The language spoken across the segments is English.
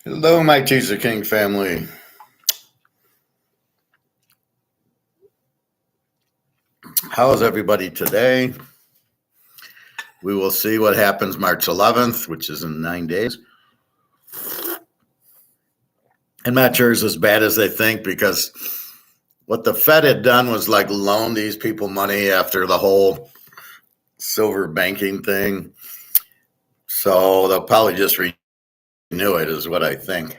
Hello, my Teaserking family. How is everybody today? We will see what happens March 11th, which is in 9 days. I'm not sure it's as bad as they think because what the Fed had done was like loan these people money after the whole silver banking thing. So they'll probably just renew it, is what I think.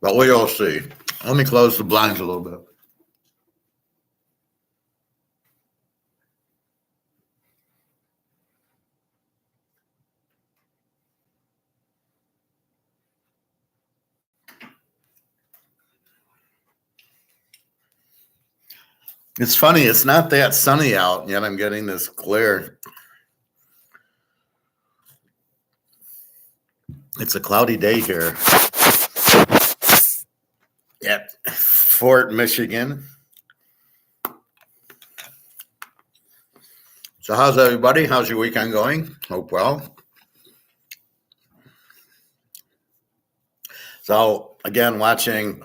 But we'll see. Let me close the blinds a little bit. It's funny, it's not that sunny out, yet I'm getting this glare. It's a cloudy day here at Fort Michigan. So how's everybody? How's your weekend going? Hope well. So again, watching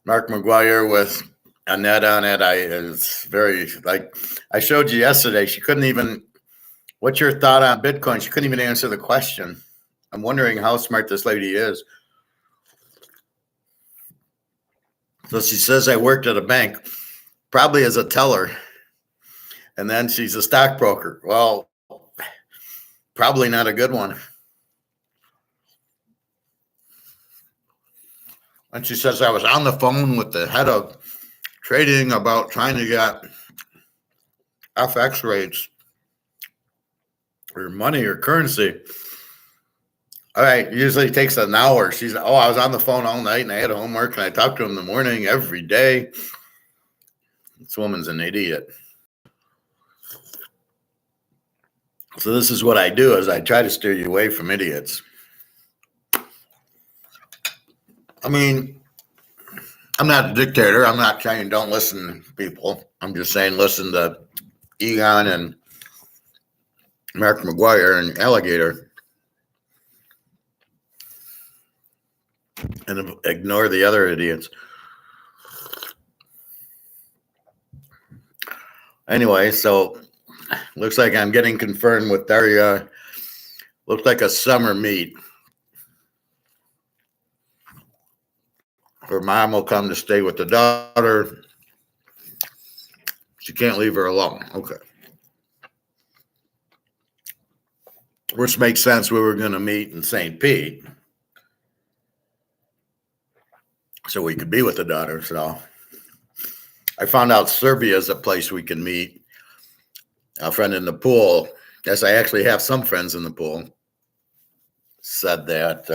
Mark McGuire with Annette on it, it's very, like I showed you yesterday, she couldn't even, what's your thought on Bitcoin? She couldn't even answer the question. I'm wondering how smart this lady is. So she says, I worked at a bank, probably as a teller. And then she's a stockbroker. Well, probably not a good one. And she says, I was on the phone with the head of trading about trying to get FX rates or money or currency. All right, usually it takes an hour. She's, I was on the phone all night and I had homework and I talked to him in the morning every day. This woman's an idiot. So this is what I do, is I try to steer you away from idiots. I mean, I'm not a dictator. I'm not saying don't listen to people. I'm just saying listen to Egon and Mark McGuire and Alligator and ignore the other idiots. Anyway, so looks like I'm getting confirmed with Daria. Looks like a summer meet. Her mom will come to stay with the daughter. She can't leave her alone. Okay. Which makes sense. We were going to meet in St. Pete, so we could be with the daughter. So I found out Serbia is a place we can meet. A friend in the pool, yes, I actually have some friends in the pool, said that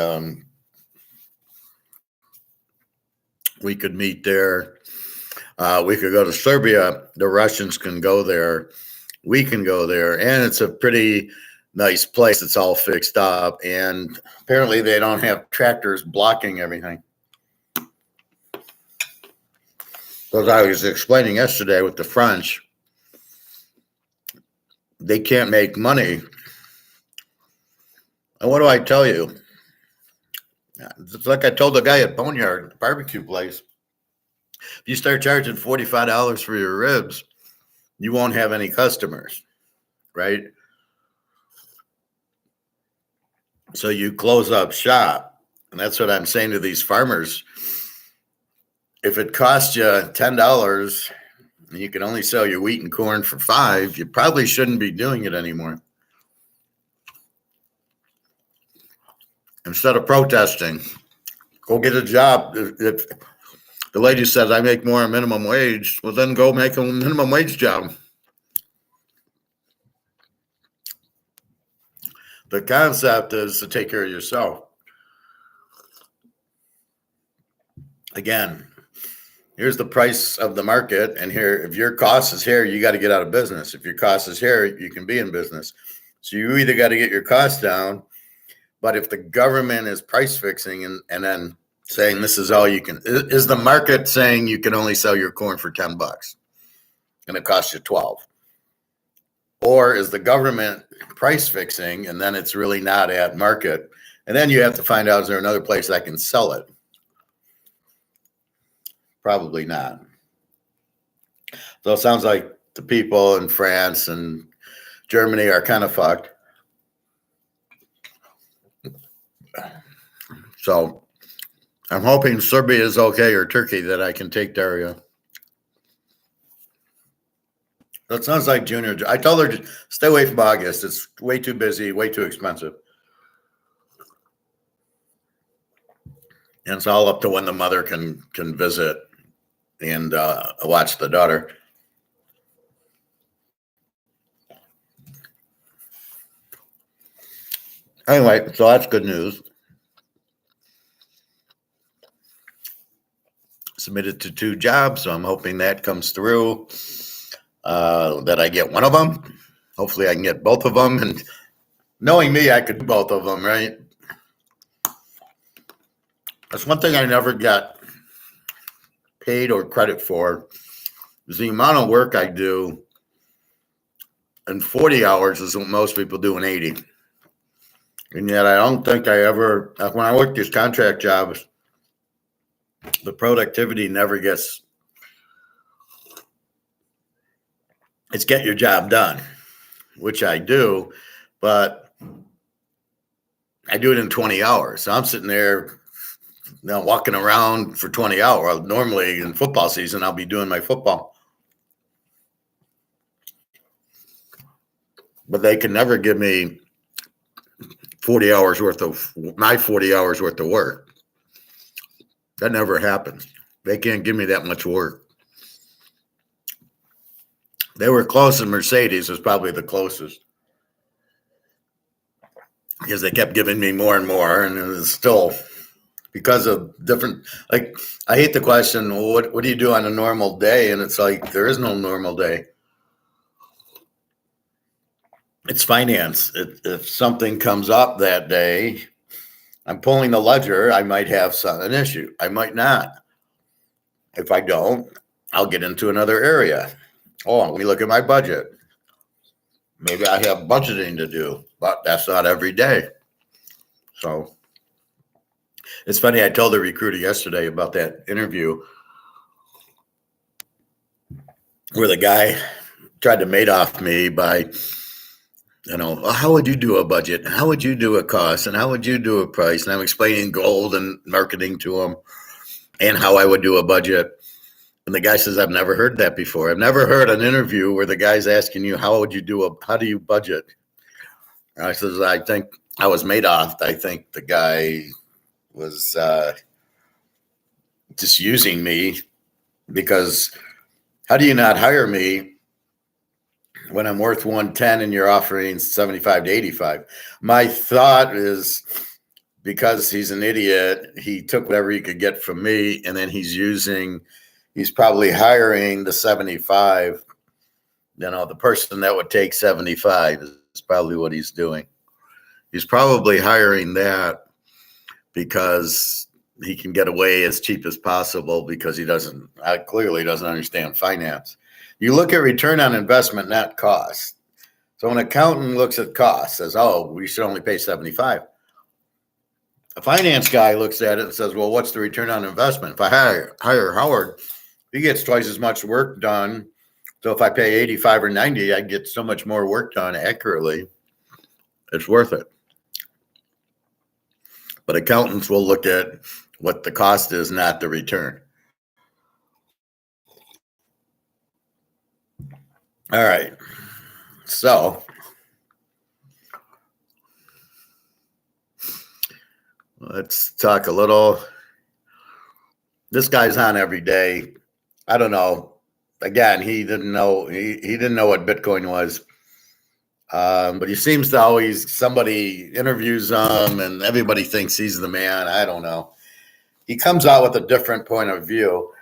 we could meet there. We could go to Serbia. The Russians can go there. We can go there. And it's a pretty nice place. It's all fixed up. And apparently they don't have tractors blocking everything. As I was explaining yesterday with the French, they can't make money. And what do I tell you? It's like I told the guy at Boneyard, the barbecue place. If you start charging $45 for your ribs, you won't have any customers, right? So you close up shop. And that's what I'm saying to these farmers. If it costs you $10 and you can only sell your wheat and corn for $5, you probably shouldn't be doing it anymore. Instead of protesting, go get a job. If the lady says, I make more minimum wage, well, then go make a minimum wage job. The concept is to take care of yourself. Again, here's the price of the market. And here, if your cost is here, you got to get out of business. If your cost is here, you can be in business. So you either got to get your costs down, but if the government is price fixing and then saying this is all you can, is the market saying you can only sell your corn for $10 and it costs you 12? Or is the government price fixing and then it's really not at market And then you have to find out, is there another place I can sell it? Probably not. So it sounds like the people in France and Germany are kind of fucked. So I'm hoping Serbia is okay, or Turkey, that I can take Daria. That sounds like Junior. I told her to stay away from August. It's way too busy, way too expensive. And it's all up to when the mother can visit and watch the daughter. Anyway, so that's good news. Submitted to 2 jobs, so I'm hoping that comes through, that I get one of them. Hopefully I can get both of them. And knowing me, I could do both of them, right? That's one thing I never got paid or credit for, is the amount of work I do in 40 hours is what most people do in 80. And yet I don't think I ever, when I work these contract jobs, the productivity never gets, it's get your job done, which I do, but I do it in 20 hours. So I'm sitting there now walking around for 20 hours. Normally in football season, I'll be doing my football. But they can never give me 40 hours worth of my 40 hours worth of work. That never happens. They can't give me that much work. They were close, and Mercedes was probably the closest, because they kept giving me more and more, and it was still because of different, like, I hate the question, well, what do you do on a normal day? And it's like, there is no normal day. It's finance. If something comes up that day, I'm pulling the ledger, I might have an issue. I might not. If I don't, I'll get into another area. Oh, let me look at my budget. Maybe I have budgeting to do, but that's not every day. So it's funny. I told the recruiter yesterday about that interview where the guy tried to Madoff me by, how would you do a budget? How would you do a cost? And how would you do a price? And I'm explaining gold and marketing to him and how I would do a budget. And the guy says, I've never heard that before. I've never heard an interview where the guy's asking you, how do you budget? And I says, I think I was Madoff. I think the guy was just using me, because how do you not hire me when I'm worth 110 and you're offering 75 to 85? My thought is, because he's an idiot, he took whatever he could get from me, and then he's probably hiring the 75. The person that would take 75 is probably what he's doing. He's probably hiring that because he can get away as cheap as possible, because he clearly doesn't understand finance. You look at return on investment, not cost. So an accountant looks at cost, says, oh, we should only pay 75. A finance guy looks at it and says, well, what's the return on investment? If I hire Howard, he gets twice as much work done. So if I pay 85 or 90, I get so much more work done accurately. It's worth it. But accountants will look at what the cost is, not the return. All right. So let's talk a little. This guy's on every day. I don't know. Again, he didn't know. He didn't know what Bitcoin was. But he seems to always, somebody interviews him and everybody thinks he's the man. I don't know. He comes out with a different point of view.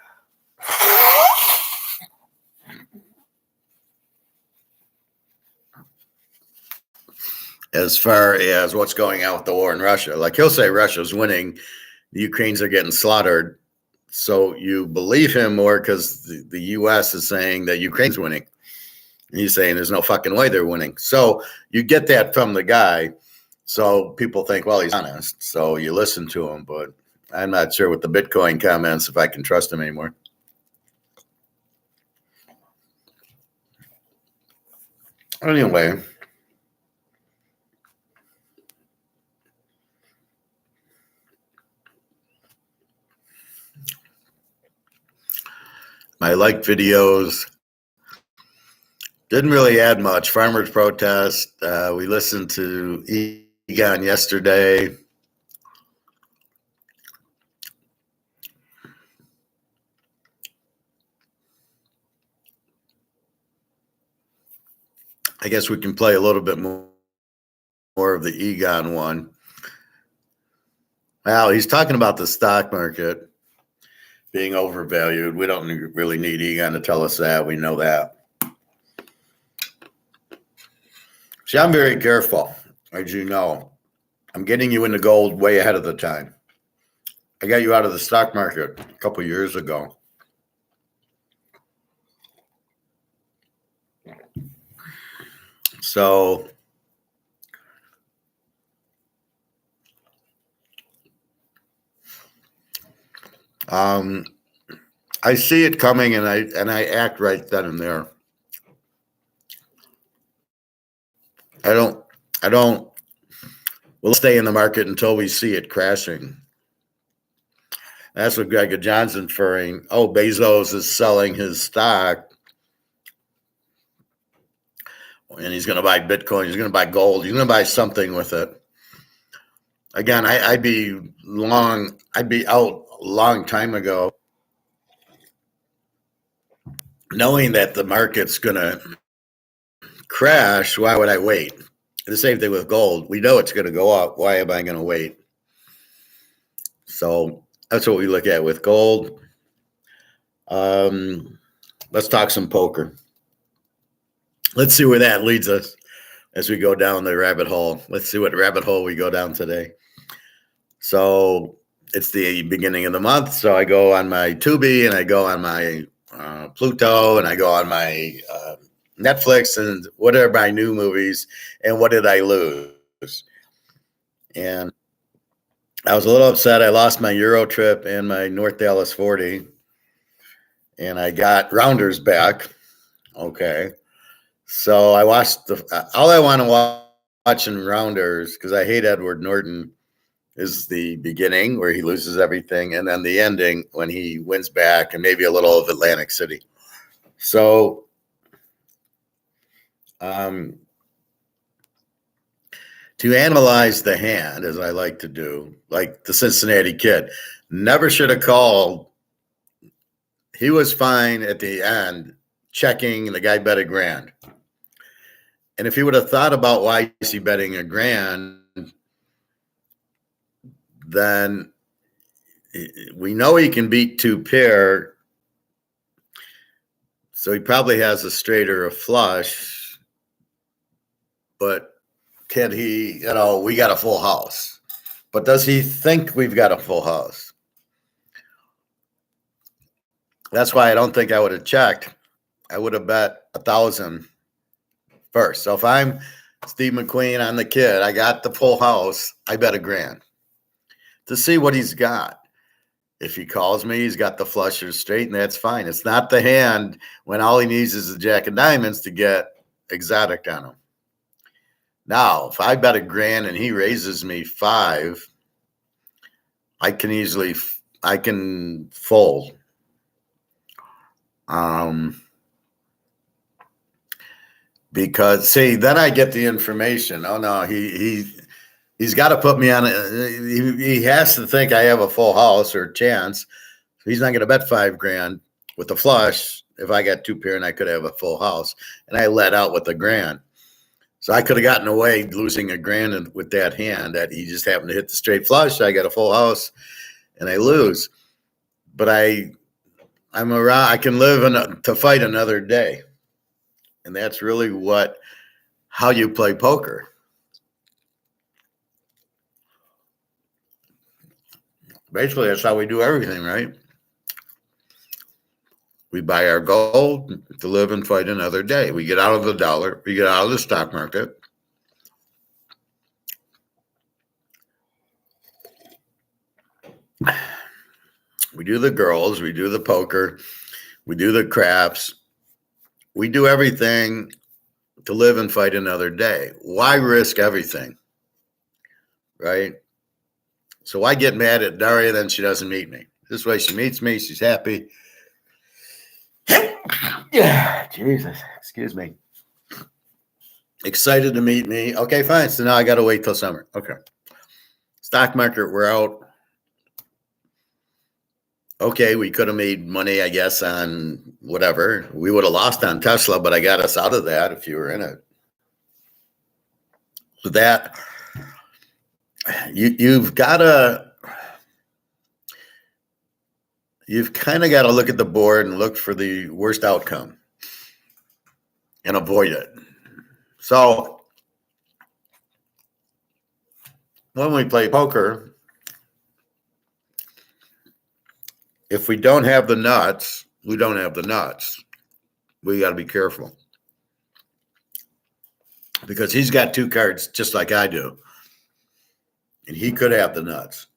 As far as what's going on with the war in Russia. Like, he'll say Russia's winning, the Ukrainians are getting slaughtered. So you believe him more because the U.S. is saying that Ukraine's winning. And he's saying there's no fucking way they're winning. So you get that from the guy. So people think, well, he's honest. So you listen to him, but I'm not sure with the Bitcoin comments if I can trust him anymore. Anyway, my like videos didn't really add much. Farmers protest. We listened to Egon yesterday. I guess we can play a little bit more of the Egon one. Well, he's talking about the stock market being overvalued. We don't really need Egon to tell us that. We know that. See, I'm very careful, as you know. I'm getting you into gold way ahead of the time. I got you out of the stock market a couple years ago. So I see it coming, and I act right then and there. I don't. We'll stay in the market until we see it crashing. That's what Greg Johnson's inferring. Oh, Bezos is selling his stock, and he's going to buy Bitcoin. He's going to buy gold. He's going to buy something with it. Again, I'd be out a long time ago, knowing that the market's going to crash. Why would I wait? The same thing with gold. We know it's going to go up. Why am I going to wait? So that's what we look at with gold. Let's talk some poker. Let's see where that leads us as we go down the rabbit hole. Let's see what rabbit hole we go down today. So it's the beginning of the month. So I go on my Tubi, and I go on my Pluto, and I go on my Netflix, and what are my new movies, and what did I lose? And I was a little upset. I lost my Euro trip and my North Dallas 40, and I got Rounders back. Okay. So I watched all I want to watch in Rounders, because I hate Edward Norton, is the beginning where he loses everything, and then the ending when he wins back, and maybe a little of Atlantic City. So to analyze the hand, as I like to do, like the Cincinnati Kid, never should have called. He was fine at the end, checking, and the guy bet $1,000. And if he would have thought about why is he betting $1,000, then we know he can beat 2 pair. So he probably has a straight or a flush. But can he, we got a full house. But does he think we've got a full house? That's why I don't think I would have checked. I would have bet 1,000 first. So if I'm Steve McQueen on the Kid, I got the full house, I bet $1,000 to see what he's got. If he calls me, he's got the flush or straight, and that's fine. It's not the hand when all he needs is a jack of diamonds to get exotic on him. Now, if I bet $1,000 and he raises me 5, I can fold. Because then I get the information. Oh no, he's got to put me on. He has to think I have a full house or chance. He's not going to bet $5,000 with the flush if I got 2 pair and I could have a full house, and I let out with $1,000. So I could have gotten away losing $1,000 with that hand that he just happened to hit the straight flush. I got a full house and I lose. But I'm around. I can live to fight another day. And that's really how you play poker. Basically, that's how we do everything, right? We buy our gold to live and fight another day. We get out of the dollar. We get out of the stock market. We do the girls, we do the poker, we do the craps, we do everything to live and fight another day. Why risk everything? Right? So why get mad at Daria then she doesn't meet me? This way she meets me, she's happy. Yeah, Jesus, excuse me. Excited to meet me. Okay, fine. So now I got to wait till summer. Okay. Stock market, we're out. Okay, we could have made money, I guess, on whatever. We would have lost on Tesla, but I got us out of that if you were in it. So that you've kind of got to look at the board and look for the worst outcome and avoid it. So when we play poker, if we don't have the nuts, we don't have the nuts. We got to be careful because he's got two cards just like I do, and he could have the nuts.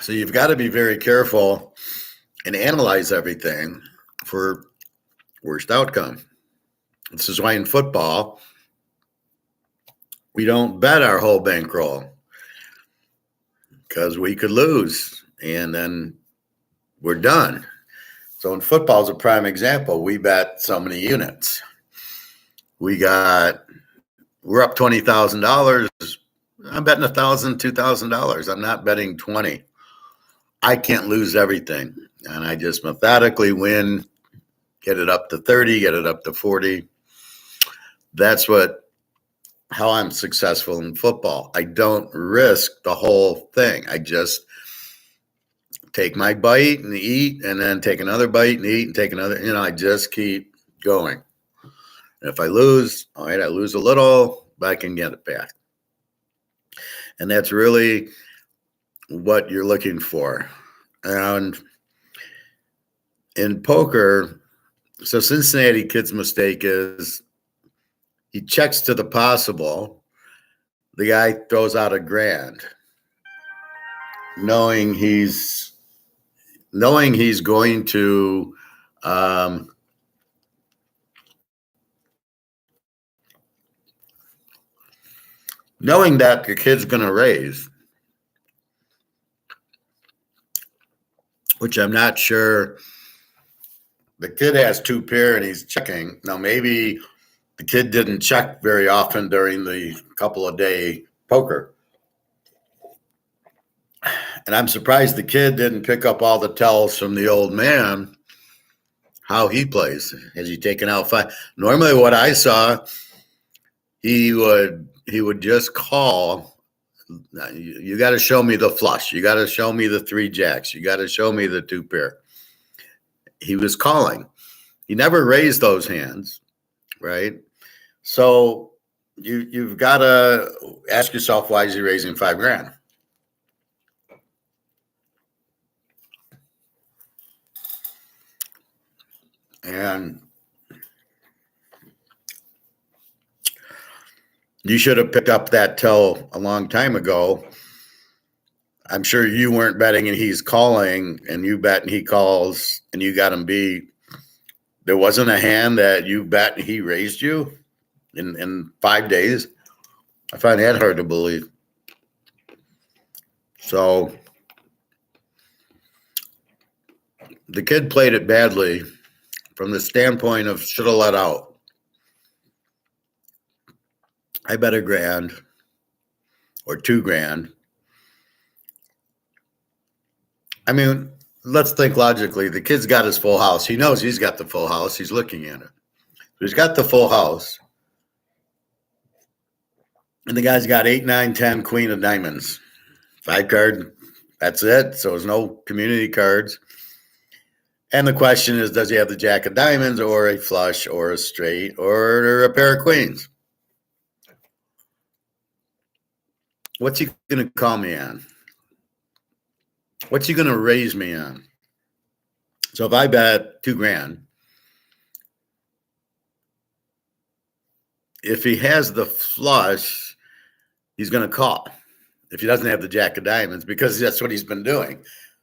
So you've got to be very careful and analyze everything for worst outcome. This is why in football, we don't bet our whole bankroll because we could lose and then we're done. So in football is a prime example. We bet so many units. We're up $20,000. I'm betting $1,000, $2,000. I'm not betting 20. I can't lose everything. And I just methodically win, get it up to 30, get it up to 40. That's how I'm successful in football. I don't risk the whole thing. I just take my bite and eat and then take another bite and eat and take another. I just keep going. And if I lose, all right, I lose a little, but I can get it back. And that's really what you're looking for. And in poker, so Cincinnati Kid's mistake is he checks to the possible. The guy throws out $1,000, knowing he's going to knowing that the kid's going to raise, which I'm not sure. The kid has 2 pair and he's checking. Now, maybe the kid didn't check very often during the couple of day poker. And I'm surprised the kid didn't pick up all the tells from the old man, how he plays. Has he taken out 5? Normally what I saw, he would just call. You got to show me the flush. You got to show me the 3 jacks. You got to show me the 2 pair. He was calling. He never raised those hands, right? So you've got to ask yourself, why is he raising $5,000? And you should have picked up that tell a long time ago. I'm sure you weren't betting and he's calling and you bet and he calls and you got him beat. There wasn't a hand that you bet and he raised you in 5 days. I find that hard to believe. So the kid played it badly from the standpoint of should have let out. I bet $1,000 or $2,000. I mean, let's think logically. The kid's got his full house. He knows he's got the full house. He's looking at it. He's got the full house. And the guy's got 8, 9, 10, queen of diamonds. 5 card. That's it. So there's no community cards. And the question is, does he have the jack of diamonds or a flush or a straight or a pair of queens? What's he going to call me on? What's he going to raise me on? So if I bet $2,000, if he has the flush, he's going to call. if he doesn't have the jack of diamonds, because that's what he's been doing.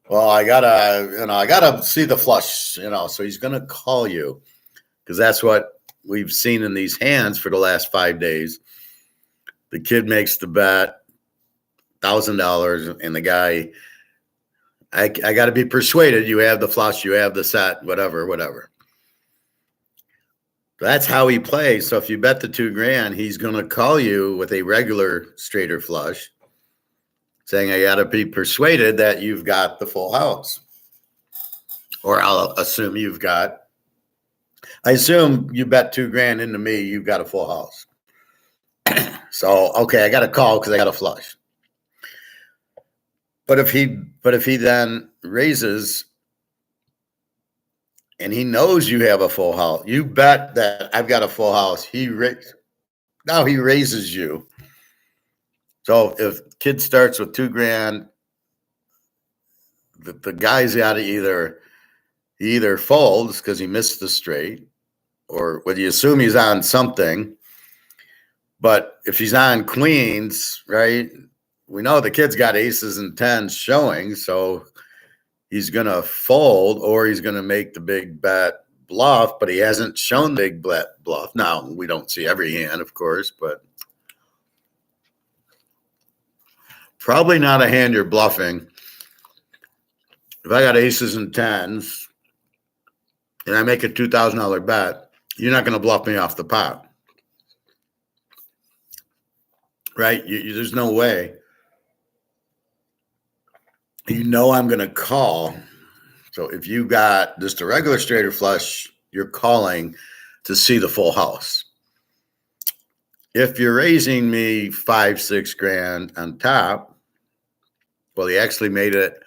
Well, I gotta see the flush, so he's going to call you, because that's what we've seen in these hands for the last 5 days. The kid makes the bet, $1,000, and the guy, I got to be persuaded you have the flush, you have the set, whatever. That's how he plays. So if you bet the $2,000, he's going to call you with a regular straight or flush, saying, I got to be persuaded that you've got the full house. Or I'll assume I assume you bet $2,000 into me, you've got a full house. So, okay, I got to call because I got a flush. But if he then raises and he knows you have a full house, you bet that I've got a full house. Now he raises you. So if kid starts with $2,000, the guy's got to either folds because he missed the straight, or whether you assume he's on something. But if he's on queens, right, we know the kid's got aces and tens showing, so he's going to fold, or he's going to make the big bet bluff, but he hasn't shown big bet bluff. Now, we don't see every hand, of course, but probably not a hand you're bluffing. If I got aces and tens and I make a $2,000 bet, you're not going to bluff me off the pot. Right? There's no way. I'm going to call. So if you got just a regular straight or flush, you're calling to see the full house. If you're raising me $5,000-$6,000 on top, well, he actually made it.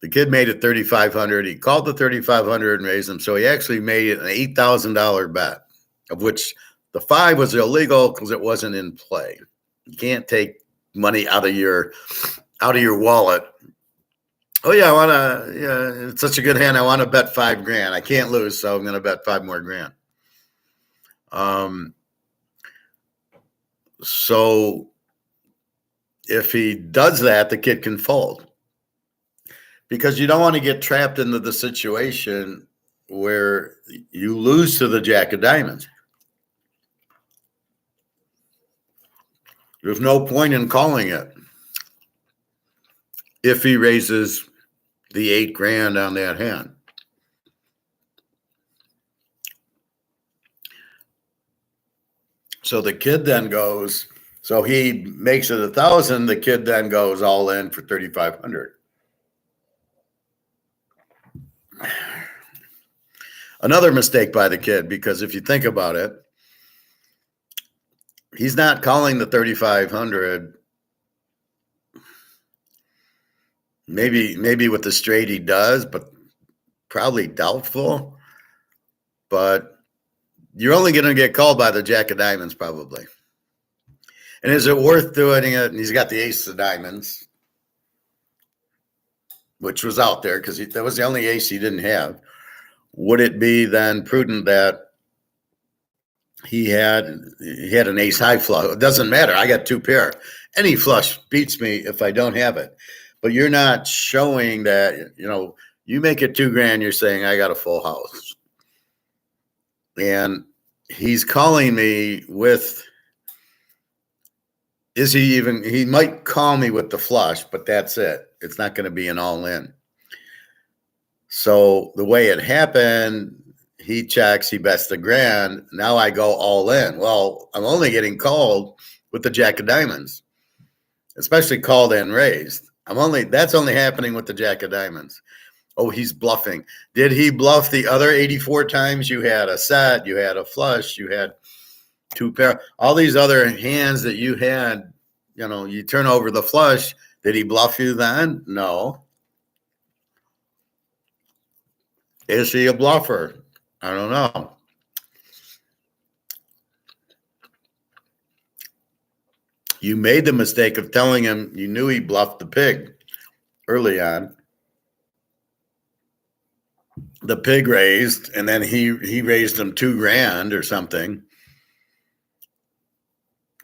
The kid made it $3,500. He called the $3,500 and raised them. So he actually made it an $8,000 bet, of which the 5 was illegal because it wasn't in play. You can't take money out of your wallet. Oh yeah, it's such a good hand. I want to bet $5,000. I can't lose, so I'm going to bet $5 more grand. So if he does that, the kid can fold, because you don't want to get trapped into the situation where you lose to the jack of diamonds. There's no point in calling it if he raises the $8,000 on that hand. So the kid then goes, so he makes it 1,000. The kid then goes all in for 3,500. Another mistake by the kid, because if you think about it, he's not calling the 3,500. Maybe with the straight he does, but probably doubtful. But you're only going to get called by the jack of diamonds probably. And is it worth doing it? And he's got the ace of diamonds, which was out there because that was the only ace he didn't have. Would it be then prudent that he had an ace high flush? It doesn't matter. I got 2 pair. Any flush beats me if I don't have it. But you're not showing that, you make it $2,000, you're saying I got a full house. And he's calling me with, he might call me with the flush, but that's it. It's not going to be an all in. So the way it happened, he checks, he bets the grand. Now I go all in. Well, I'm only getting called with the jack of diamonds, especially called and raised. That's only happening with the jack of diamonds. Oh, he's bluffing. Did he bluff the other 84 times you had a set, you had a flush, you had 2 pair, all these other hands that you had, you turn over the flush. Did he bluff you then? No. Is he a bluffer? I don't know. You made the mistake of telling him you knew he bluffed the pig early on. The pig raised, and then he raised him $2,000 or something.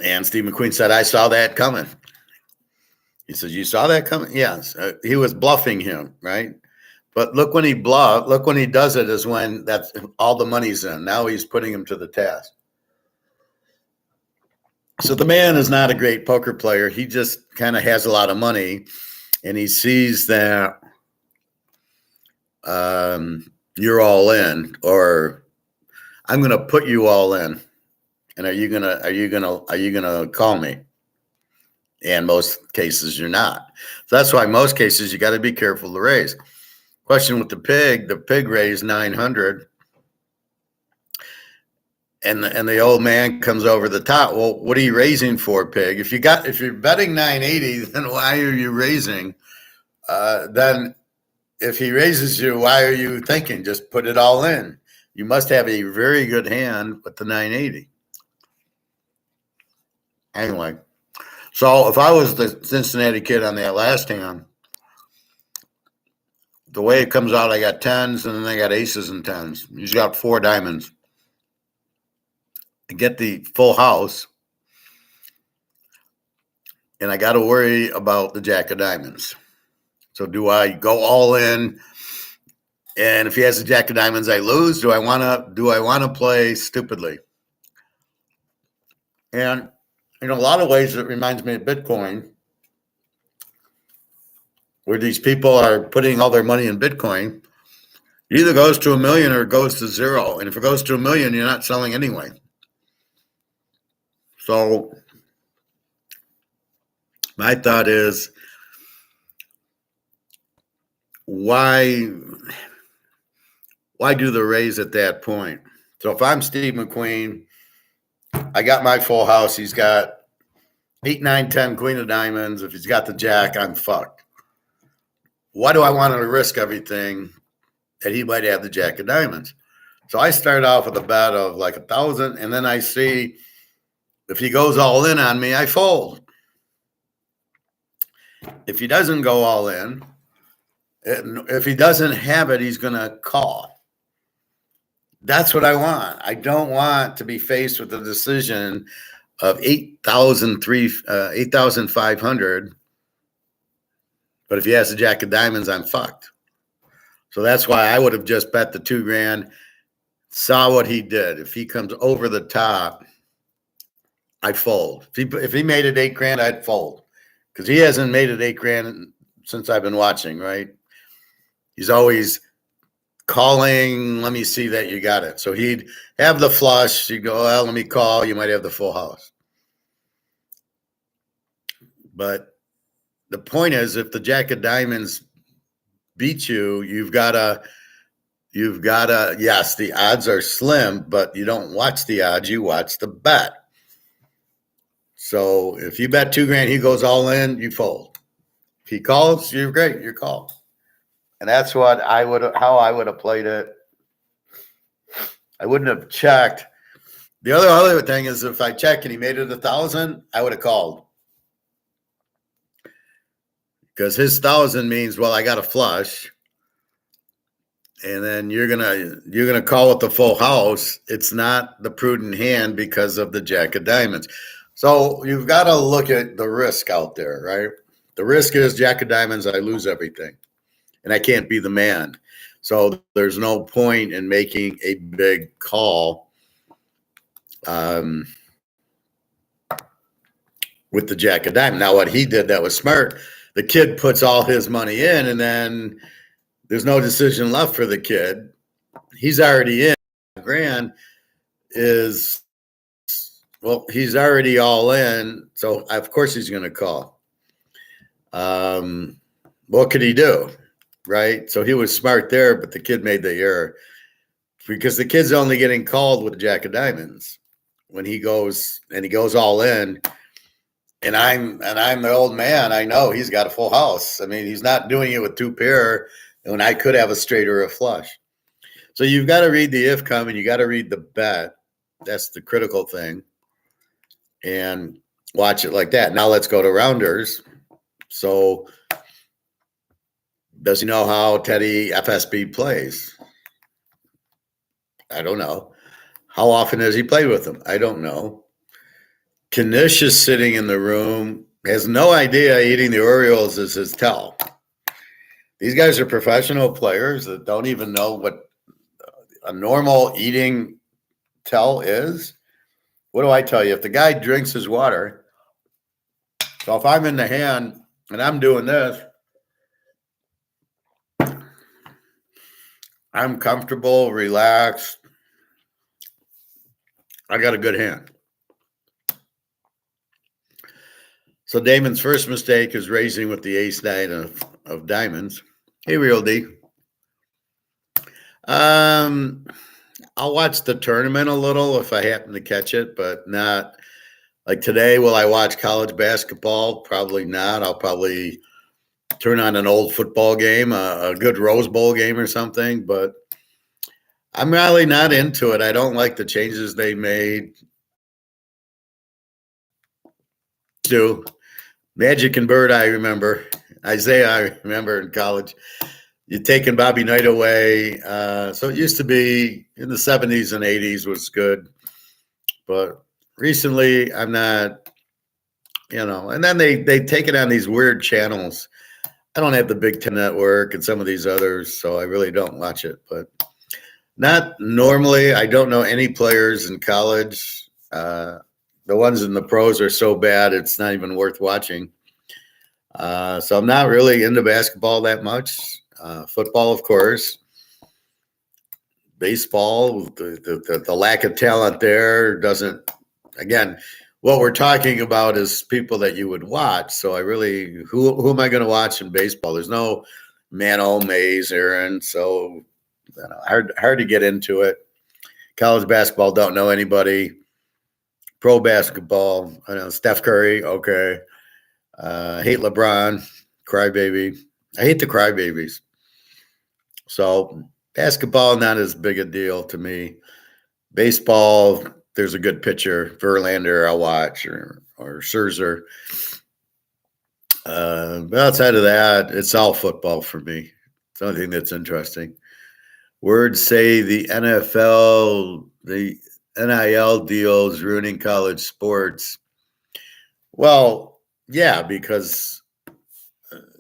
And Steve McQueen said, I saw that coming. He says, you saw that coming? Yes. He was bluffing him, right? But look when he does it is when that's all the money's in. Now he's putting him to the task. So the man is not a great poker player. He just kind of has a lot of money, and he sees that you're all in, or I'm going to put you all in. And are you gonna call me? And most cases you're not. So that's why most cases you got to be careful to raise. Question with the pig raised 900. And the old man comes over the top. Well, what are you raising for, pig? If you're betting 980, then why are you raising? Then if he raises you, why are you thinking? Just put it all in. You must have a very good hand with the 980. Anyway, so if I was the Cincinnati kid on that last hand, the way it comes out, I got tens and then I got aces and tens. He's got 4 diamonds. I get the full house, and I got to worry about the jack of diamonds. So do I go all in? And if he has the jack of diamonds, I lose. Do I want to play stupidly? And in a lot of ways, it reminds me of Bitcoin, where these people are putting all their money in Bitcoin. It either goes to $1 million or it goes to 0. And if it goes to $1 million, you're not selling anyway. So my thought is, why do the raise at that point? So if I'm Steve McQueen, I got my full house. He's got 8, 9, 10, queen of diamonds. If he's got the jack, I'm fucked. Why do I want to risk everything that he might have the jack of diamonds? So I start off with a bet of like 1,000, and then I see if he goes all in on me, I fold. If he doesn't go all in, if he doesn't have it, he's going to call. That's what I want. I don't want to be faced with the decision of 8,500. But if he has the jack of diamonds, I'm fucked. So that's why I would have just bet the $2,000, saw what he did. If he comes over the top, I fold. If he made it $8,000, I'd fold, because he hasn't made it $8,000 since I've been watching. Right? He's always calling. Let me see that you got it. So he'd have the flush. He'd go, well, let me call. You might have the full house. But the point is, if the jack of diamonds beats you, you've got to, yes, the odds are slim, but you don't watch the odds. You watch the bet. So if you bet $2,000, he goes all in, you fold. If he calls, you're great, you're called. And that's what how I would have played it. I wouldn't have checked. The other thing is, if I check and he made it 1,000, I would have called, because his 1,000 means, well, I got a flush, and then you're gonna call with the full house. It's not the prudent hand because of the jack of diamonds. So you've got to look at the risk out there, right? The risk is jack of diamonds, I lose everything, and I can't be the man. So there's no point in making a big call with the jack of diamonds. Now, what he did that was smart. The kid puts all his money in, and then there's no decision left for the kid. He's already in. $1,000 is, well, he's already all in, so of course he's going to call. What could he do, right? So he was smart there, but the kid made the error, because the kid's only getting called with the jack of diamonds when he goes all in. And I'm the old man. I know he's got a full house. I mean, he's not doing it with 2 pair when I could have a straight or a flush. So you've got to read the if come, and you got to read the bet. That's the critical thing. And watch it like that. Now let's go to rounders. So does he know how Teddy FSB plays? I don't know. How often has he played with him? I don't know. Kanish is sitting in the room. has no idea eating the Orioles is his tell. These guys are professional players that don't even know what a normal eating tell is. What do I tell you? If the guy drinks his water, so if I'm in the hand and I'm doing this, I'm comfortable, relaxed. I got a good hand. So Damon's first mistake is raising with the ace nine of diamonds. Hey, Real D. I'll watch the tournament a little if I happen to catch it, but not like today. Will I watch college basketball? Probably not. I'll probably turn on an old football game, a good Rose Bowl game or something, but I'm really not into it. I don't like the changes they made. Do Magic and Bird, I remember. Isaiah, I remember in college. You're taking Bobby Knight away. So it used to be in the 70s and 80s was good. But recently, I'm not, and then they take it on these weird channels. I don't have the Big Ten Network and some of these others, so I really don't watch it. But not normally. I don't know any players in college. The ones in the pros are so bad, it's not even worth watching. So I'm not really into basketball that much. Football, of course. Baseball, the lack of talent there doesn't. Again, what we're talking about is people that you would watch. So I really, who am I going to watch in baseball? There's no Mano, Mays, Aaron. So hard to get into it. College basketball, don't know anybody. Pro basketball, I know Steph Curry. Okay, hate LeBron, crybaby. I hate the crybabies. So basketball, not as big a deal to me. Baseball, there's a good pitcher, Verlander, I'll watch, or Scherzer. But outside of that, it's all football for me. It's the only thing that's interesting. Words say the NFL, the NIL deal is ruining college sports. Well, yeah, because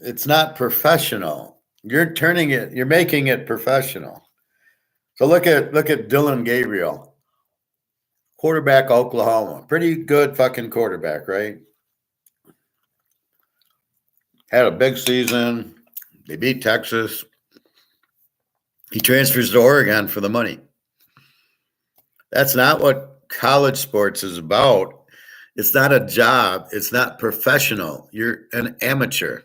it's not professional. You're making it professional. So look at Dylan Gabriel, quarterback, Oklahoma. Pretty good fucking quarterback, right? Had a big season. They beat Texas. He transfers to Oregon for the money. That's not what college sports is about. It's not a job. It's not professional. You're an amateur.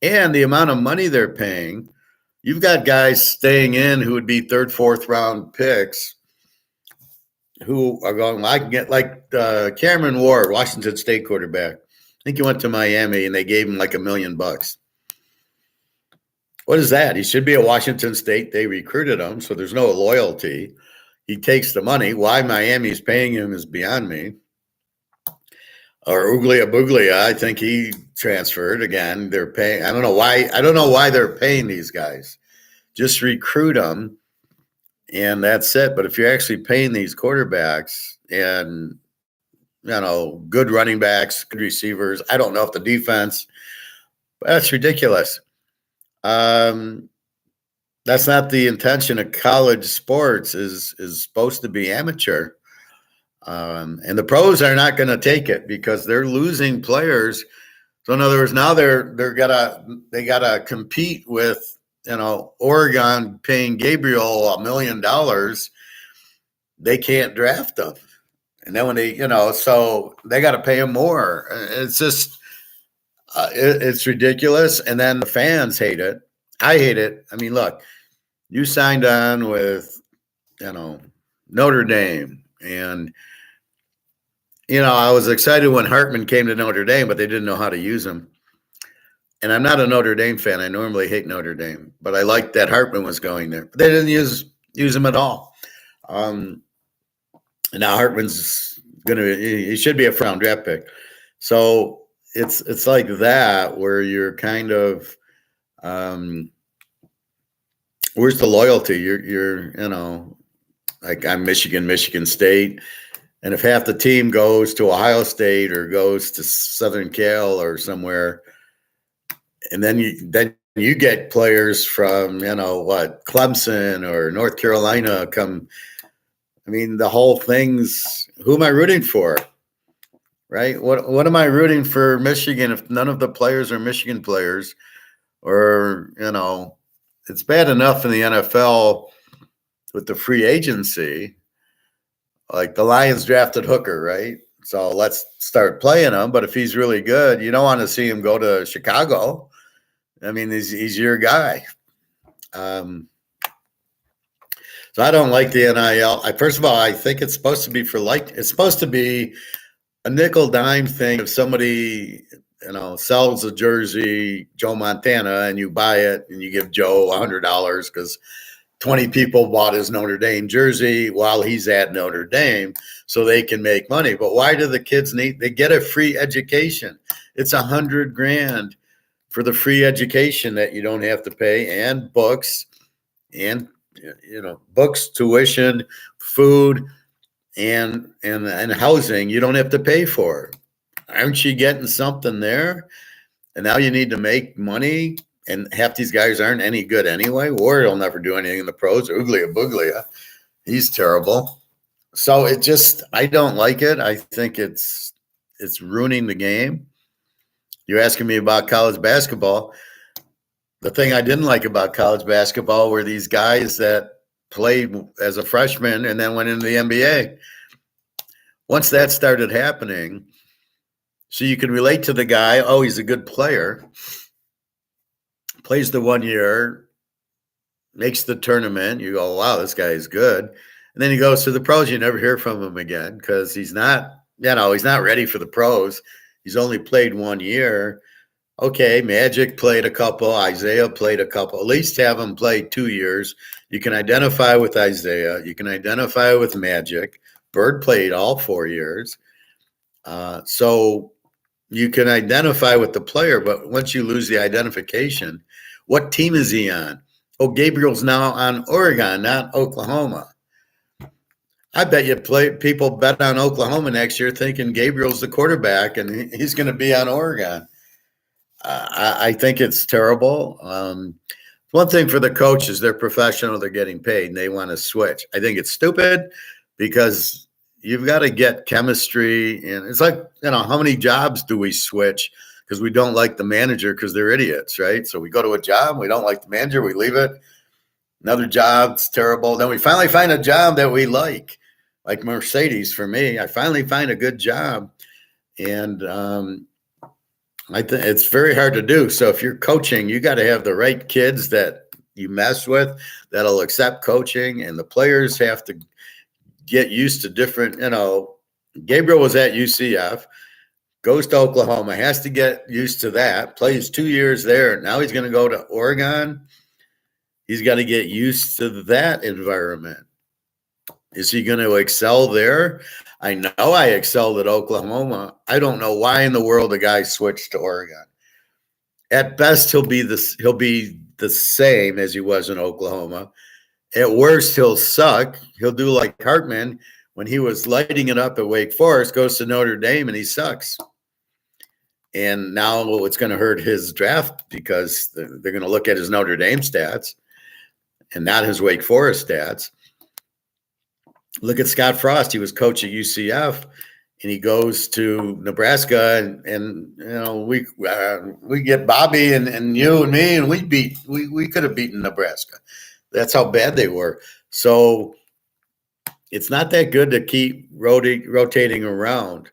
And the amount of money they're paying, you've got guys staying in who would be third, fourth round picks who are going, I can get like Cameron Ward, Washington State quarterback. I think he went to Miami and they gave him like $1 million. What is that? He should be at Washington State. They recruited him, so there's no loyalty. He takes the money. Why Miami's paying him is beyond me. Or Uglia Buglia, I think he transferred again. They're paying. I don't know why they're paying these guys. Just recruit them, and that's it. But if you're actually paying these quarterbacks and good running backs, good receivers, I don't know if the defense. That's ridiculous. That's not the intention of college sports. Is supposed to be amateur. And the pros are not going to take it because they're losing players. So in other words, now they gotta compete with Oregon paying Gabriel $1 million. They can't draft them, and then when they so they got to pay him more. It's just it's ridiculous, and then the fans hate it. I hate it. I mean, look, you signed on with Notre Dame and. I was excited when Hartman came to Notre Dame, but they didn't know how to use him. And I'm not a Notre Dame fan. I normally hate Notre Dame, but I liked that Hartman was going there. But they didn't use him at all. And now Hartman's he should be a round draft pick. So it's like that where you're kind of where's the loyalty? You're like I'm Michigan State. And if half the team goes to Ohio State or goes to Southern Cal or somewhere, and then you get players from, Clemson or North Carolina come. I mean, the whole thing's, who am I rooting for? Right? What am I rooting for Michigan if none of the players are Michigan players? Or, it's bad enough in the NFL with the free agency. Like the Lions drafted Hooker, right? So let's start playing him. But if he's really good, you don't want to see him go to Chicago. I mean, he's your guy. So I don't like the NIL. First of all, I think it's supposed to be it's supposed to be a nickel dime thing. If somebody, sells a jersey, Joe Montana, and you buy it and you give Joe $100 because 20 people bought his Notre Dame jersey while he's at Notre Dame so they can make money. But why do the kids they get a free education? It's $100,000 for the free education that you don't have to pay, and books and, books, tuition, food, and housing you don't have to pay for. Aren't you getting something there? And now you need to make money, and half these guys aren't any good anyway. Ward will never do anything in the pros. Uglia Buglia, he's terrible. So I don't like it. I think it's ruining the game. You're asking me about college basketball. The thing I didn't like about college basketball were these guys that played as a freshman and then went into the NBA. Once that started happening, so you can relate to the guy. Oh, he's a good player. Plays the 1 year, makes the tournament. You go, wow, this guy is good. And then he goes to the pros. You never hear from him again because he's not ready for the pros. He's only played 1 year. Okay, Magic played a couple. Isaiah played a couple. At least have him play 2 years. You can identify with Isaiah. You can identify with Magic. Bird played all 4 years. So you can identify with the player, but once you lose the identification, what team is he on? Oh, Gabriel's now on Oregon, not Oklahoma. I bet people bet on Oklahoma next year thinking Gabriel's the quarterback and he's going to be on Oregon. I think it's terrible. One thing for the coaches, they're professional, they're getting paid, and they want to switch. I think it's stupid because you've got to get chemistry. And it's like, how many jobs do we switch because we don't like the manager because they're idiots, right? So we go to a job, we don't like the manager, we leave it. Another job, it's terrible. Then we finally find a job that we like Mercedes for me. I finally find a good job. And I think it's very hard to do. So if you're coaching, you got to have the right kids that you mess with that'll accept coaching, and the players have to get used to different, Gabriel was at UCF, goes to Oklahoma, has to get used to that, plays 2 years there. Now he's going to go to Oregon. He's got to get used to that environment. Is he going to excel there? I know I excelled at Oklahoma. I don't know why in the world a guy switched to Oregon. At best, he'll be the same as he was in Oklahoma. At worst, he'll suck. He'll do like Hartman when he was lighting it up at Wake Forest, goes to Notre Dame, and he sucks. And now it's going to hurt his draft because they're going to look at his Notre Dame stats and not his Wake Forest stats. Look at Scott Frost. He was coach at UCF, and he goes to Nebraska, and we get Bobby and you and me, and we could have beaten Nebraska. That's how bad they were. So it's not that good to keep rotating around.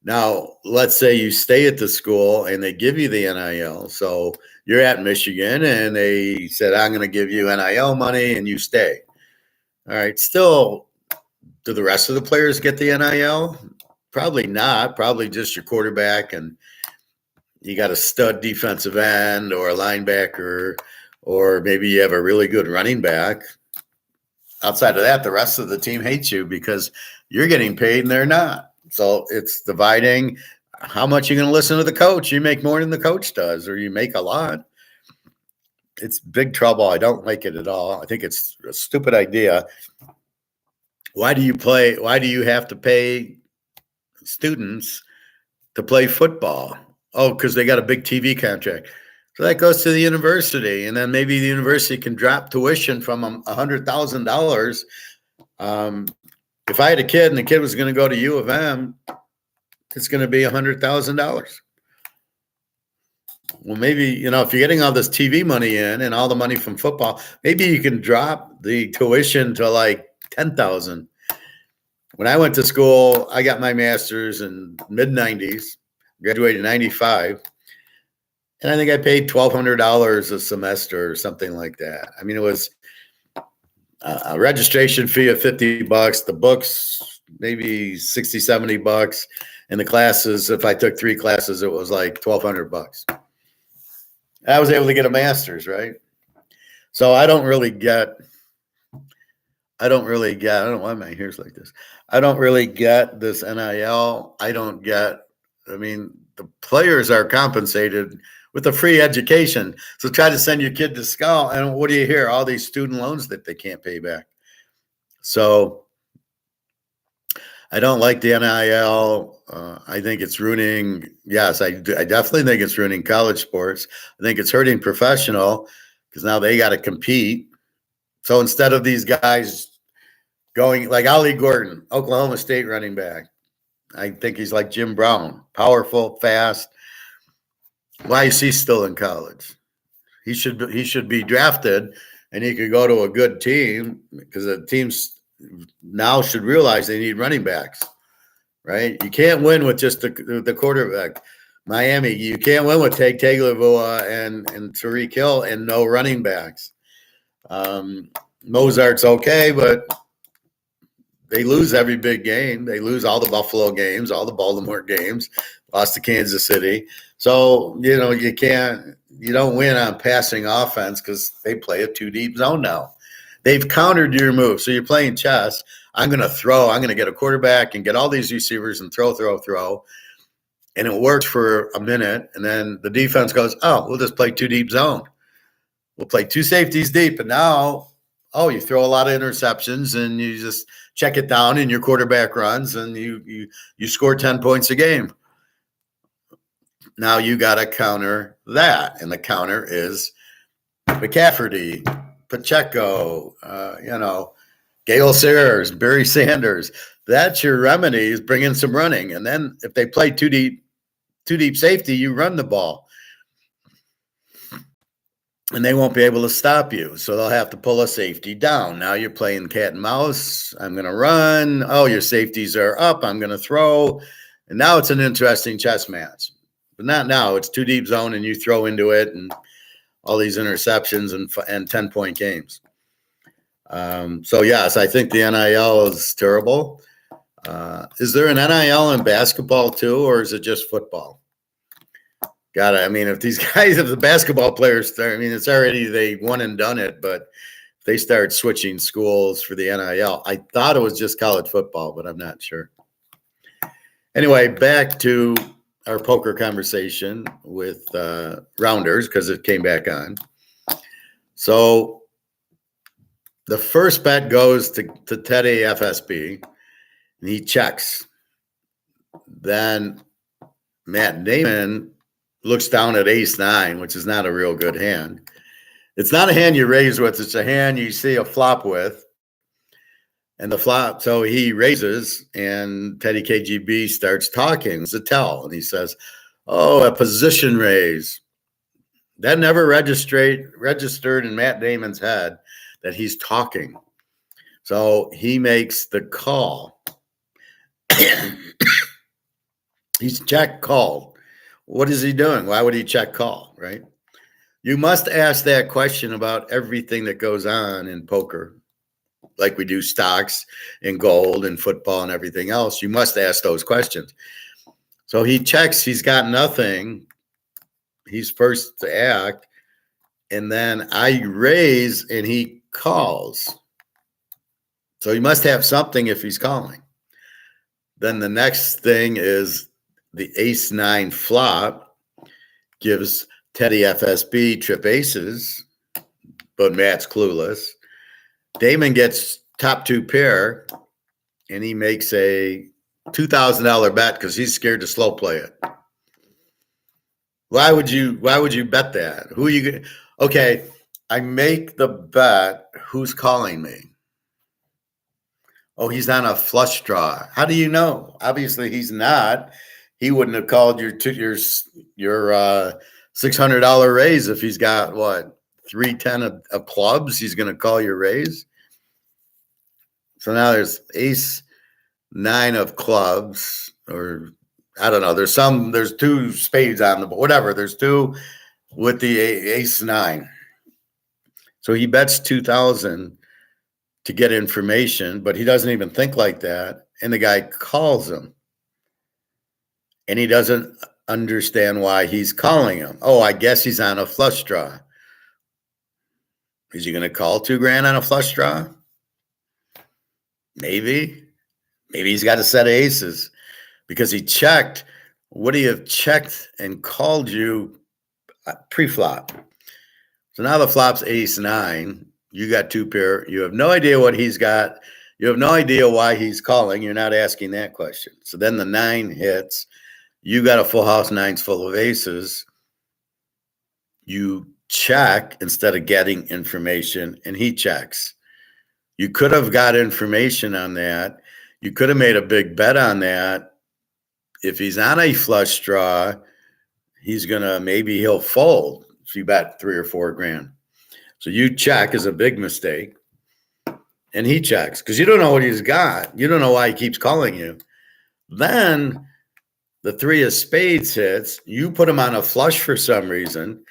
Now, let's say you stay at the school and they give you the NIL. So you're at Michigan and they said, I'm going to give you NIL money and you stay. All right. Still, do the rest of the players get the NIL? Probably not. Probably just your quarterback, and you got a stud defensive end or a linebacker, or maybe you have a really good running back. Outside of that, the rest of the team hates you because you're getting paid and they're not. So it's dividing. How much are you going to listen to the coach? You make more than the coach does, or you make a lot. It's big trouble. I don't like it at all. I think it's a stupid idea. Why do you have to pay students to play football? Oh, because they got a big TV contract. So that goes to the university, and then maybe the university can drop tuition from $100,000. If I had a kid and the kid was going to go to U of M, it's going to be $100,000. Well, maybe, if you're getting all this TV money in and all the money from football, maybe you can drop the tuition to like 10,000. When I went to school, I got my master's in mid 90s, graduated in 95. And I think I paid $1,200 a semester or something like that. I mean, it was a registration fee of $50, the books, maybe $60, $70. And the classes, if I took 3 classes, it was like $1,200. I was able to get a master's, right? So I don't know why my hair's like this. I don't really get this NIL. The players are compensated with a free education. So try to send your kid to school, and what do you hear? All these student loans that they can't pay back. So I don't like the NIL. I think it's ruining. Yes, I definitely think it's ruining college sports. I think it's hurting professional because now they got to compete. So instead of these guys going like Ollie Gordon, Oklahoma State running back, I think he's like Jim Brown, powerful, fast. Why is he still in college? He should be drafted, and he could go to a good team because the teams now should realize they need running backs, right? You can't win with just the quarterback. Miami, you can't win with Tagovailoa and Tyreek Hill and no running backs. Mozart's okay, but they lose every big game. They lose all the Buffalo games, all the Baltimore games, lost to Kansas City. So, you don't win on passing offense because they play a 2-deep zone now. They've countered your move. So you're playing chess. I'm going to throw. I'm going to get a quarterback and get all these receivers and throw. And it works for a minute. And then the defense goes, oh, we'll just play 2-deep zone. We'll play 2 safeties deep. And now, you throw a lot of interceptions and you just check it down and your quarterback runs and you score 10 points a game. Now you got to counter that. And the counter is McCafferty, Pacheco, Gale Sayers, Barry Sanders. That's your remedy, is bring in some running. And then if they play 2-deep safety, you run the ball. And they won't be able to stop you. So they'll have to pull a safety down. Now you're playing cat and mouse. I'm going to run. Oh, your safeties are up. I'm going to throw. And now it's an interesting chess match. But not now. It's 2-deep zone and you throw into it and all these interceptions and 10-point games. So, yes, I think the NIL is terrible. Is there an NIL in basketball too, or is it just football? If the basketball players start, it's already, they won and done it, but if they start switching schools for the NIL, I thought it was just college football, but I'm not sure. Anyway, back to our poker conversation with Rounders, because it came back on. So the first bet goes to Teddy FSB, and he checks. Then Matt Damon looks down at ace-9, which is not a real good hand. It's not a hand you raise with. It's a hand you see a flop with. And the flop, so he raises, and Teddy KGB starts talking. It's a tell. And he says, a position raise. That never registered in Matt Damon's head that he's talking. So he makes the call. He's check called. What is he doing? Why would he check call, right? You must ask that question about everything that goes on in poker, like we do stocks and gold and football and everything else. You must ask those questions. So he checks. He's got nothing. He's first to act. And then I raise and he calls. So he must have something if he's calling. Then the next thing is the ace-9 flop gives Teddy FSB trip aces, but Matt's clueless. Damon gets top 2 pair, and he makes a $2,000 bet because he's scared to slow play it. Why would you bet that? Who are you? Okay, I make the bet. Who's calling me? Oh, he's on a flush draw. How do you know? Obviously, he's not. He wouldn't have called your $600 raise if he's got what 310 of clubs. He's going to call your raise. So now there's ace 9 of clubs, or I don't know. There's 2 spades on the board. Whatever. There's 2 with the ace 9. So he bets 2,000 to get information, but he doesn't even think like that. And the guy calls him, and he doesn't understand why he's calling him. Oh, I guess he's on a flush draw. Is he going to call $2,000 on a flush draw? Maybe he's got a set of aces because he checked. Would he have checked and called you pre-flop? So now the flop's ace 9. You got 2 pair. You have no idea what he's got. You have no idea why he's calling. You're not asking that question. So then the 9 hits. You got a full house, 9's full of aces. You check instead of getting information, and he checks. You could have got information on that. You could have made a big bet on that. If he's on a flush draw, maybe he'll fold if you bet 3 or 4 grand. So you check is a big mistake, and he checks because you don't know what he's got. You don't know why he keeps calling you. Then the 3 of spades hits. You put him on a flush for some reason,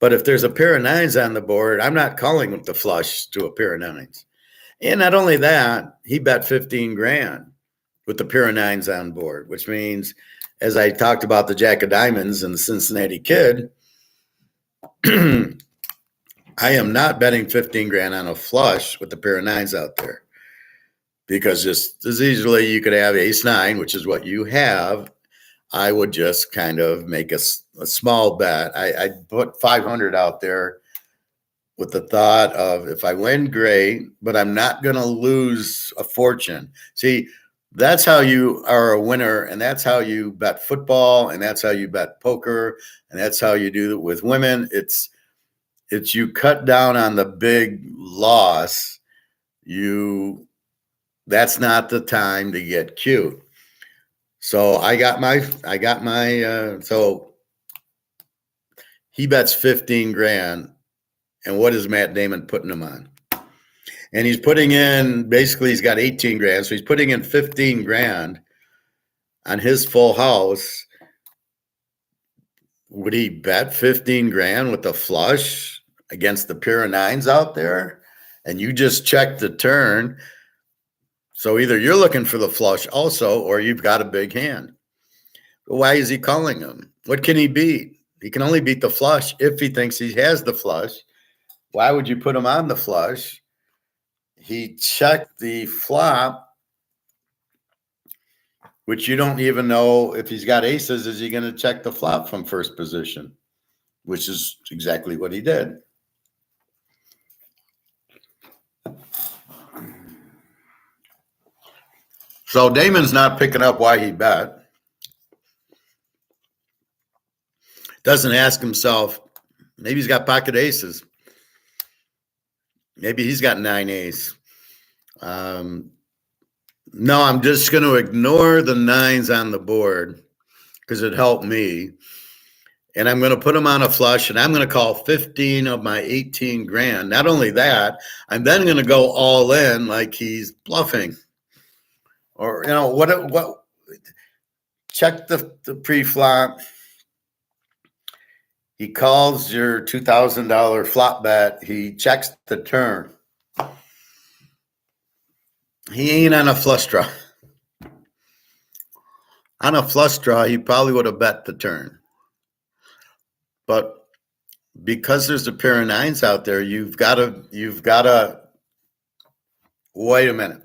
but if there's a pair of 9s on the board, I'm not calling with the flush to a pair of 9s. And not only that, he bet 15 grand with the pair of 9s on board, which means, as I talked about the Jack of Diamonds and the Cincinnati Kid, I am not betting 15 grand on a flush with the pair of 9s out there, because just as easily you could have ace 9, which is what you have. I would just kind of make a small bet. I put 500 out there with the thought of, if I win, great, but I'm not going to lose a fortune. See, that's how you are a winner, and that's how you bet football, and that's how you bet poker, and that's how you do it with women. It's you cut down on the big loss. That's not the time to get cute. So so he bets 15 grand. And what is Matt Damon putting him on? And he's putting in, basically he's got 18 grand. So he's putting in 15 grand on his full house. Would he bet 15 grand with the flush against the pair of 9s out there? And you just check the turn. So either you're looking for the flush also, or you've got a big hand. But why is he calling him? What can he beat? He can only beat the flush if he thinks he has the flush. Why would you put him on the flush? He checked the flop, which you don't even know if he's got aces. Is he going to check the flop from first position? Which is exactly what he did. So Damon's not picking up why he bet. Doesn't ask himself, maybe he's got pocket aces. Maybe he's got 9 ace. No, I'm just going to ignore the 9s on the board because it helped me. And I'm going to put them on a flush, and I'm going to call 15 of my 18 grand. Not only that, I'm then going to go all in like he's bluffing. Or, what check the pre-flop. He calls your $2,000 flop bet. He checks the turn. He ain't on a flush draw. On a flush draw, he probably would have bet the turn. But because there's a pair of 9s out there, you've got to wait a minute.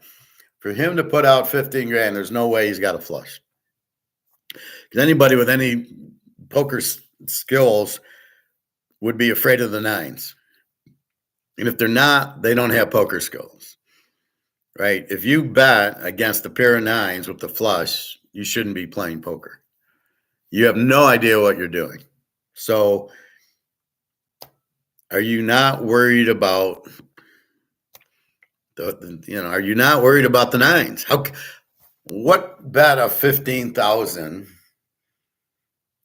For him to put out 15 grand, there's no way he's got a flush. Because anybody with any poker skills would be afraid of the 9s. And if they're not, they don't have poker skills. right? If you bet against a pair of nines with the flush, you shouldn't be playing poker. You have no idea what you're doing. So are you not worried about are you not worried about the nines? What bet of 15,000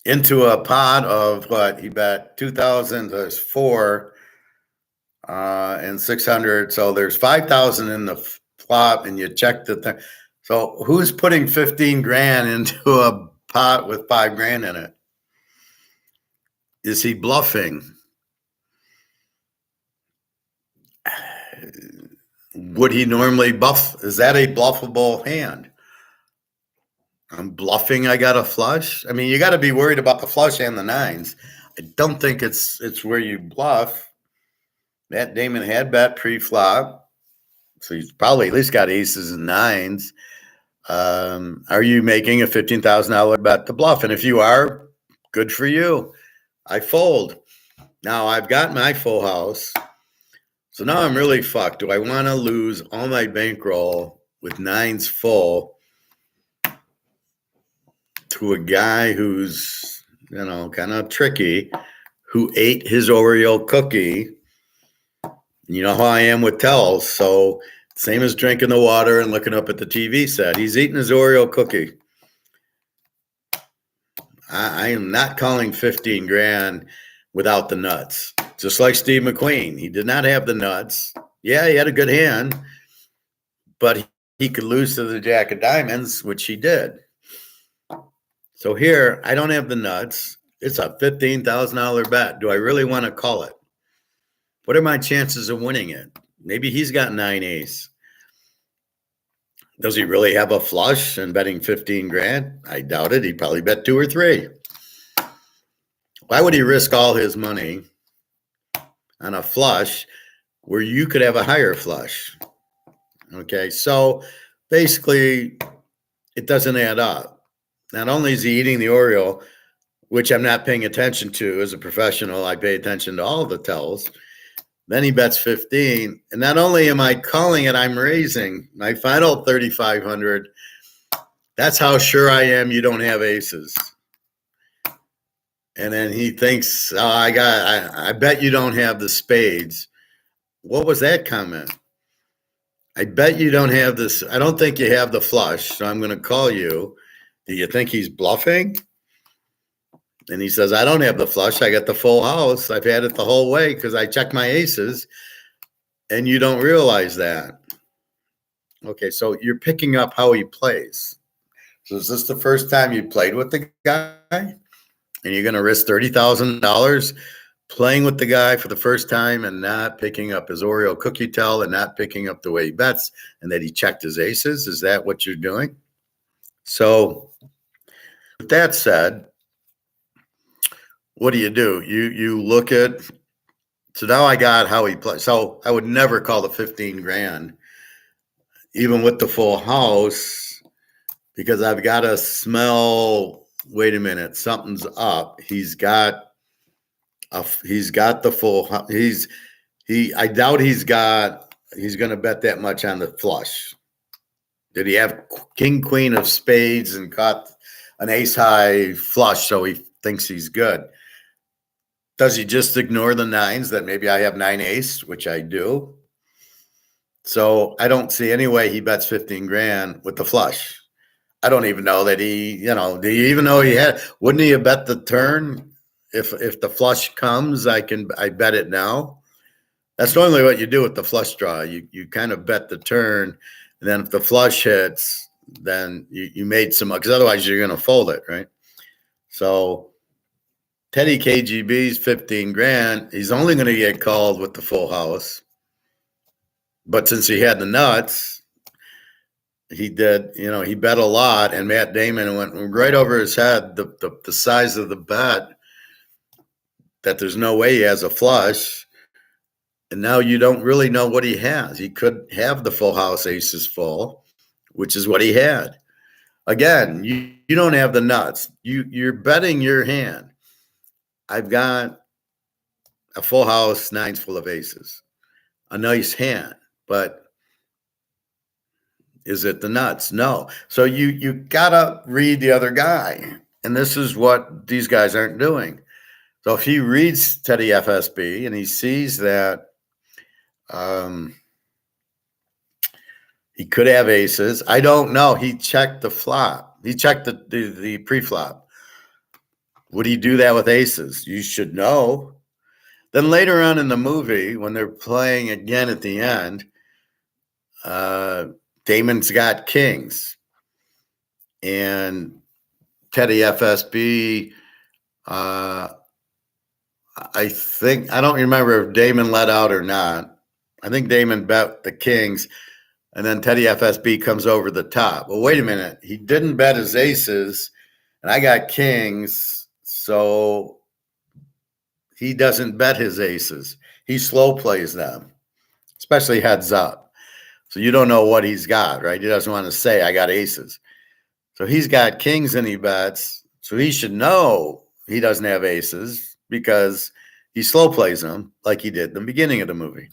into a pot of what he bet 2,000, there's four and 600. So there's 5,000 in the flop, and you check the thing. So who's putting 15 grand into a pot with 5 grand in it? Is he bluffing? Would he normally bluff? Is that a bluffable hand? I'm bluffing. I got a flush. I mean, you got to be worried about the flush and the nines. I don't think it's where you bluff. Matt Damon had bet pre-flop, so he's probably at least got aces and nines. Are you making a $15,000 bet to bluff? And if you are, good for you. I fold. Now I've got my full house. So now I'm really fucked. Do I want to lose all my bankroll with nines full to a guy who's, kind of tricky, who ate his Oreo cookie? You know how I am with tells. So same as drinking the water and looking up at the TV set. He's eating his Oreo cookie. I am not calling 15 grand without the nuts. Just like Steve McQueen. He did not have the nuts. Yeah, he had a good hand, but he could lose to the Jack of Diamonds, which he did. So here, I don't have the nuts. It's a $15,000 bet. Do I really want to call it? What are my chances of winning it? Maybe he's got 9 ace. Does he really have a flush and betting 15 grand? I doubt it. He'd probably bet 2 or 3. Why would he risk all his money on a flush where you could have a higher flush? Okay, so basically, it doesn't add up. Not only is he eating the Oreo, which I'm not paying attention to as a professional, I pay attention to all the tells. Then he bets 15. And not only am I calling it, I'm raising my final 3,500. That's how sure I am you don't have aces. And then he thinks, I bet you don't have the spades. What was that comment? I bet you don't have this. I don't think you have the flush, so I'm going to call you. Do you think he's bluffing? And he says, I don't have the flush. I got the full house. I've had it the whole way because I checked my aces. And you don't realize that. Okay, so you're picking up how he plays. So is this the first time you played with the guy? And you're going to risk $30,000 playing with the guy for the first time and not picking up his Oreo cookie tell and not picking up the way he bets and that he checked his aces? Is that what you're doing? So with that said, what do? You look at, so now I got how he plays. So I would never call the 15 grand, even with the full house, because I've got to smell, wait a minute, something's up. He's got the full, I doubt he's going to bet that much on the flush. Did he have king, queen of spades and caught an ace high flush so he thinks he's good? Does he just ignore the nines that maybe I have 9 ace, which I do? So I don't see any way he bets 15 grand with the flush. I don't even know that do you even know he had, wouldn't he have bet the turn? If the flush comes, I bet it now. That's normally what you do with the flush draw. You kind of bet the turn, and then if the flush hits, then you made some, because otherwise you're going to fold it, right? So Teddy KGB's 15 grand. He's only going to get called with the full house. But since he had the nuts, he did, he bet a lot, and Matt Damon went right over his head, the size of the bet, that there's no way he has a flush. And now you don't really know what he has. He could have the full house aces full, which is what he had. Again, you don't have the nuts. You're betting your hand. I've got a full house, nines full of aces. A nice hand, but Is it the nuts? No. So you gotta read the other guy. And this is what these guys aren't doing. So if he reads Teddy FSB and he sees that he could have aces, I don't know. He checked the flop. He checked the pre-flop. Would he do that with aces? You should know. Then later on in the movie, when they're playing again at the end, Damon's got kings. And Teddy FSB, I don't remember if Damon let out or not. I think Damon bet the kings, and then Teddy FSB comes over the top. Well, wait a minute. He didn't bet his aces, and I got kings, so he doesn't bet his aces. He slow plays them, especially heads up. So you don't know what he's got, right? He doesn't want to say, I got aces. So he's got kings and he bets. So he should know he doesn't have aces because he slow plays them like he did in the beginning of the movie.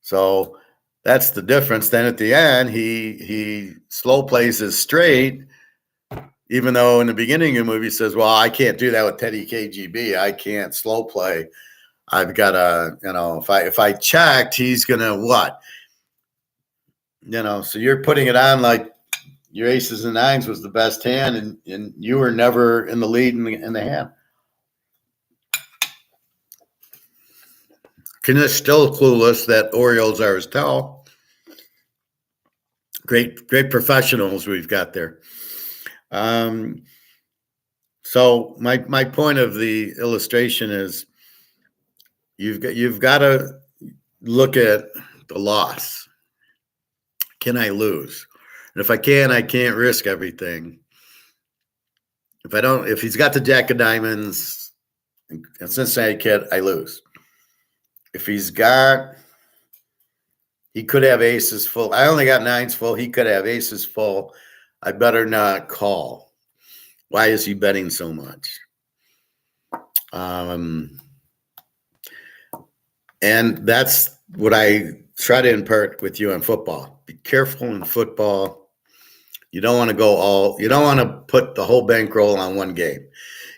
So that's the difference. Then at the end, he slow plays his straight, even though in the beginning of the movie he says, well, I can't do that with Teddy KGB. I can't slow play. I've got to, if I checked, he's going to what? So you're putting it on like your aces and nines was the best hand, and you were never in the lead in the hand. Knish still clueless that Orioles are his tell. Great professionals we've got there. So my point of the illustration is you've got to look at the loss. Can I lose? And if I can't risk everything. If he's got the jack of diamonds and Cincinnati Kid, I lose. If he could have aces full. I only got nines full. He could have aces full. I better not call. Why is he betting so much? And that's what I try to impart with you on football. Be careful in football. You don't want to you don't want to put the whole bankroll on one game.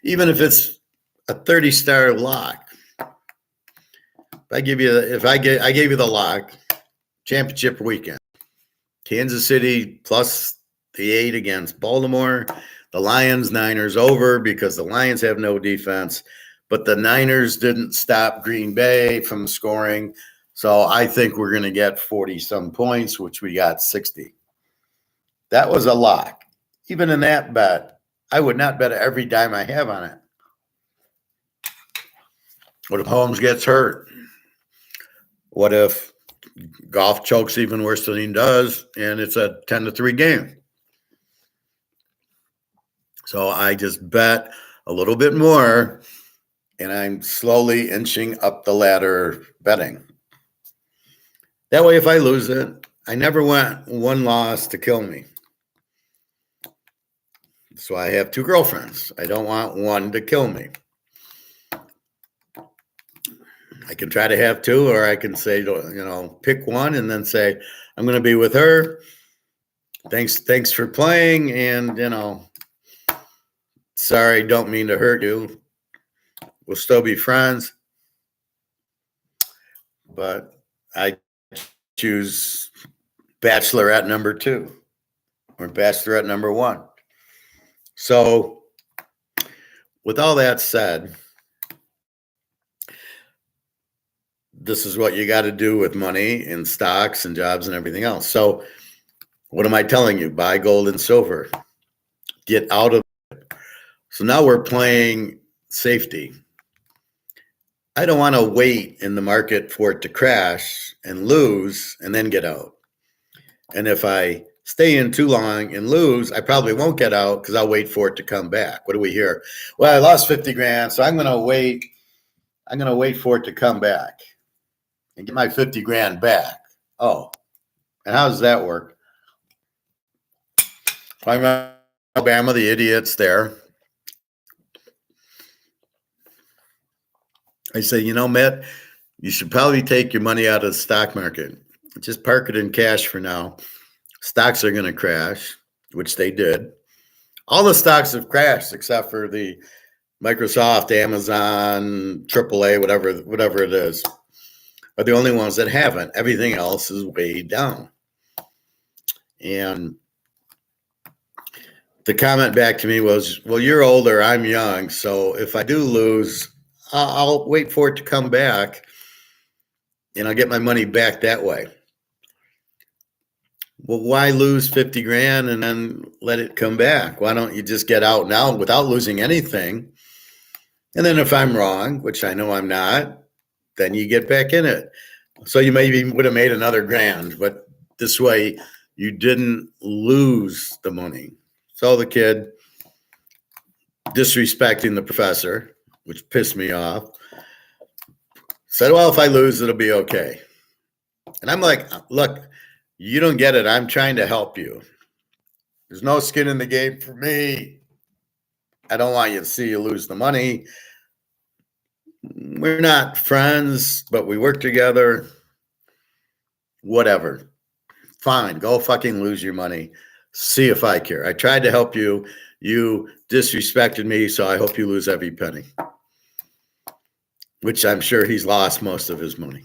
Even if it's a 30-star lock. I gave you the lock, championship weekend. Kansas City plus the 8 against Baltimore. The Lions, Niners over because the Lions have no defense, but the Niners didn't stop Green Bay from scoring. So I think we're going to get 40-some points, which we got 60. That was a lock. Even in that bet, I would not bet every dime I have on it. What if Holmes gets hurt? What if Goff chokes even worse than he does and it's a 10-3 game? So I just bet a little bit more and I'm slowly inching up the ladder betting. That way, if I lose it, I never want one loss to kill me. So I have 2 girlfriends. I don't want one to kill me. I can try to have 2, or I can say, pick one and then say, I'm going to be with her. Thanks for playing. And, sorry, don't mean to hurt you. We'll still be friends. But I choose bachelorette number 2 or bachelorette number 1. So with all that said, this is what you got to do with money and stocks and jobs and everything else. So what am I telling you? Buy gold and silver. Get out of it. So now we're playing safety. I don't want to wait in the market for it to crash and lose and then get out. And if I stay in too long and lose, I probably won't get out because I'll wait for it to come back. What do we hear? Well, I lost 50 grand, so I'm going to wait. I'm going to wait for it to come back and get my 50 grand back. Oh, and how does that work? I'm in Alabama, the idiots there. I say, Matt, you should probably take your money out of the stock market. Just park it in cash for now. stocks are going to crash, which they did. All the stocks have crashed except for the Microsoft, Amazon, AAA, whatever it is, are the only ones that haven't. Everything else is way down. And the comment back to me was, well, you're older, I'm young, so if I do lose, I'll wait for it to come back and I'll get my money back that way. Well, why lose 50 grand and then let it come back? Why don't you just get out now without losing anything? And then if I'm wrong, which I know I'm not, then you get back in it. So you maybe would have made another grand, but this way you didn't lose the money. So the kid disrespecting the professor, which pissed me off, said, well, if I lose, it'll be okay. And I'm like, look, you don't get it. I'm trying to help you. There's no skin in the game for me. I don't want you to see you lose the money. We're not friends, but we work together. Whatever. Fine. Go fucking lose your money. See if I care. I tried to help you. You disrespected me, so I hope you lose every penny. Which I'm sure he's lost most of his money.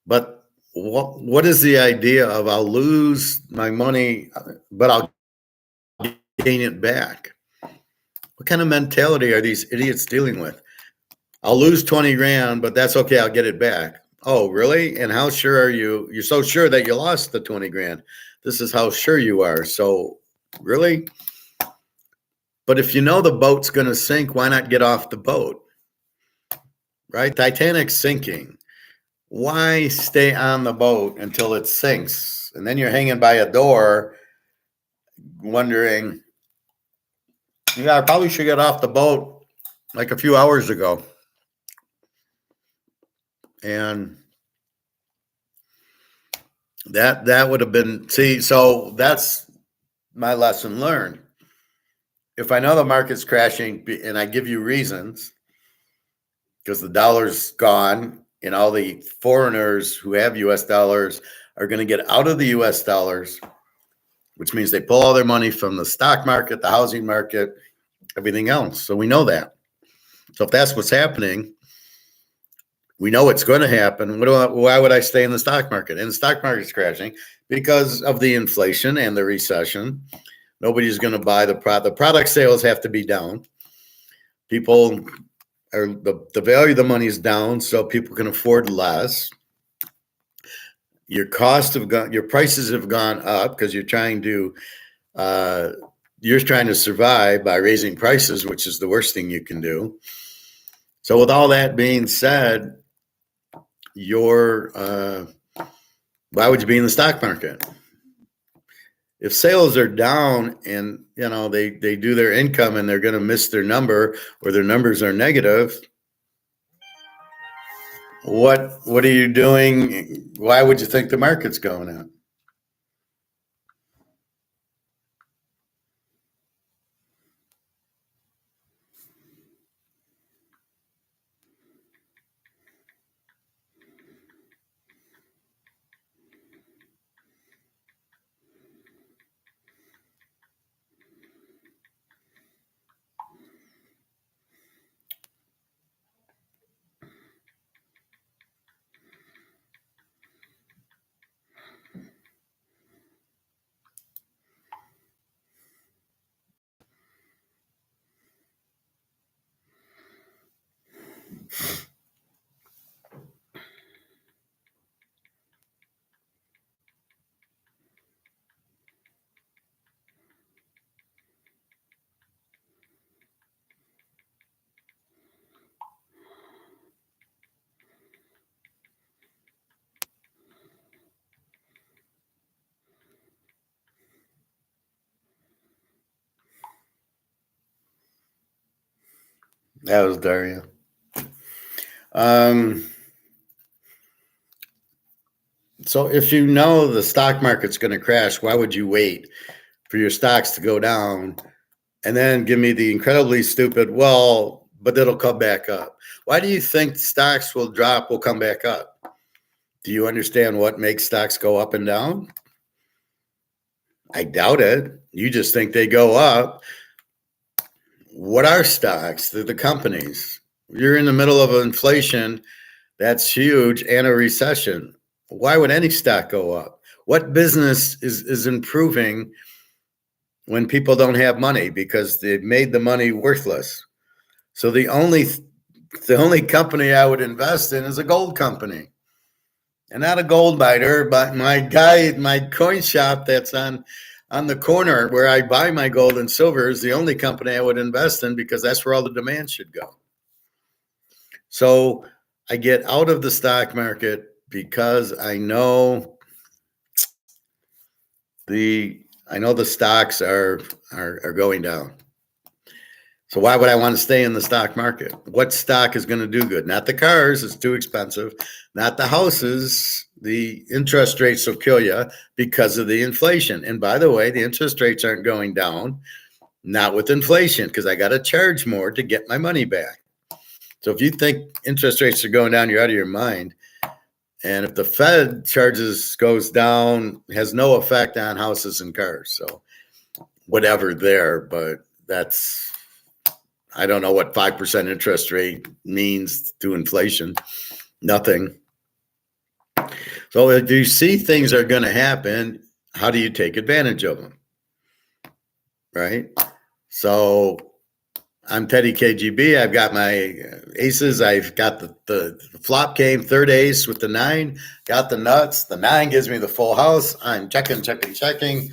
But what is the idea of I'll lose my money, but I'll gain it back? What kind of mentality are these idiots dealing with? I'll lose 20 grand, but that's okay. I'll get it back. Oh, really? And how sure are you? You're so sure that you lost the 20 grand. This is how sure you are. So really? But if you know the boat's going to sink, why not get off the boat? Right? Titanic's sinking. Why stay on the boat until it sinks? And then you're hanging by a door wondering, yeah, I probably should get off the boat like a few hours ago. And that would have been, so that's my lesson learned. If I know the market's crashing and I give you reasons, because the dollar's gone and all the foreigners who have US dollars are going to get out of the US dollars, which means they pull all their money from the stock market, the housing market, everything else. So we know that. So if that's what's happening, we know it's going to happen. Why would I stay in the stock market? And the stock market's crashing because of the inflation and the recession. Nobody's going to buy the product. The product sales have to be down. People are, the value of the money is down, so people can afford less. Your costs have gone, your prices have gone up because you're trying to survive by raising prices, which is the worst thing you can do. So with all that being said, why would you be in the stock market? If sales are down and they do their income and they're going to miss their number or their numbers are negative, what are you doing? Why would you think the market's going up? That was Daria. So if you know the stock market's going to crash, why would you wait for your stocks to go down and then give me the incredibly stupid, well, but it'll come back up? Why do you think stocks will come back up? Do you understand what makes stocks go up and down? I doubt it. You just think they go up. What are stocks? They're the companies. You're in the middle of inflation that's huge and a recession. Why would any stock go up? What business is improving when people don't have money because they've made the money worthless? So the only company I would invest in is a gold company. And not a gold miner, but my coin shop that's on the corner where I buy my gold and silver is the only company I would invest in because that's where all the demand should go. So I get out of the stock market because I know the stocks are going down. So why would I want to stay in the stock market? What stock is going to do good? Not the cars, it's too expensive. Not the houses, the interest rates will kill you because of the inflation. And by the way, the interest rates aren't going down, not with inflation, because I got to charge more to get my money back. So if you think interest rates are going down, you're out of your mind. And if the Fed charges goes down, has no effect on houses and cars. So whatever there, but I don't know what 5% interest rate means to inflation. Nothing. So if you see things are going to happen, how do you take advantage of them? Right? So I'm Teddy KGB. I've got my aces. I've got the flop came third ace with the 9. Got the nuts. The 9 gives me the full house. I'm checking. And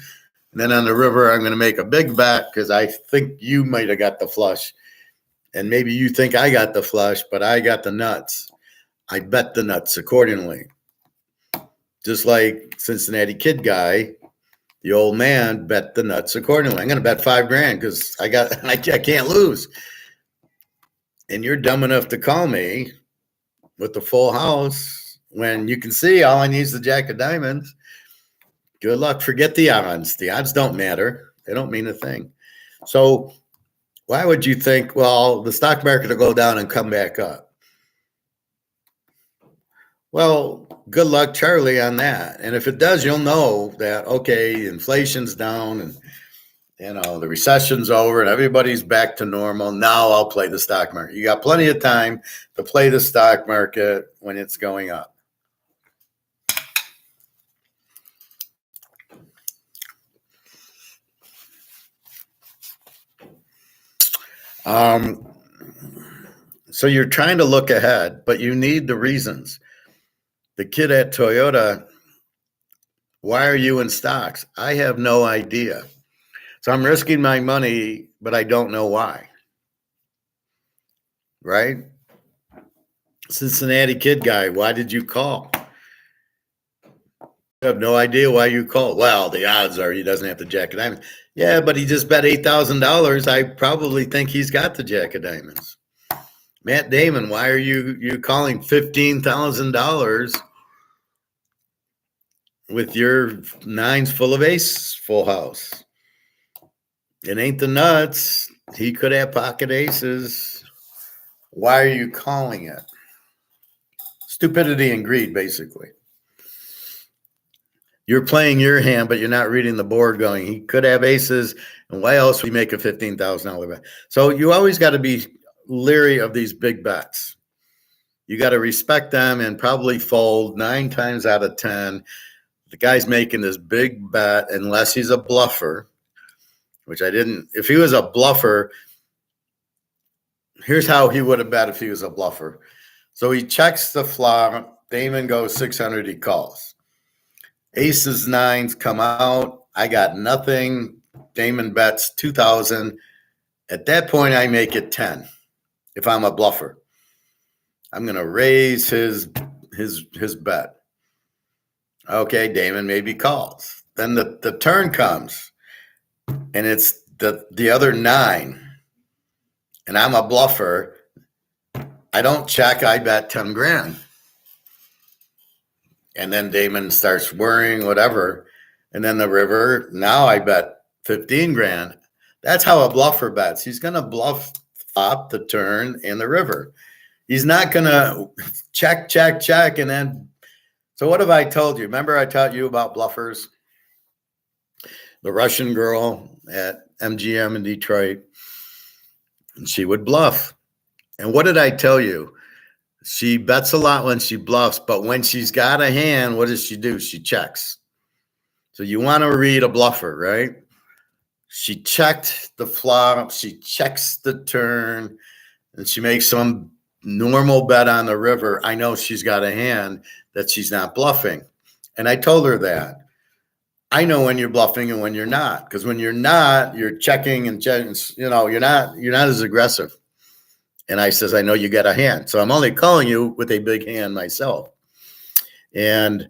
then on the river, I'm going to make a big bet because I think you might have got the flush. And maybe you think I got the flush, but I got the nuts. I bet the nuts accordingly. Just like Cincinnati Kid guy, the old man bet the nuts accordingly. I'm going to bet $5,000 because I can't lose. And you're dumb enough to call me with the full house when you can see all I need is the jack of diamonds. Good luck. Forget the odds. The odds don't matter. They don't mean a thing. So why would you think, well, the stock market will go down and come back up? Well, good luck, Charlie, on that. And if it does, you'll know that, okay, inflation's down and, the recession's over and everybody's back to normal. Now I'll play the stock market. You got plenty of time to play the stock market when it's going up. So you're trying to look ahead, but you need the reasons. The kid at Toyota, why are you in stocks? I have no idea. So I'm risking my money, but I don't know why. Right? Cincinnati Kid guy, why did you call? I have no idea why you called. Well, the odds are he doesn't have the jack of diamonds. Yeah, but he just bet $8,000. I probably think he's got the jack of diamonds. Matt Damon, why are you calling $15,000 with your 9s full of ace full house? It ain't the nuts. He could have pocket aces. Why are you calling it? Stupidity and greed, basically. You're playing your hand, but you're not reading the board going, he could have aces, and why else would we make a $15,000 bet? So you always got to be leery of these big bets. You got to respect them and probably fold 9 times out of 10. The guy's making this big bet, unless he's a bluffer, which I didn't. If he was a bluffer, here's how he would have bet if he was a bluffer. So he checks the flop. Damon goes 600, he calls. Aces, 9s come out. I got nothing. Damon bets 2,000. At that point, I make it 10. If I'm a bluffer, I'm going to raise his bet. Okay, Damon maybe calls. Then the turn comes, and it's the other 9, and I'm a bluffer. I don't check. I bet 10 grand. And then Damon starts worrying, whatever. And then the river, now I bet 15 grand. That's how a bluffer bets. He's going to bluff flop, the turn, and the river. He's not going to check. And then, so what have I told you? Remember I taught you about bluffers? the Russian girl at MGM in Detroit, and she would bluff. And what did I tell you? She bets a lot when she bluffs, but when she's got a hand, what does she do? She checks. So you want to read a bluffer, right? She checked the flop, she checks the turn, and she makes some normal bet on the river. I know she's got a hand that she's not bluffing. And I told her that. I know when you're bluffing and when you're not, because when you're not, you're checking and checking, you're not as aggressive. And I says, I know you got a hand. So I'm only calling you with a big hand myself. And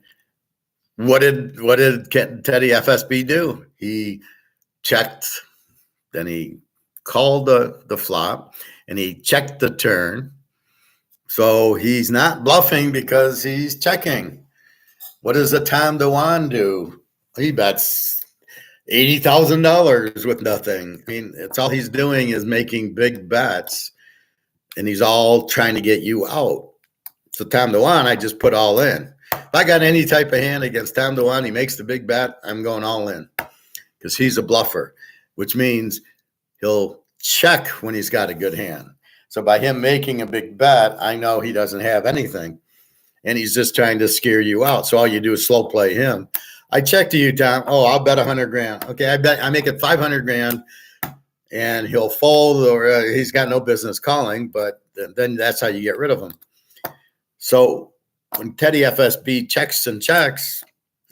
what did Teddy FSB do? He checked, then he called the flop, and he checked the turn. So he's not bluffing because he's checking. What does a Tom DeWan do? He bets $80,000 with nothing. I mean, it's all he's doing is making big bets, and he's all trying to get you out. So Tom DeWan, I just put all in. If I got any type of hand against Tom DeWan, he makes the big bet, I'm going all in because he's a bluffer, which means he'll check when he's got a good hand. So by him making a big bet, I know he doesn't have anything, and he's just trying to scare you out. So all you do is slow play him. I check to you, Tom. Oh, I'll bet 100 grand. Okay, I make it 500 grand, and he'll fold, or he's got no business calling, but then that's how you get rid of him. So when Teddy FSB checks and checks,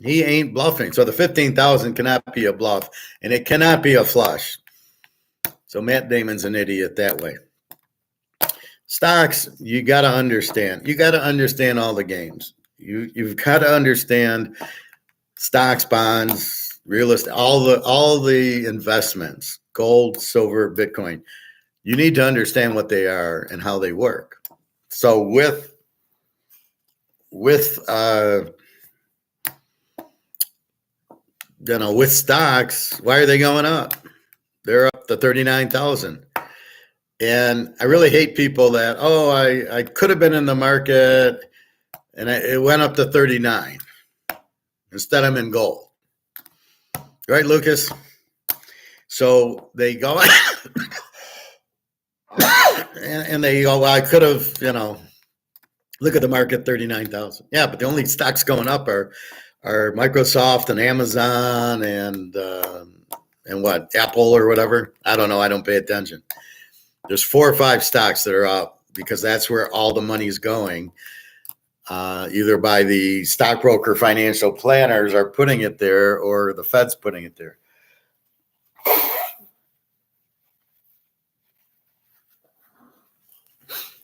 he ain't bluffing. So the 15,000 cannot be a bluff, and it cannot be a flush. So Matt Damon's an idiot that way. Stocks, you got to understand. You got to understand all the games. You've got to understand stocks, bonds, real estate, all the investments, gold, silver, Bitcoin. You need to understand what they are and how they work. So with stocks, why are they going up? They're up to 39,000. And I really hate people that, I could have been in the market and it went up to 39. Instead, I'm in gold. Right, Lucas? So they go and they go, well, I could have, look at the market, 39,000. Yeah, but the only stocks going up are Microsoft and Amazon and what, Apple or whatever. I don't know. I don't pay attention. There's 4 or 5 stocks that are up because that's where all the money's going. Either by the stockbroker financial planners are putting it there or the Fed's putting it there.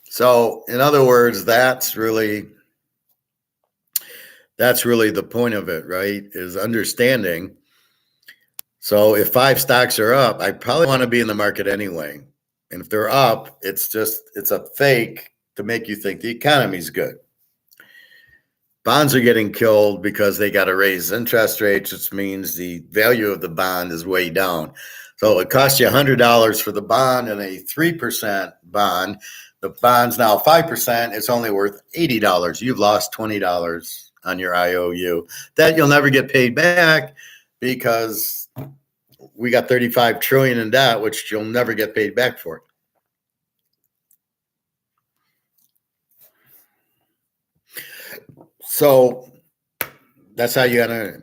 So in other words, that's really the point of it, right? Is understanding. So if 5 stocks are up, I probably want to be in the market anyway. And if they're up, it's a fake to make you think the economy's good. Bonds are getting killed because they got to raise interest rates, which means the value of the bond is way down. So it costs you $100 for the bond and a 3% bond. The bond's now 5%. It's only worth $80. You've lost $20 on your IOU. That you'll never get paid back because we got $35 trillion in debt, which you'll never get paid back for. So that's how you got to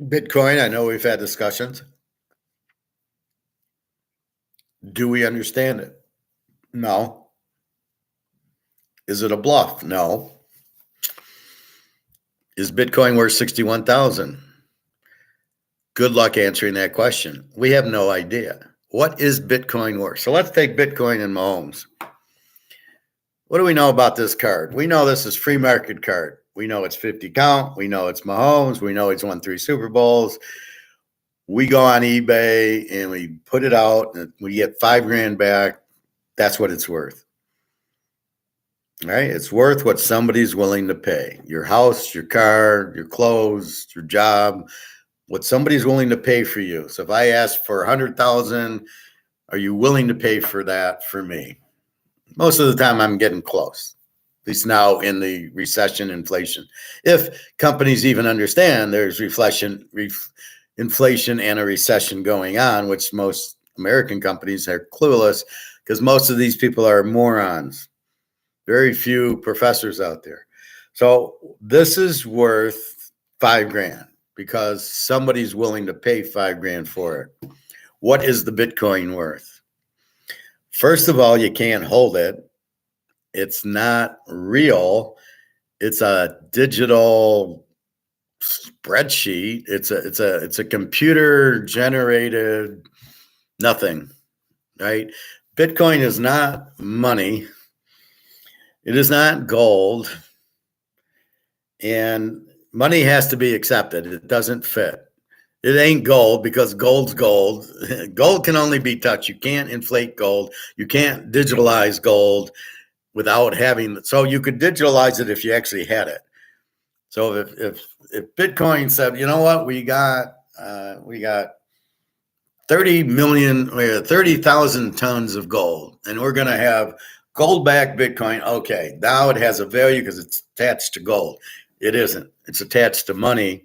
Bitcoin. I know we've had discussions. Do we understand it? No. Is it a bluff? No. Is Bitcoin worth 61,000? Good luck answering that question. We have no idea. What is Bitcoin worth? So let's take Bitcoin and Mahomes. What do we know about this card? We know this is free market card. We know it's 50 count. We know it's Mahomes. We know he's won 3 Super Bowls. We go on eBay and we put it out and we get $5,000 back. That's what it's worth. All right? It's worth what somebody's willing to pay. Your house, your car, your clothes, your job, what somebody's willing to pay for you. So if I ask for $100,000, are you willing to pay for that for me? Most of the time I'm getting close, at least now in the recession, inflation. If companies even understand there's inflation, inflation and a recession going on, which most American companies are clueless because most of these people are morons. Very few professors out there. So this is worth $5,000 because somebody's willing to pay $5,000 for it. What is the Bitcoin worth? First of all, you can't hold it. It's not real. It's a digital spreadsheet. It's a computer generated nothing, right? Bitcoin is not money. It is not gold. And money has to be accepted. It doesn't fit. It ain't gold because gold's gold. Gold can only be touched. You can't inflate gold. You can't digitalize gold without having. So you could digitalize it if you actually had it. So if Bitcoin said, you know what, we got 30,000 tons of gold, and we're going to have gold-backed Bitcoin. Okay, now it has a value because it's attached to gold. It isn't. It's attached to money.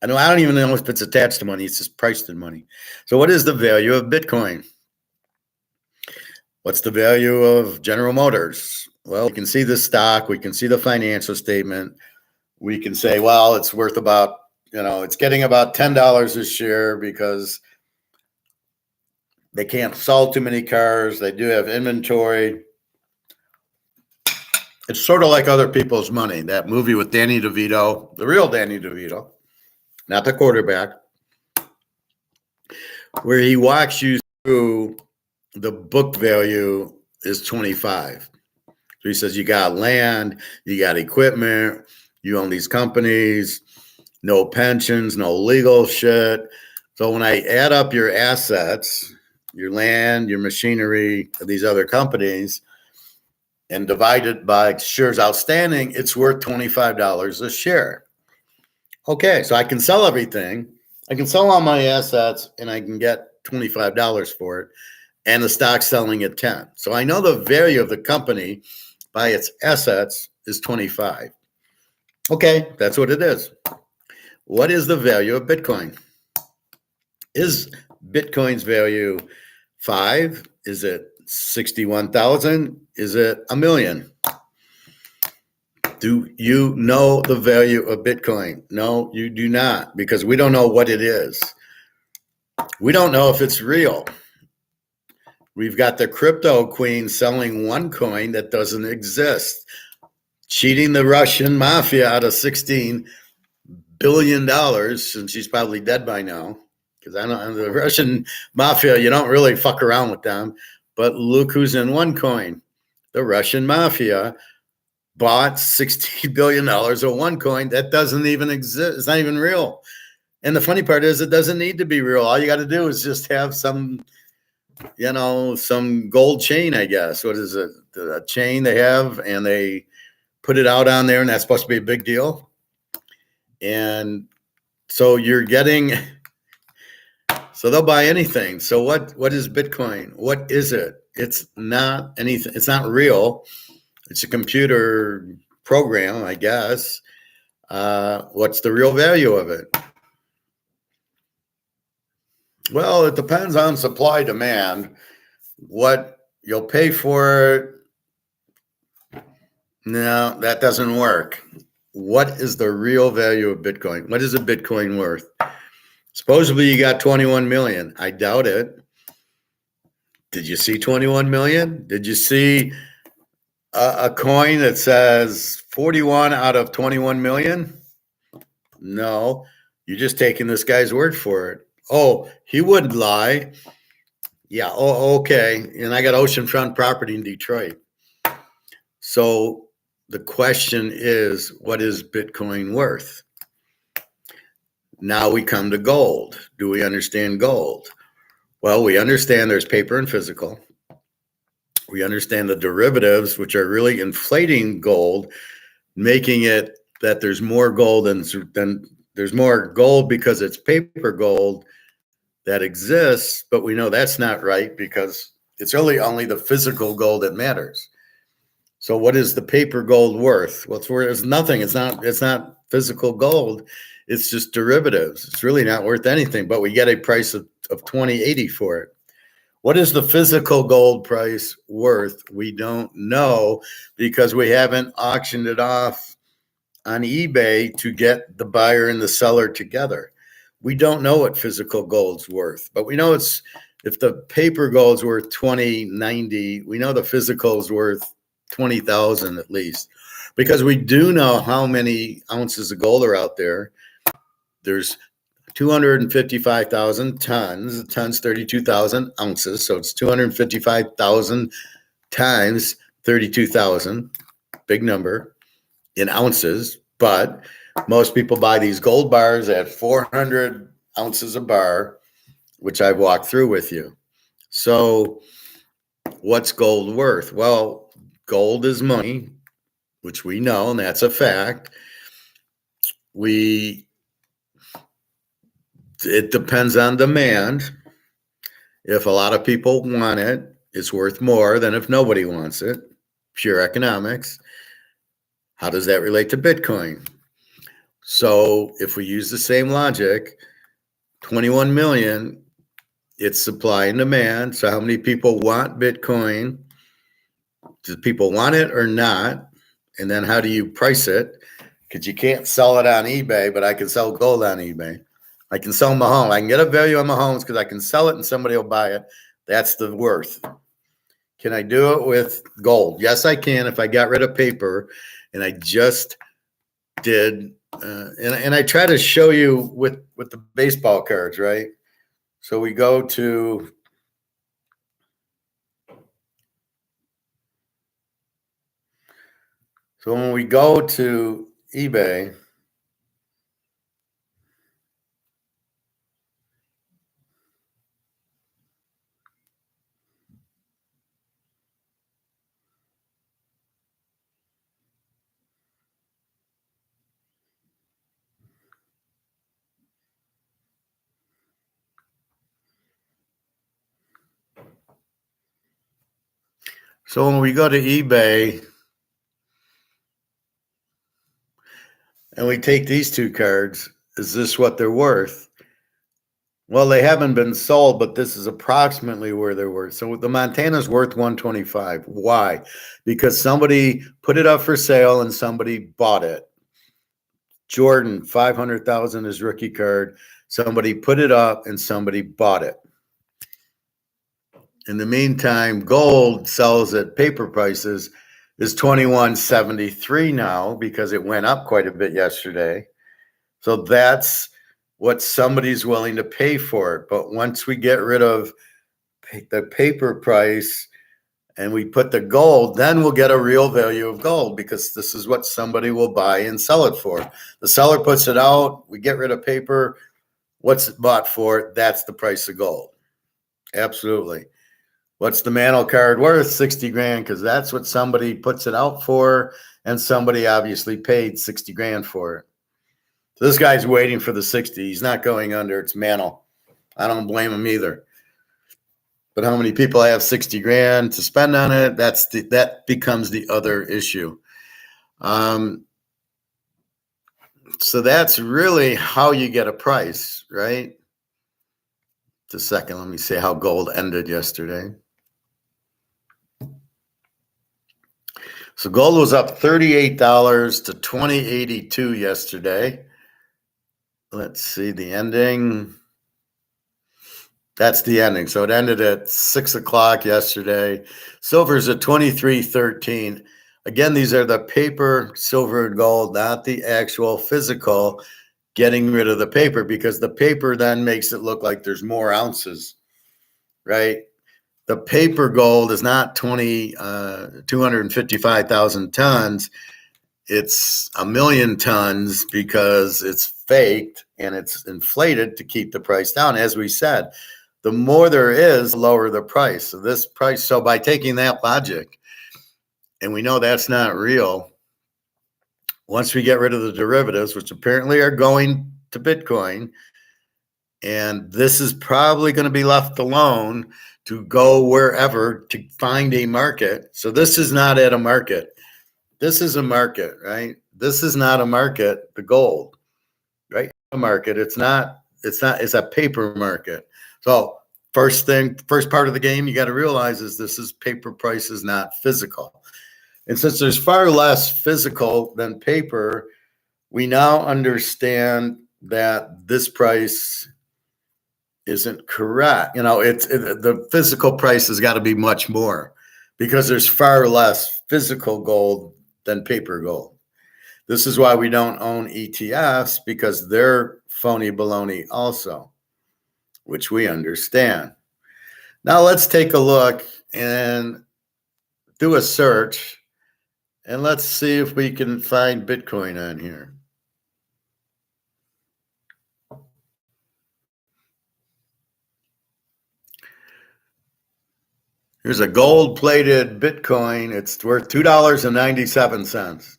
I don't even know if it's attached to money. It's just priced in money. So what is the value of Bitcoin? What's the value of General Motors? Well, we can see the stock. We can see the financial statement. We can say, well, it's worth about, it's getting about $10 a share because they can't sell too many cars. They do have inventory. It's sort of like other people's money. That movie with Danny DeVito, the real Danny DeVito, not the quarterback, where he walks you through the book value is 25. So he says, you got land, you got equipment, you own these companies, no pensions, no legal shit. So when I add up your assets, your land, your machinery, these other companies, and divide it by shares outstanding, it's worth $25 a share. Okay, so I can sell everything. I can sell all my assets and I can get $25 for it. And the stock's selling at 10. So I know the value of the company by its assets is 25. Okay, that's what it is. What is the value of Bitcoin? Is Bitcoin's value 5? Is it 61,000? Is it $1 million? Do you know the value of Bitcoin? No, you do not, because we don't know what it is. We don't know if it's real. We've got the crypto queen selling one coin that doesn't exist, cheating the Russian mafia out of $16 billion, and she's probably dead by now. Because I don't, the Russian mafia, you don't really fuck around with them. But look who's in OneCoin. The Russian mafia bought $60 billion of OneCoin that doesn't even exist. It's not even real. And the funny part is it doesn't need to be real. All you got to do is just have some gold chain, I guess. What is it? A chain they have, and they put it out on there, and that's supposed to be a big deal. And so you're getting, so they'll buy anything. So what is Bitcoin? What is it? It's not anything. It's not real. It's a computer program, I guess. What's the real value of it? Well, it depends on supply demand. What you'll pay for it, no, that doesn't work. What is the real value of Bitcoin? What is a Bitcoin worth? Supposedly you got 21 million. I doubt it. Did you see 21 million? Did you see a coin that says 41 out of 21 million? No, you're just taking this guy's word for it. Oh, he wouldn't lie. Yeah, oh, okay. And I got oceanfront property in Detroit. So the question is, what is Bitcoin worth? Now we come to gold. Do we understand gold? Well, we understand there's paper and physical. We understand the derivatives, which are really inflating gold, making it that there's more gold than there's more gold because it's paper gold that exists, but we know that's not right because it's really only the physical gold that matters. So what is the paper gold worth? Well, it's worth nothing. It's not physical gold. It's just derivatives. It's really not worth anything, but we get a price of 2080 for it. What is the physical gold price worth? We don't know because we haven't auctioned it off on eBay to get the buyer and the seller together. We don't know what physical gold's worth, but we know it's, if the paper gold's worth 2090, we know the physical's worth 20,000 at least, because we do know how many ounces of gold are out there. There's 255,000 tons. A ton's 32,000 ounces, so it's 255,000 times 32,000, big number in ounces. But most people buy these gold bars at 400 ounces a bar, which I've walked through with you. So what's gold worth? Well, gold is money, which we know, and that's a fact. It depends on demand. If a lot of people want it, it's worth more than if nobody wants it. Pure economics. How does that relate to Bitcoin? So if we use the same logic, 21 million, it's supply and demand. So how many people want Bitcoin? Do people want it or not? And then how do you price it? Because you can't sell it on eBay, but I can sell gold on eBay. I can sell my home. I can get a value on my homes because I can sell it and somebody will buy it. That's the worth. Can I do it with gold? Yes, I can if I got rid of paper. And I just did. And I try to show you with the baseball cards, right? So we go to when we go to eBay, and we take these two cards, is this what they're worth? Well, they haven't been sold, but this is approximately where they're worth. So the Montana's worth 125. Why? Because somebody put it up for sale and somebody bought it. Jordan, 500,000 is rookie card. Somebody put it up and somebody bought it. In the meantime, gold sells at paper prices is 2173 now because it went up quite a bit yesterday. So that's what somebody's willing to pay for it. But once we get rid of the paper price and we put the gold, then we'll get a real value of gold because this is what somebody will buy and sell it for. The seller puts it out, we get rid of paper. What's it bought for? That's the price of gold. Absolutely. What's the mantle card worth? 60 grand, because that's what somebody puts it out for, and somebody obviously paid 60 grand for it. So this guy's waiting for the 60. He's not going under. It's mantle. I don't blame him either. But how many people have 60 grand to spend on it? That becomes the other issue. So that's really how you get a price, right? Just a second. Let me see how gold ended yesterday. So gold was up $38 to $20.82 yesterday. Let's see the ending. That's the ending. So it ended at 6 o'clock yesterday. Silver's at 23.13. Again, these are the paper silver and gold, not the actual physical, getting rid of the paper, because the paper then makes it look like there's more ounces, right? The paper gold is not 255,000 tons. It's 1 million tons because it's faked and it's inflated to keep the price down. As we said, the more there is, the lower the price. So this price, so by taking that logic, and we know that's not real, once we get rid of the derivatives, which apparently are going to Bitcoin, and this is probably going to be left alone to go wherever to find a market. So this is not at a market. This is a market, right? This is not a market, the gold. right? A market. It's a paper market. So first part of the game you got to realize is this is paper prices, not physical. And since there's far less physical than paper, we now understand that this price isn't correct. The physical price has got to be much more because there's far less physical gold than paper gold. This is why we don't own ETFs, because they're phony baloney also, which we understand. Now let's take a look and do a search, and let's see if we can find Bitcoin on here. Here's a gold-plated Bitcoin. It's worth $2.97.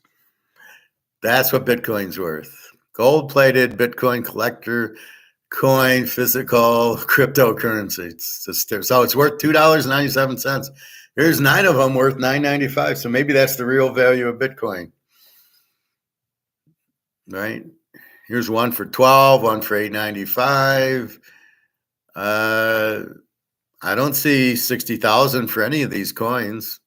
That's what Bitcoin's worth. Gold-plated Bitcoin collector coin, physical cryptocurrency. So it's worth $2.97. Here's 9 of them worth $9.95. So maybe that's the real value of Bitcoin, right? Here's one for 12, one for $8.95. I don't see 60,000 for any of these coins.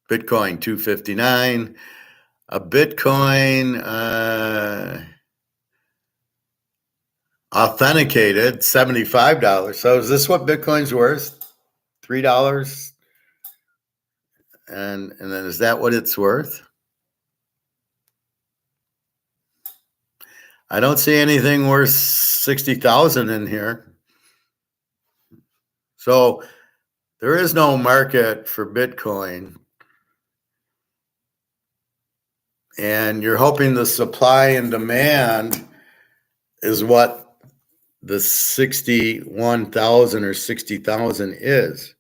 Bitcoin 259. A Bitcoin authenticated $75. So is this what Bitcoin's worth? $3? And then is that what it's worth? I don't see anything worth 60,000 in here. So there is no market for Bitcoin. And you're hoping the supply and demand is what the 61,000 or 60,000 is.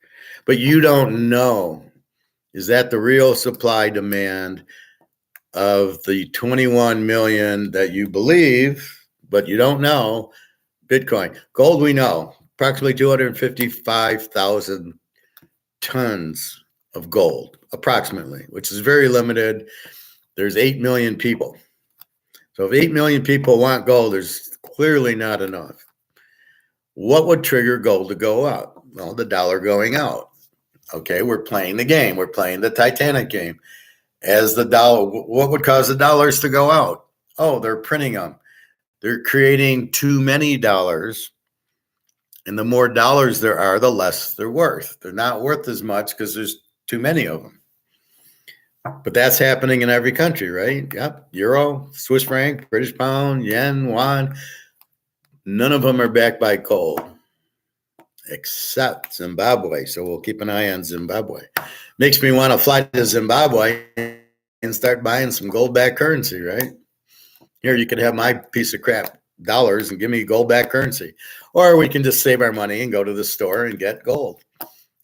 But you don't know. Is that the real supply demand of the 21 million that you believe, but you don't know? Bitcoin. Gold, we know. Approximately 255,000 tons of gold, approximately, which is very limited. There's 8 million people. So if 8 million people want gold, there's clearly not enough. What would trigger gold to go up? Well, the dollar going out. Okay, we're playing the game. We're playing the Titanic game. As the dollar, what would cause the dollars to go out? Oh, they're printing them. They're creating too many dollars. And the more dollars there are, the less they're worth. They're not worth as much because there's too many of them. But that's happening in every country, right? Yep. Euro, Swiss franc, British pound, yen, yuan. None of them are backed by gold, except Zimbabwe. So we'll keep an eye on Zimbabwe. Makes me want to fly to Zimbabwe and start buying some gold-backed currency, right? Here, you could have my piece of crap dollars and give me gold-backed currency. Or we can just save our money and go to the store and get gold,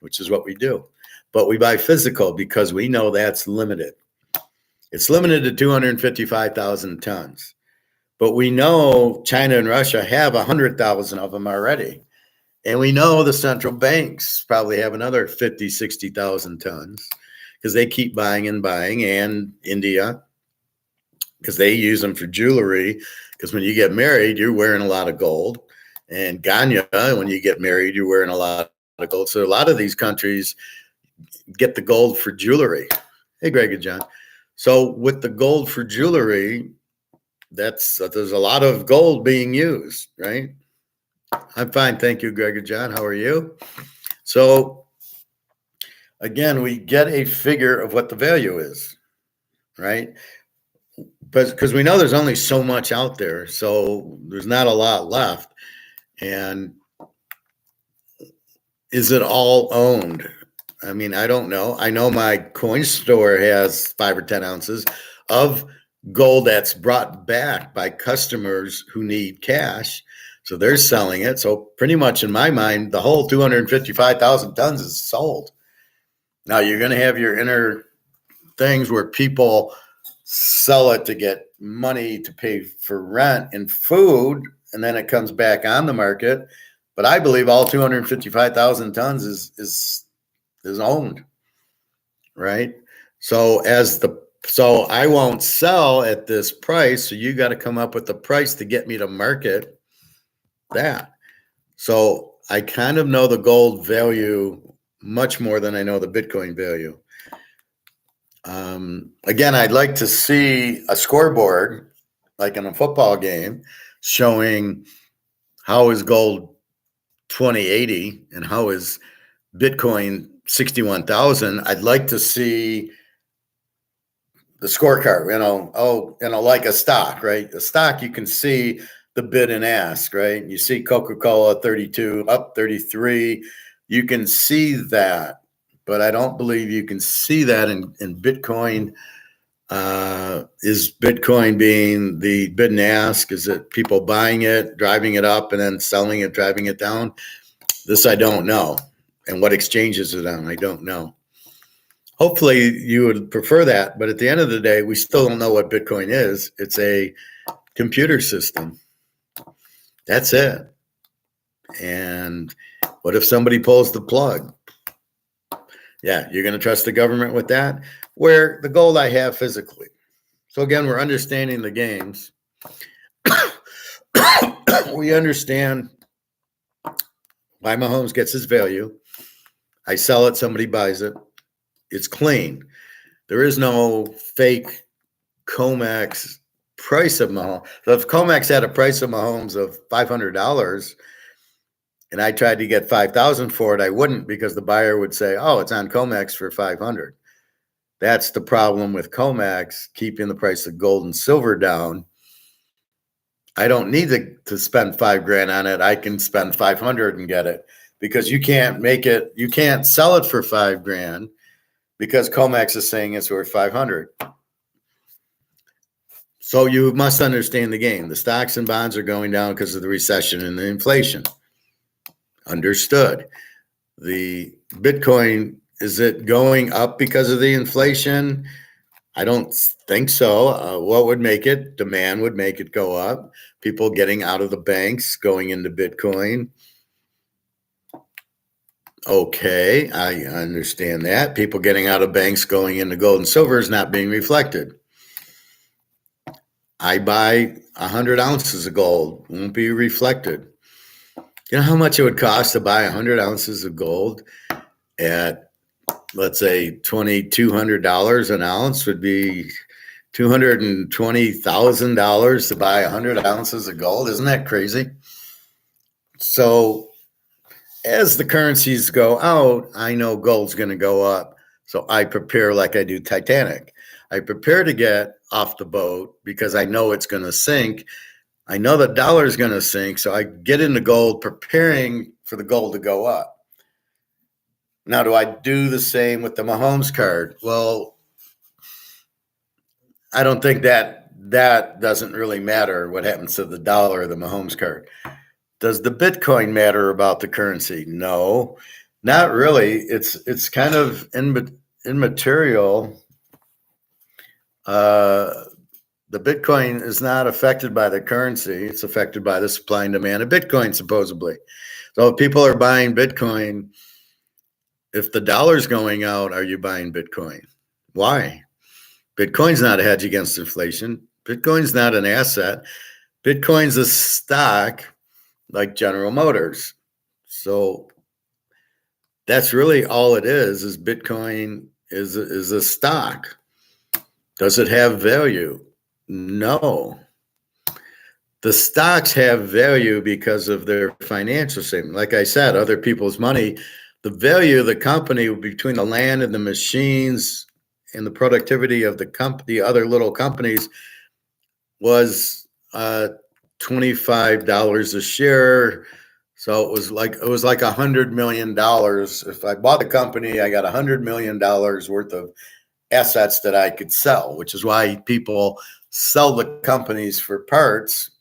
which is what we do. But we buy physical because we know that's limited. It's limited to 255,000 tons. But we know China and Russia have 100,000 of them already. And we know the central banks probably have another 50, 60,000 tons because they keep buying and buying, and India, because they use them for jewelry. Because when you get married, you're wearing a lot of gold. And Ghana, when you get married, you're wearing a lot of gold. So a lot of these countries get the gold for jewelry. Hey, Greg and John. So with the gold for jewelry, there's a lot of gold being used, right? I'm fine. Thank you, Greg and John. How are you? So again, we get a figure of what the value is, right? Because we know there's only so much out there. So there's not a lot left. And is it all owned? I mean, I don't know. I know my coin store has 5 or 10 ounces of gold that's brought back by customers who need cash. So they're selling it. So pretty much in my mind, the whole 255,000 tons is sold. Now you're going to have your inner things where people sell it to get money to pay for rent and food, and then it comes back on the market. But I believe all 255,000 tons is owned, right? So as the So I won't sell at this price. So you got to come up with a price to get me to market that. So I kind of know the gold value much more than I know the Bitcoin value. Again, I'd like to see a scoreboard, like in a football game, showing how is gold 2080 and how is Bitcoin 61,000. I'd like to see the scorecard, like a stock, right? A stock, you can see the bid and ask, right? You see Coca-Cola 32, up 33. You can see that, but I don't believe you can see that in Bitcoin. Is Bitcoin being the bid and ask? Is it people buying it, driving it up, and then selling it, driving it down? This I don't know. And what exchanges it on, I don't know. Hopefully you would prefer that, but at the end of the day, we still don't know what Bitcoin is. It's a computer system. That's it. And what if somebody pulls the plug? Yeah, you're going to trust the government with that? Where the gold I have physically. So again, we're understanding the games. We understand why Mahomes gets his value. I sell it, somebody buys it. It's clean. There is no fake comex price of Mahomes. So if comex had a price of Mahomes of $500 and I tried to get $5,000 for it, I wouldn't, because the buyer would say, oh, it's on comex for $500. That's the problem with comex, keeping the price of gold and silver down. I don't need to spend $5,000 on it. I can spend 500 and get it, because you can't make it. You can't sell it for $5,000 because comex is saying it's worth 500. So you must understand the game. The stocks and bonds are going down because of the recession and the inflation. Understood. The Bitcoin, is it going up because of the inflation? I don't think so. What would make it? Demand would make it go up. People getting out of the banks, going into Bitcoin. Okay, I understand that. People getting out of banks, going into gold and silver is not being reflected. I buy 100 ounces of gold, won't be reflected. You know how much it would cost to buy 100 ounces of gold at, let's say, $2,200 an ounce? Would be $220,000 to buy 100 ounces of gold. Isn't that crazy? So as the currencies go out, I know gold's going to go up. So I prepare like I do Titanic. I prepare to get off the boat because I know it's going to sink. I know the dollar is going to sink. So I get into gold preparing for the gold to go up. Now, do I do the same with the Mahomes card? Well, I don't think that doesn't really matter what happens to the dollar or the Mahomes card. Does the Bitcoin matter about the currency? No, not really. It's kind of immaterial. The Bitcoin is not affected by the currency. It's affected by the supply and demand of Bitcoin, supposedly. So if people are buying Bitcoin, if the dollar's going out, are you buying Bitcoin? Why? Bitcoin's not a hedge against inflation. Bitcoin's not an asset. Bitcoin's a stock like General Motors. So that's really all it is Bitcoin is a stock. Does it have value? No. The stocks have value because of their financial statement. Like I said, other people's money, the value of the company between the land and the machines and the productivity of the other little companies was $25 a share. So it was like $100 million. If I bought the company, I got $100 million worth of assets that I could sell, which is why people sell the companies for parts,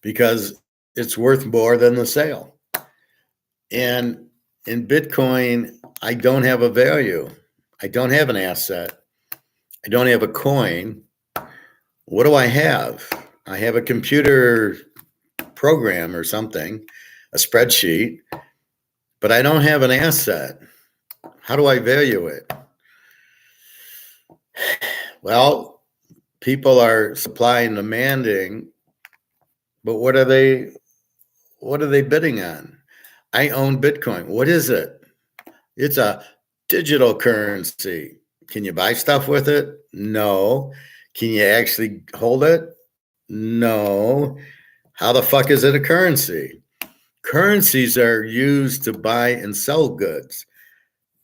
because it's worth more than the sale. And in Bitcoin, I don't have a value. I don't have an asset. I don't have a coin. What do I have? I have a computer program or something, a spreadsheet, but I don't have an asset. How do I value it? Well, people are supply and demanding, but what are they bidding on? I own Bitcoin. What is it? It's a digital currency. Can you buy stuff with it? No. Can you actually hold it? No. How the fuck is it a currency? Currencies are used to buy and sell goods.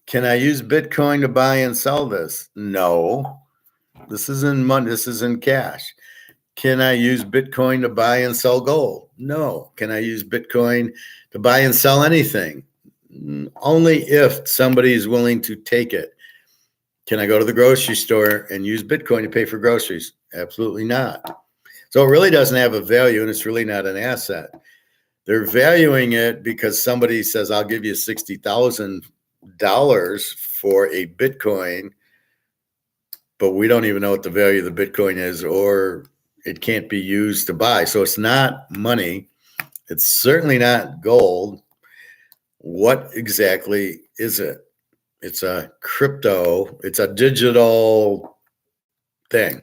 Can I use Bitcoin to buy and sell this? No. This isn't money. This isn't cash. Can I use Bitcoin to buy and sell gold? No. Can I use Bitcoin to buy and sell anything? Only if somebody is willing to take it. Can I go to the grocery store and use Bitcoin to pay for groceries? Absolutely not. So it really doesn't have a value, and it's really not an asset. They're valuing it because somebody says, I'll give you $60,000 for a Bitcoin, but we don't even know what the value of the Bitcoin is, or it can't be used to buy. So it's not money. It's certainly not gold. What exactly is it? It's a crypto. It's a digital thing.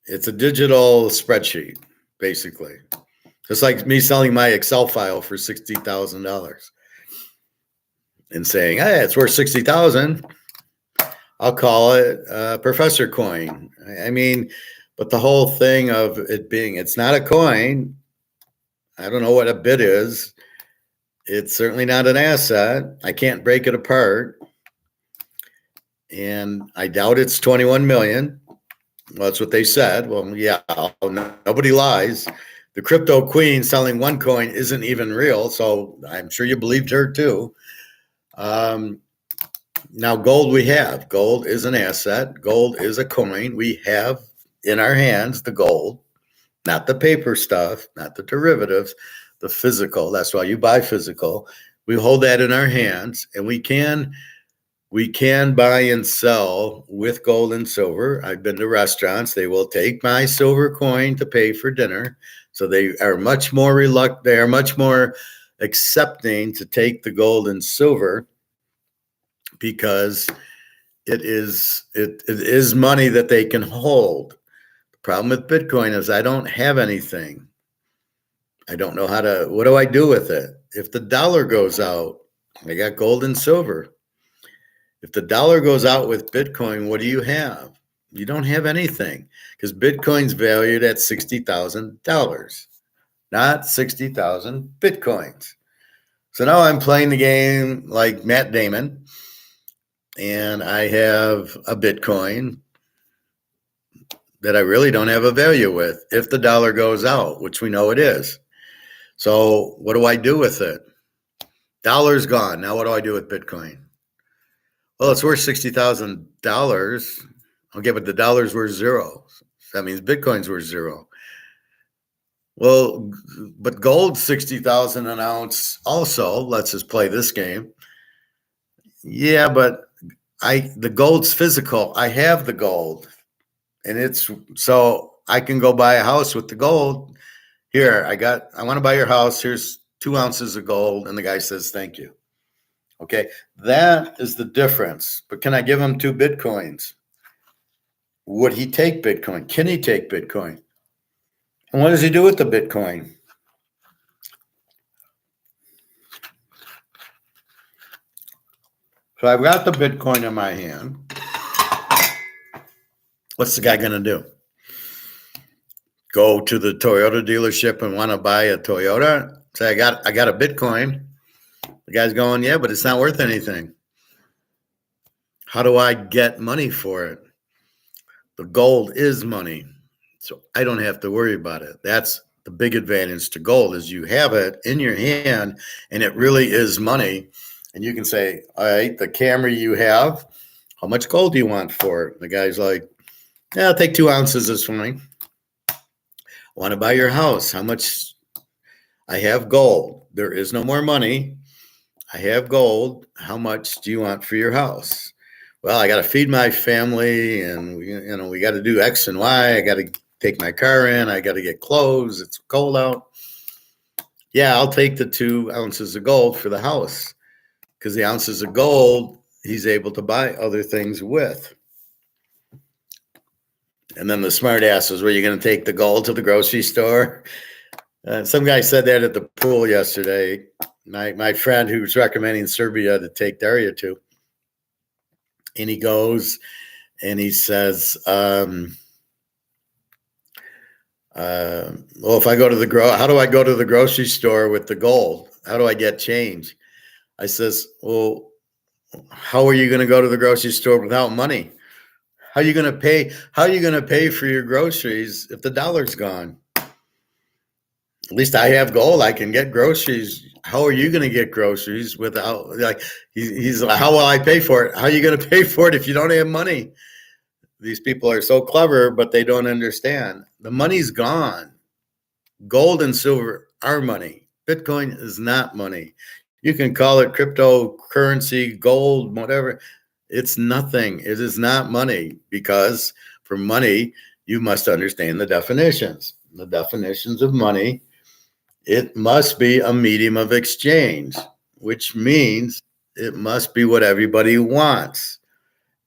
It's a digital spreadsheet, basically. It's like me selling my Excel file for $60,000 and saying, hey, it's worth $60,000. I'll call it Professor Coin. I mean, but the whole thing of it being, it's not a coin. I don't know what a bit is. It's certainly not an asset. I can't break it apart. And I doubt it's 21 million. Well, that's what they said. Well, yeah, nobody lies. The crypto queen selling one coin isn't even real. So I'm sure you believed her too. Now, gold we have. Gold is an asset. Gold is a coin. We have in our hands the gold, not the paper stuff, not the derivatives, the physical. That's why you buy physical. We hold that in our hands, and we can buy and sell with gold and silver. I've been to restaurants. They will take my silver coin to pay for dinner. So they are much more reluctant. They are much more accepting to take the gold and silver because it is money that they can hold. The problem with Bitcoin is I don't have anything. I don't know what do I do with it? If the dollar goes out, I got gold and silver. If the dollar goes out with Bitcoin, what do you have? You don't have anything because Bitcoin's valued at $60,000, not 60,000 Bitcoins. So now I'm playing the game like Matt Damon, and I have a Bitcoin that I really don't have a value with if the dollar goes out, which we know it is. So what do I do with it? Dollar's gone. Now what do I do with Bitcoin? Well, it's worth $60,000. Okay, but the dollar's worth zero. That means Bitcoin's worth zero. Well, but gold's 60,000 an ounce also. Let's just play this game. Yeah, but the gold's physical. I have the gold. And so I can go buy a house with the gold. Here, I want to buy your house. Here's 2 ounces of gold. And the guy says, thank you. Okay, that is the difference. But can I give him 2 Bitcoins? Would he take Bitcoin? Can he take Bitcoin? And what does he do with the Bitcoin? So I've got the Bitcoin in my hand. What's the guy going to do? Go to the Toyota dealership and want to buy a Toyota? Say, I got a Bitcoin. The guy's going, yeah, but it's not worth anything. How do I get money for it? The gold is money. So I don't have to worry about it. That's the big advantage to gold is you have it in your hand and it really is money. And you can say, all right, the Camry you have, how much gold do you want for it? The guy's like, yeah, I'll take 2 ounces is fine. I want to buy your house. How much? I have gold. There is no more money. I have gold. How much do you want for your house? Well, I got to feed my family and we got to do X and Y. I got to take my car in. I got to get clothes. It's cold out. Yeah, I'll take the 2 ounces of gold for the house because the ounces of gold he's able to buy other things with. And then the smart asses, were you going to take the gold to the grocery store? Some guy said that at the pool yesterday. My friend who was recommending Serbia to take Daria to. And he goes and he says, well, if I go to how do I go to the grocery store with the gold? How do I get change? I says, well, how are you going to go to the grocery store without money? How are you going to pay? How are you going to pay for your groceries if the dollar's gone? At least I have gold. I can get groceries. How are you going to get groceries without, like, he's like, how will I pay for it? How are you going to pay for it if you don't have money? These people are so clever, but they don't understand. The money's gone. Gold and silver are money. Bitcoin is not money. You can call it cryptocurrency, gold, whatever. It's nothing. It is not money, because for money, you must understand the definitions. The definitions of money: it must be a medium of exchange, which means it must be what everybody wants.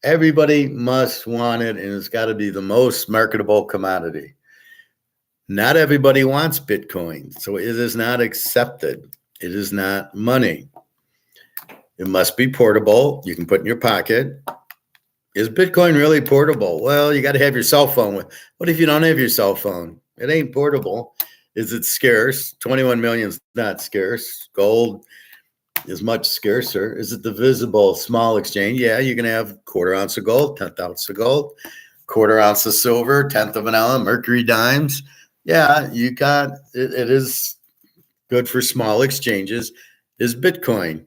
Everybody must want it, and it's got to be the most marketable commodity. Not everybody wants Bitcoin, so it is not accepted. It is not money. It must be portable. You can put in your pocket. Is Bitcoin really portable? Well, you got to have your cell phone with. What if you don't have your cell phone? It ain't portable. Is it scarce? 21 million is not scarce. Gold is much scarcer. Is it divisible, small exchange? Yeah, you can have 1/4 ounce of gold, 1/10 ounce of gold, 1/4 ounce of silver, 1/10 of an ounce, mercury dimes. Yeah, you got it. It is good for small exchanges. Is Bitcoin?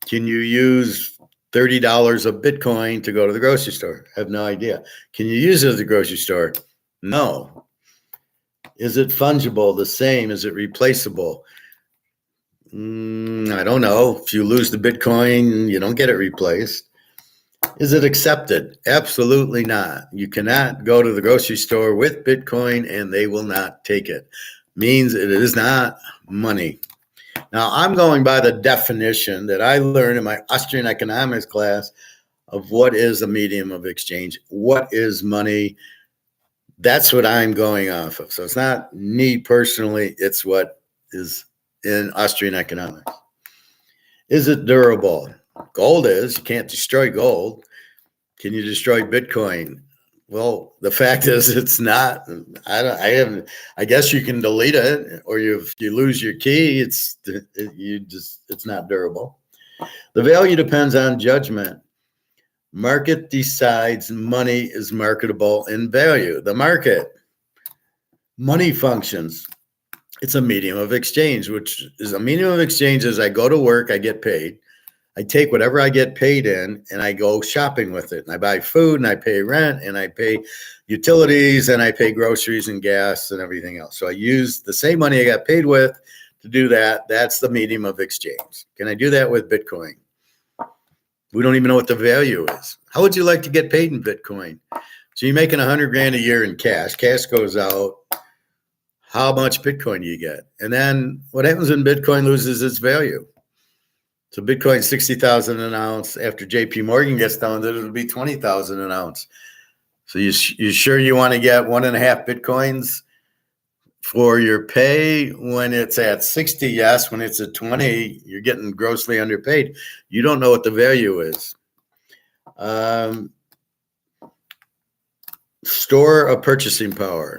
Can you use $30 of Bitcoin to go to the grocery store? I have no idea. Can you use it at the grocery store? No. Is it fungible? The same? Is it replaceable? I don't know. If you lose the Bitcoin, you don't get it replaced. Is it accepted? Absolutely not. You cannot go to the grocery store with Bitcoin and they will not take it. Means it is not money. Now, I'm going by the definition that I learned in my Austrian economics class of what is a medium of exchange, what is money. That's what I'm going off of. So it's not me personally, it's what is in Austrian economics. Is it durable? Gold is. You can't destroy gold. Can you destroy Bitcoin? Well, the fact is, it's not. I guess you can delete it, or if you lose your key, it's not durable. The value depends on judgment. Market decides money is marketable in value. The market, money functions. It's a medium of exchange, which is a medium of exchange. As I go to work, I get paid. I take whatever I get paid in and I go shopping with it. And I buy food and I pay rent and I pay utilities and I pay groceries and gas and everything else. So I use the same money I got paid with to do that. That's the medium of exchange. Can I do that with Bitcoin? We don't even know what the value is. How would you like to get paid in Bitcoin? So you're making 100 grand a year in cash. Cash goes out. How much Bitcoin do you get? And then what happens when Bitcoin loses its value? So Bitcoin 60,000 an ounce. After JP Morgan gets done, it'll be 20,000 an ounce. So you sure you want to get 1.5 Bitcoins for your pay when it's at 60? Yes. When it's at 20, you're getting grossly underpaid. You don't know what the value is. Store of purchasing power.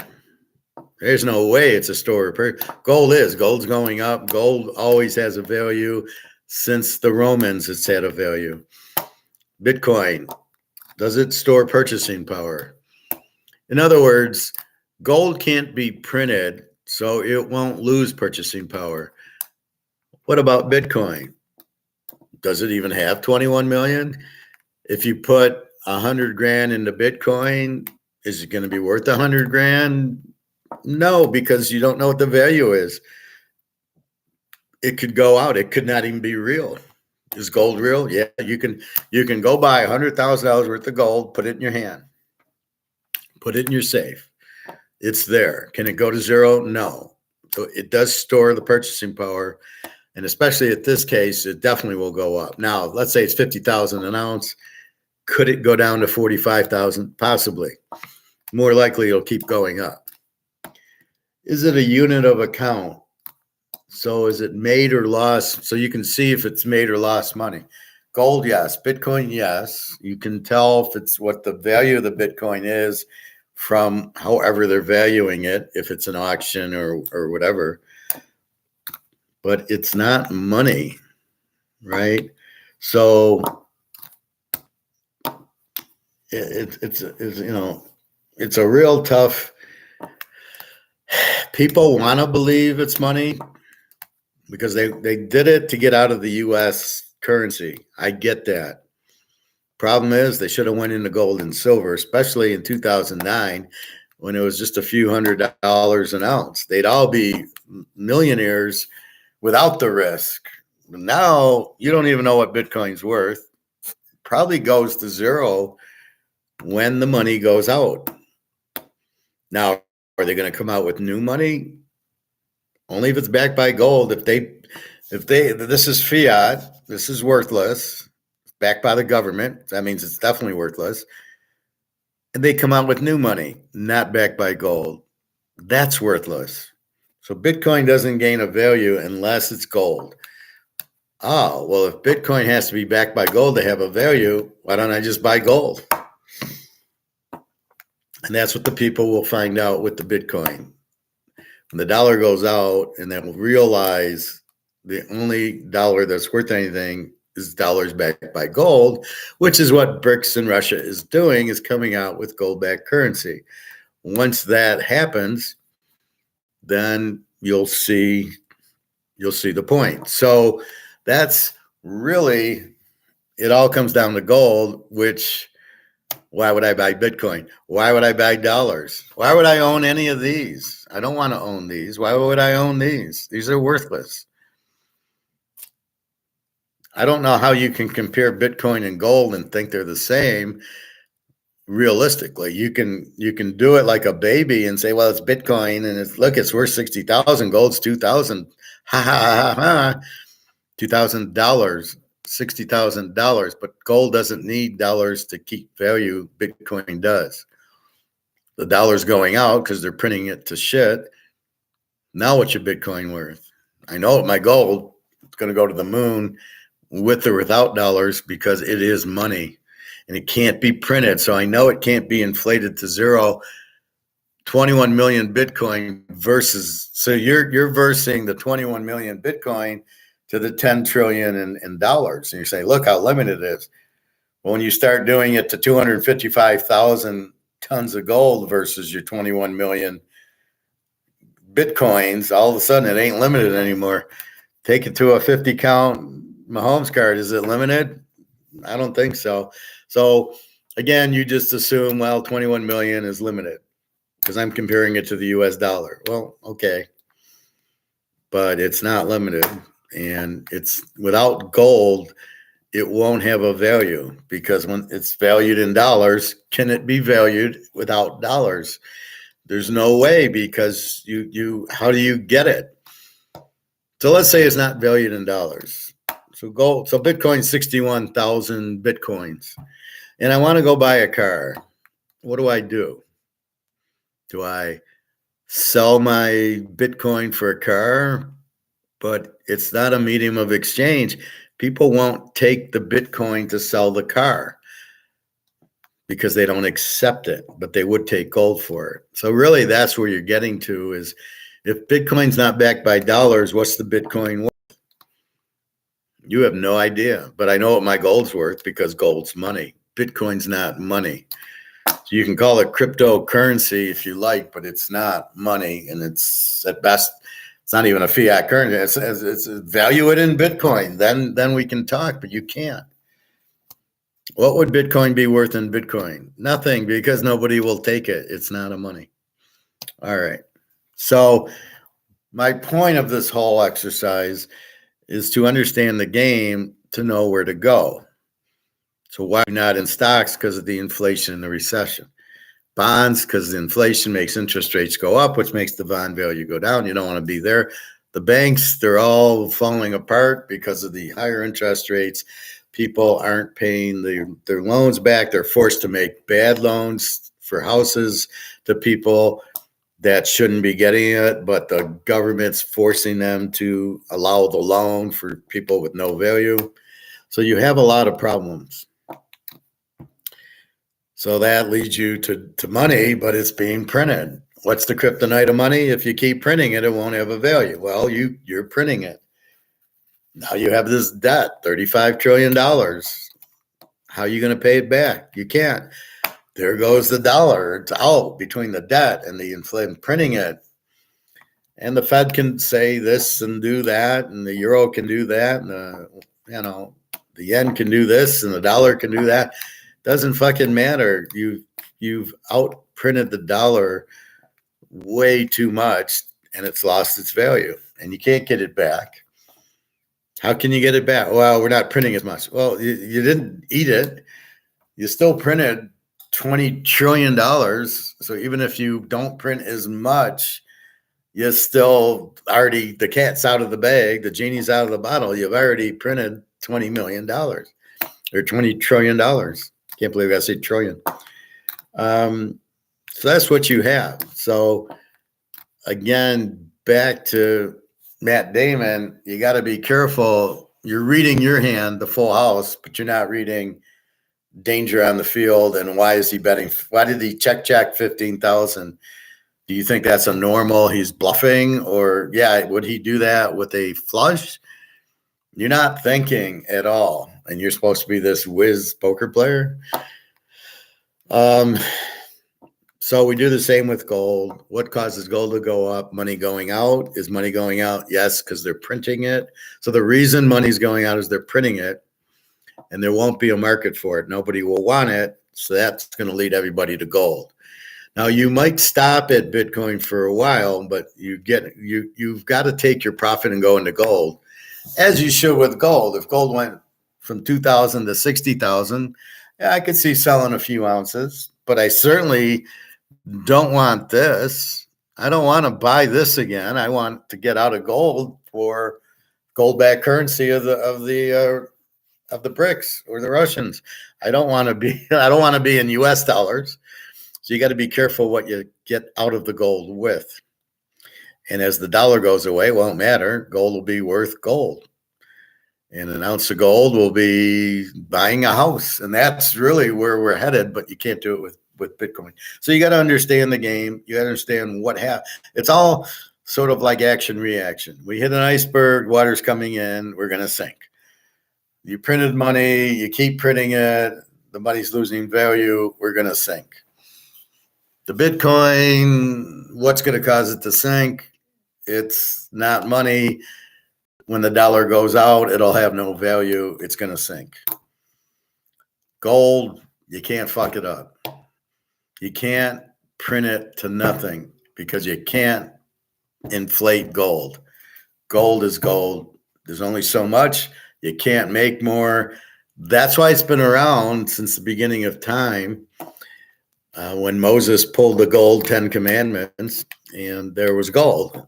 There's no way it's a store of gold's going up. Gold always has a value. Since the Romans, it's had a value. Bitcoin, does it store purchasing power? In other words, gold can't be printed, so it won't lose purchasing power. What about Bitcoin? Does it even have 21 million? If you put 100 grand into Bitcoin, is it going to be worth 100 grand? No, because you don't know what the value is. It could go out. It could not even be real. Is gold real? Yeah, you can go buy $100,000 worth of gold, put it in your hand, put it in your safe. It's there. Can it go to zero? No. So it does store the purchasing power, and especially at this case, it definitely will go up. Now, let's say it's 50,000 an ounce. Could it go down to 45,000? Possibly. more likely it'll keep going up. Is it a unit of account? So is it made or lost? So you can see if it's made or lost money. Gold, yes. Bitcoin, yes. You can tell if it's what the value of the Bitcoin is from however they're valuing it, if it's an auction or whatever. But it's not money, right? So it's you know, it's a real tough. People want to believe it's money because they did it to get out of the U.S. currency. I get that. Problem is, they should have went into gold and silver, especially in 2009 when it was just a few $100s an ounce. They'd all be millionaires without the risk. Now you don't even know what Bitcoin's worth. Probably goes to zero when the money goes out. Now, are they going to come out with new money? Only if it's backed by gold. If this is fiat, this is worthless, backed by the government, that means it's definitely worthless. And they come out with new money, not backed by gold. That's worthless. So Bitcoin doesn't gain a value unless it's gold. Oh, well, if Bitcoin has to be backed by gold to have a value, why don't I just buy gold? And that's what the people will find out with the Bitcoin. When the dollar goes out, and they will realize the only dollar that's worth anything is dollars backed by gold, which is what BRICS in Russia is doing, is coming out with gold-backed currency. Once that happens, then you'll see the point. So that's really, it all comes down to gold, which, why would I buy Bitcoin? Why would I buy dollars? Why would I own any of these? I don't want to own these. Why would I own these? These are worthless. I don't know how you can compare Bitcoin and gold and think they're the same. Realistically, you can do it like a baby and say, well, it's Bitcoin and it's worth 60,000, gold's 2,000. Ha ha ha ha. $2,000, $60,000, but gold doesn't need dollars to keep value. Bitcoin does. The dollar's going out because they're printing it to shit. Now what's your Bitcoin worth? I know my gold, it's going to go to the moon with or without dollars because it is money and it can't be printed. So I know it can't be inflated to zero. 21 million Bitcoin versus, so you're versing the 21 million Bitcoin to the 10 trillion in dollars. And you say, look how limited it is. Well, when you start doing it to 255,000 tons of gold versus your 21 million Bitcoins, all of a sudden it ain't limited anymore. Take it to a 50 count Mahomes card. Is it limited? I don't think so. So again, you just assume, well, 21 million is limited because I'm comparing it to the US dollar. Well, okay. But it's not limited. And it's without gold, it won't have a value because when it's valued in dollars, can it be valued without dollars? There's no way because you how do you get it? So let's say it's not valued in dollars. So Bitcoin, 61,000 Bitcoins. And I want to go buy a car. What do? Do I sell my Bitcoin for a car? But it's not a medium of exchange. People won't take the Bitcoin to sell the car because they don't accept it, but they would take gold for it. So really that's where you're getting to is if Bitcoin's not backed by dollars, what's the Bitcoin worth? You have no idea, but I know what my gold's worth because gold's money. Bitcoin's not money. So you can call it cryptocurrency if you like, but it's not money. And it's at best, it's not even a fiat currency. It's value it in Bitcoin. Then we can talk, but you can't. What would Bitcoin be worth in Bitcoin? Nothing, because nobody will take it. It's not a money. All right. So my point of this whole exercise is to understand the game to know where to go. So why not in stocks? Because of the inflation and the recession. Bonds, because the inflation makes interest rates go up, which makes the bond value go down. You don't want to be there. The banks, they're all falling apart because of the higher interest rates. People aren't paying their loans back. They're forced to make bad loans for houses to people that shouldn't be getting it, but the government's forcing them to allow the loan for people with no value. So you have a lot of problems. So that leads you to money, but it's being printed. What's the kryptonite of money? If you keep printing it, it won't have a value. Well, you're printing it. Now you have this debt, $35 trillion. How are you going to pay it back? You can't. There goes the dollar. It's out between the debt and the inflation printing it. And the Fed can say this and do that, and the euro can do that, and the yen can do this, and the dollar can do that. Doesn't fucking matter. You've outprinted the dollar way too much, and it's lost its value, and you can't get it back. How can you get it back? Well, we're not printing as much. Well, you didn't eat it. You still printed $20 trillion. So even if you don't print as much, you still already, the cat's out of the bag, the genie's out of the bottle. You've already printed $20 million or $20 trillion. Can't believe I said trillion. So that's what you have. So again, back to Matt Damon, you got to be careful. You're reading your hand, the full house, but you're not reading danger on the field. And why is he betting? Why did he check 15,000? Do you think that's a normal? He's bluffing, or would he do that with a flush? You're not thinking at all, and you're supposed to be this whiz poker player. So we do the same with gold. What causes gold to go up? Money going out. Is money going out? Yes, because they're printing it. So the reason money's going out is they're printing it, and there won't be a market for it. Nobody will want it, so that's going to lead everybody to gold. Now you might stop at Bitcoin for a while, but you've got to take your profit and go into gold, as you should with gold. If gold went from 2,000 to 60,000, I could see selling a few ounces, but I certainly don't want this. I don't want to buy this again. I want to get out of gold for gold-backed currency of the BRICS or the Russians. I don't want to be in US dollars. So you got to be careful what you get out of the gold with. And as the dollar goes away, it won't matter. Gold will be worth gold. And an ounce of gold will be buying a house. And that's really where we're headed, but you can't do it with Bitcoin. So you got to understand the game. You got to understand what happened. It's all sort of like action reaction. We hit an iceberg, water's coming in, we're going to sink. You printed money, you keep printing it, the money's losing value, we're going to sink. The Bitcoin, what's going to cause it to sink? It's not money. When the dollar goes out, it'll have no value. It's going to sink. Gold, you can't fuck it up. You can't print it to nothing because you can't inflate gold. Gold is gold. There's only so much. You can't make more. That's why it's been around since the beginning of time. When Moses pulled the gold 10 commandments and there was gold.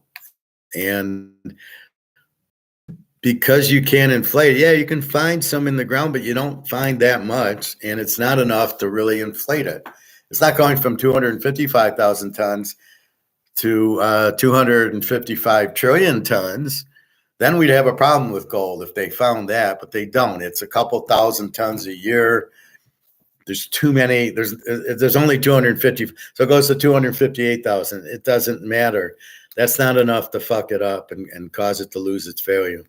And because you can't inflate it, you can find some in the ground, but you don't find that much. And it's not enough to really inflate it. It's not going from 255,000 tons to 255 trillion tons. Then we'd have a problem with gold if they found that, but they don't. It's a couple thousand tons a year. There's too many. There's only 250. So it goes to 258,000. It doesn't matter. That's not enough to fuck it up and cause it to lose its value.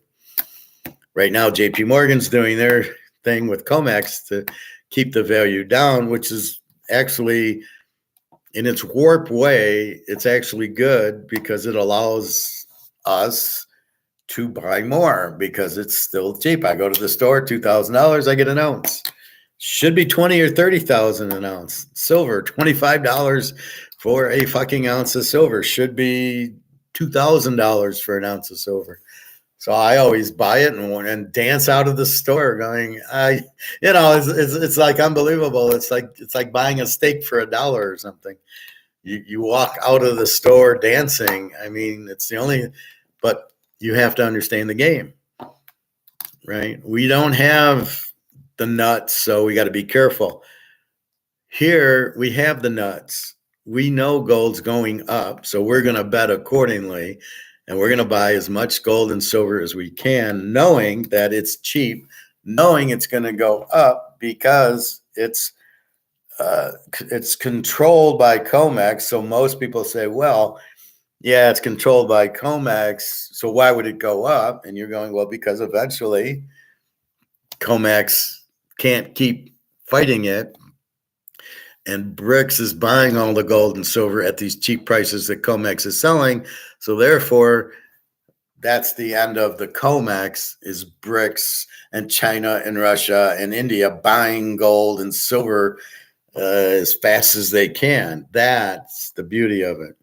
Right now, JP Morgan's doing their thing with comex to keep the value down, which is actually, in its warped way, it's actually good because it allows us to buy more because it's still cheap. I go to the store, $2,000, I get an ounce. Should be 20 or 30,000 an ounce. Silver, $25 for a fucking ounce of silver. Should be $2,000 for an ounce of silver. So I always buy it and dance out of the store going, it's like unbelievable. It's like buying a steak for $1 or something. You walk out of the store dancing. I mean, it's the only, but you have to understand the game, right? We don't have the nuts, so we got to be careful. Here we have the nuts. We know gold's going up, so we're going to bet accordingly, and we're going to buy as much gold and silver as we can, knowing that it's cheap, knowing it's going to go up because it's controlled by comex. So most people say, well, yeah, it's controlled by comex, so why would it go up? And you're going, well, because eventually comex can't keep fighting it, and brics is buying all the gold and silver at these cheap prices that comex is selling. So therefore, that's the end of the comex, is brics and China and Russia and India buying gold and silver as fast as they can. That's the beauty of it.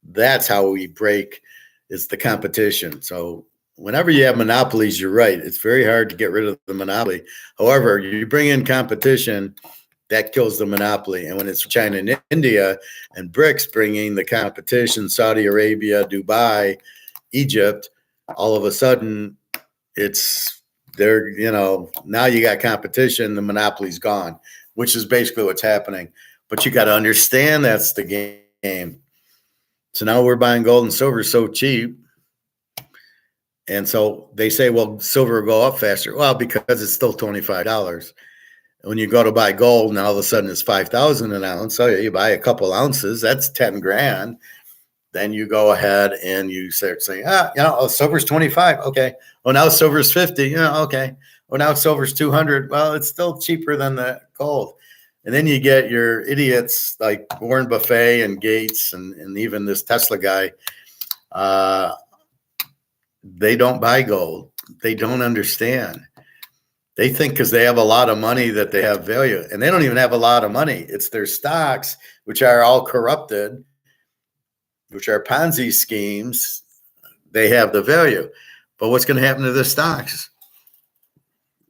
That's how we break, is the competition. So whenever you have monopolies, you're right. It's very hard to get rid of the monopoly. However, you bring in competition, that kills the monopoly. And when it's China and India and BRICS bringing the competition, Saudi Arabia, Dubai, Egypt, all of a sudden it's there, now you got competition, the monopoly's gone, which is basically what's happening. But you got to understand that's the game. So now we're buying gold and silver so cheap. And so they say, well, silver will go up faster. Well, because it's still $25. When you go to buy gold, now all of a sudden it's 5,000 an ounce. So you buy a couple ounces, that's 10 grand. Then you go ahead and you start saying, silver's 25. Okay. Oh, now silver's 50. Yeah. Okay. Oh, now silver's 200. Well, it's still cheaper than the gold. And then you get your idiots like Warren Buffett and Gates and even this Tesla guy. They don't buy gold. They don't understand. They think because they have a lot of money that they have value, and they don't even have a lot of money. It's their stocks, which are all corrupted, which are Ponzi schemes. They have the value. But what's going to happen to the stocks?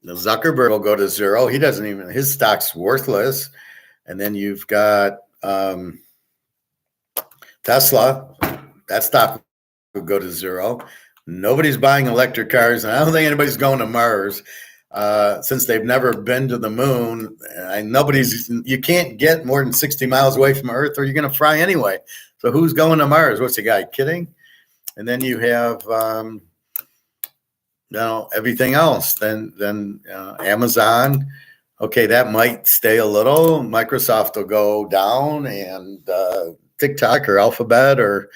Zuckerberg will go to zero. He doesn't even, his stock's worthless. And then you've got Tesla. That stock will go to zero. Nobody's buying electric cars, and I don't think anybody's going to Mars. Since they've never been to the moon, you can't get more than 60 miles away from Earth or you're going to fry anyway. So who's going to Mars? What's the guy kidding? And then you have, everything else. Then Amazon. Okay, that might stay a little. Microsoft will go down, and TikTok or Alphabet or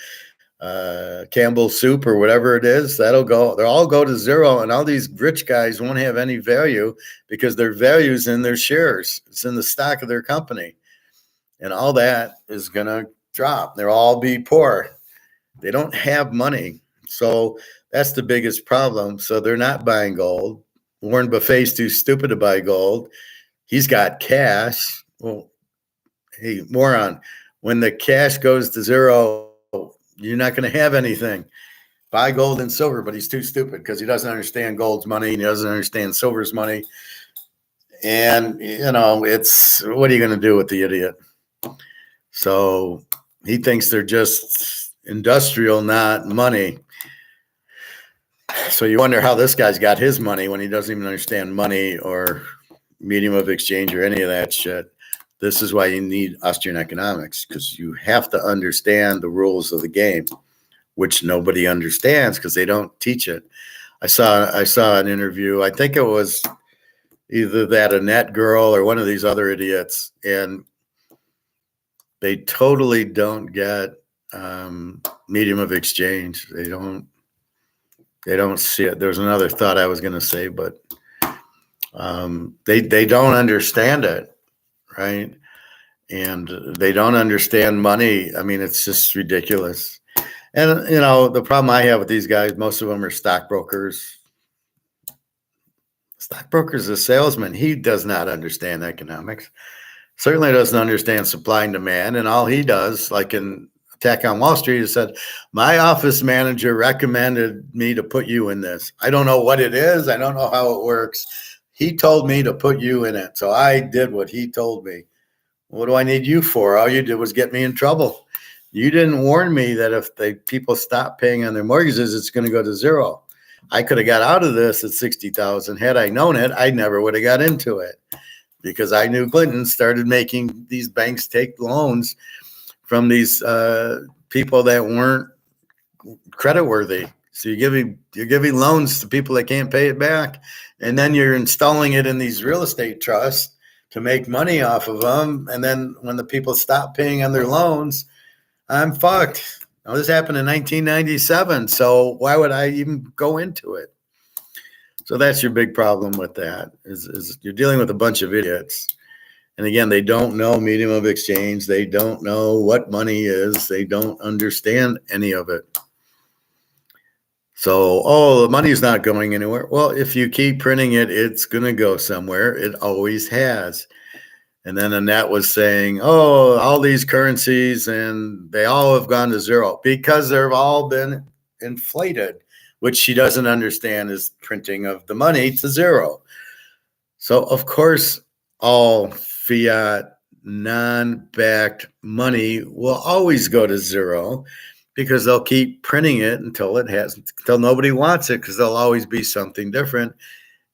Campbell's Soup or whatever it is, they'll all go to zero, and all these rich guys won't have any value because their value's in their shares. It's in the stock of their company, and all that is going to drop. They'll all be poor. They don't have money. So that's the biggest problem. So they're not buying gold. Warren Buffett's too stupid to buy gold. He's got cash. Well, hey, moron, when the cash goes to zero, you're not going to have anything. Buy gold and silver, but he's too stupid because he doesn't understand gold's money and he doesn't understand silver's money. And, it's, what are you going to do with the idiot? So he thinks they're just industrial, not money. So you wonder how this guy's got his money when he doesn't even understand money or medium of exchange or any of that shit. This is why you need Austrian economics, because you have to understand the rules of the game, which nobody understands because they don't teach it. I saw an interview. I think it was either that Annette girl or one of these other idiots, and they totally don't get medium of exchange. They don't see it. There's another thought I was going to say, but they don't understand it, right? And they don't understand money. I mean, it's just ridiculous. And, the problem I have with these guys, most of them are stockbrokers. Stockbroker's a salesman. He does not understand economics. Certainly doesn't understand supply and demand. And all he does, like in Attack on Wall Street, he said, my office manager recommended me to put you in this. I don't know what it is. I don't know how it works. He told me to put you in it. So I did what he told me. What do I need you for? All you did was get me in trouble. You didn't warn me that if the people stop paying on their mortgages, it's going to go to zero. I could have got out of this at 60,000. Had I known it, I never would have got into it. because I knew Clinton started making these banks take loans from these people that weren't creditworthy. So you're giving loans to people that can't pay it back, and then you're installing it in these real estate trusts to make money off of them. And then when the people stop paying on their loans, I'm fucked. Now, this happened in 1997, so why would I even go into it? So that's your big problem with that, is you're dealing with a bunch of idiots. And again, they don't know medium of exchange. They don't know what money is. They don't understand any of it. So, the money's not going anywhere. Well, if you keep printing it, it's going to go somewhere. It always has. And then Annette was saying, all these currencies, and they all have gone to zero because they've all been inflated, which she doesn't understand is printing of the money to zero. So, of course, all fiat, non-backed money will always go to zero, because they'll keep printing it until nobody wants it, because there'll always be something different.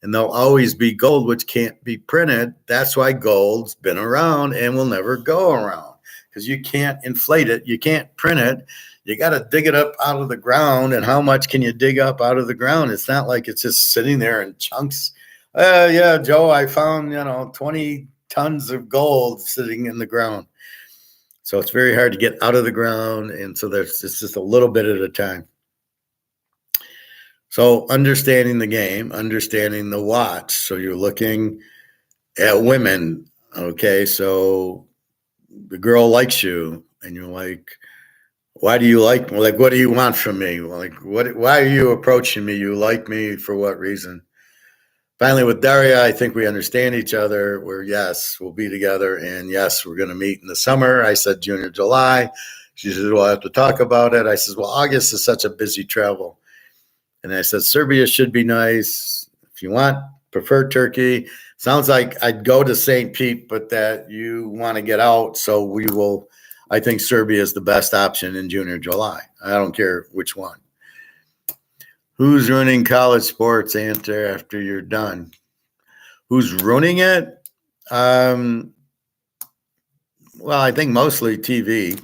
And there'll always be gold, which can't be printed. That's why gold's been around and will never go around, because you can't inflate it. You can't print it. You got to dig it up out of the ground. And how much can you dig up out of the ground? It's not like it's just sitting there in chunks. Yeah, Joe, I found, 20 tons of gold sitting in the ground. So it's very hard to get out of the ground. And so it's just a little bit at a time. So understanding the game, understanding the watch. So you're looking at women. Okay, so the girl likes you, and you're like, why do you like me? Like, what do you want from me? Like, why are you approaching me? You like me for what reason? Finally, with Daria, I think we understand each other. We'll be together, and yes, we're going to meet in the summer. I said June or July. She said, we'll have to talk about it. I said, well, August is such a busy travel. And I said, Serbia should be nice. If you prefer Turkey. Sounds like I'd go to St. Pete, but that you want to get out. So I think Serbia is the best option in June or July. I don't care which one. Who's ruining college sports after you're done? Who's ruining it? Well, I think mostly TV.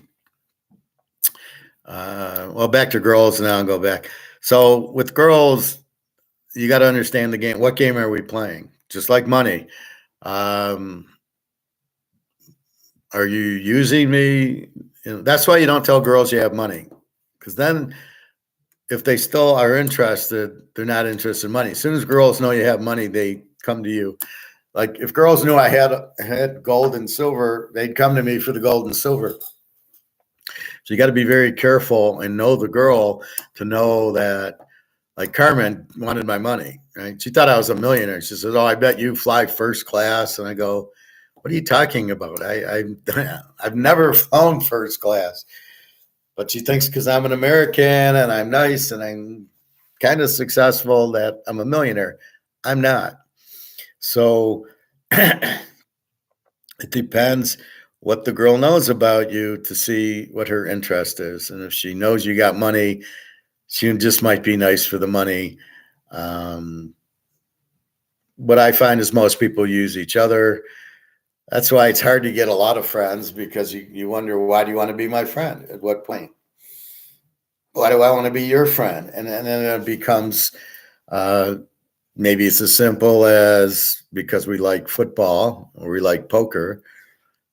Back to girls now and go back. So with girls, you got to understand the game. What game are we playing? Just like money. Are you using me? That's why you don't tell girls you have money, because then if they still are interested, they're not interested in money. As soon as girls know you have money, they come to you. Like if girls knew I had gold and silver, they'd come to me for the gold and silver. So you got to be very careful and know the girl to know that. Like Carmen wanted my money, right? She thought I was a millionaire. She said, I bet you fly first class. And I go, what are you talking about? I've never flown first class. But she thinks because I'm an American and I'm nice and I'm kind of successful that I'm a millionaire. I'm not. So it depends what the girl knows about you to see what her interest is. And if she knows you got money, she just might be nice for the money. What I find is most people use each other. That's why it's hard to get a lot of friends, because you wonder, why do you want to be my friend? At what point? Why do I want to be your friend? And then it becomes maybe it's as simple as because we like football or we like poker.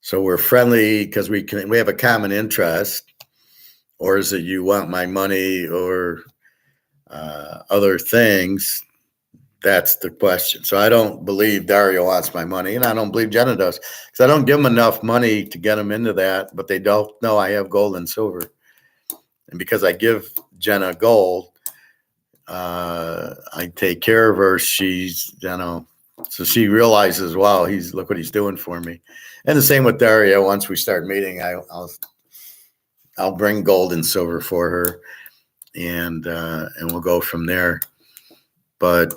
So we're friendly because we have a common interest. Or is it you want my money or other things? That's the question. So I don't believe Dario wants my money, and I don't believe Jenna does, because I don't give them enough money to get them into that, but they don't know I have gold and silver. And because I give Jenna gold, I take care of her. She's, so she realizes, wow, look what he's doing for me. And the same with Dario. Once we start meeting, I'll bring gold and silver for her, and we'll go from there. But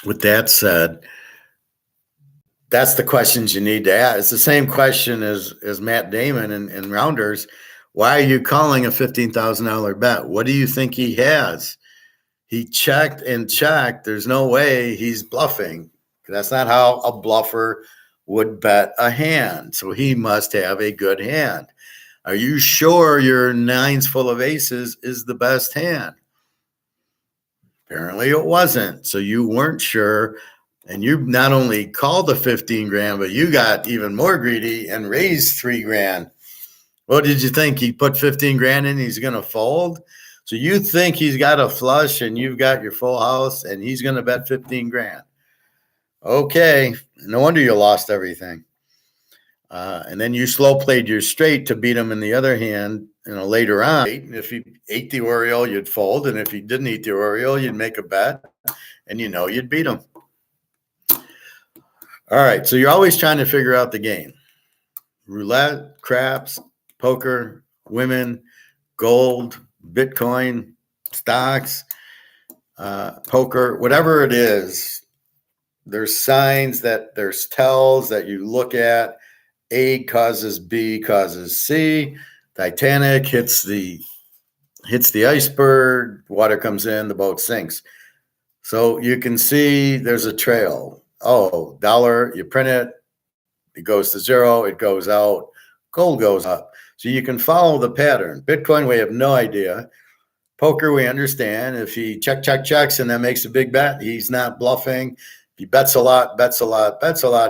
with that said, that's the questions you need to ask. It's the same question as Matt Damon and Rounders. Why are you calling a $15,000 bet? What do you think he has? He checked and checked. There's no way he's bluffing, That's not how a bluffer would bet a hand. So he must have a good hand. Are you sure your nines full of aces is the best hand? Apparently it wasn't. So you weren't sure. And you not only called the 15 grand, but you got even more greedy and raised 3 grand. What did you think? He put 15 grand in, he's going to fold? So you think he's got a flush and you've got your full house and he's going to bet 15 grand. Okay. No wonder you lost everything. And then you slow played your straight to beat him in the other hand, later on. If he ate the Oreo, you'd fold. And if he didn't eat the Oreo, you'd make a bet and you'd beat him. All right. So you're always trying to figure out the game. Roulette, craps, poker, women, gold, Bitcoin, stocks, poker, whatever it is, there's signs there's tells that you look at. A causes B causes C. Titanic hits the iceberg, water comes in, the boat sinks. So you can see there's a trail. Oh, dollar, you print it, it goes to zero, it goes out, gold goes up. So you can follow the pattern. Bitcoin, we have no idea. Poker, we understand. If he checks and then makes a big bet, he's not bluffing. If he bets a lot,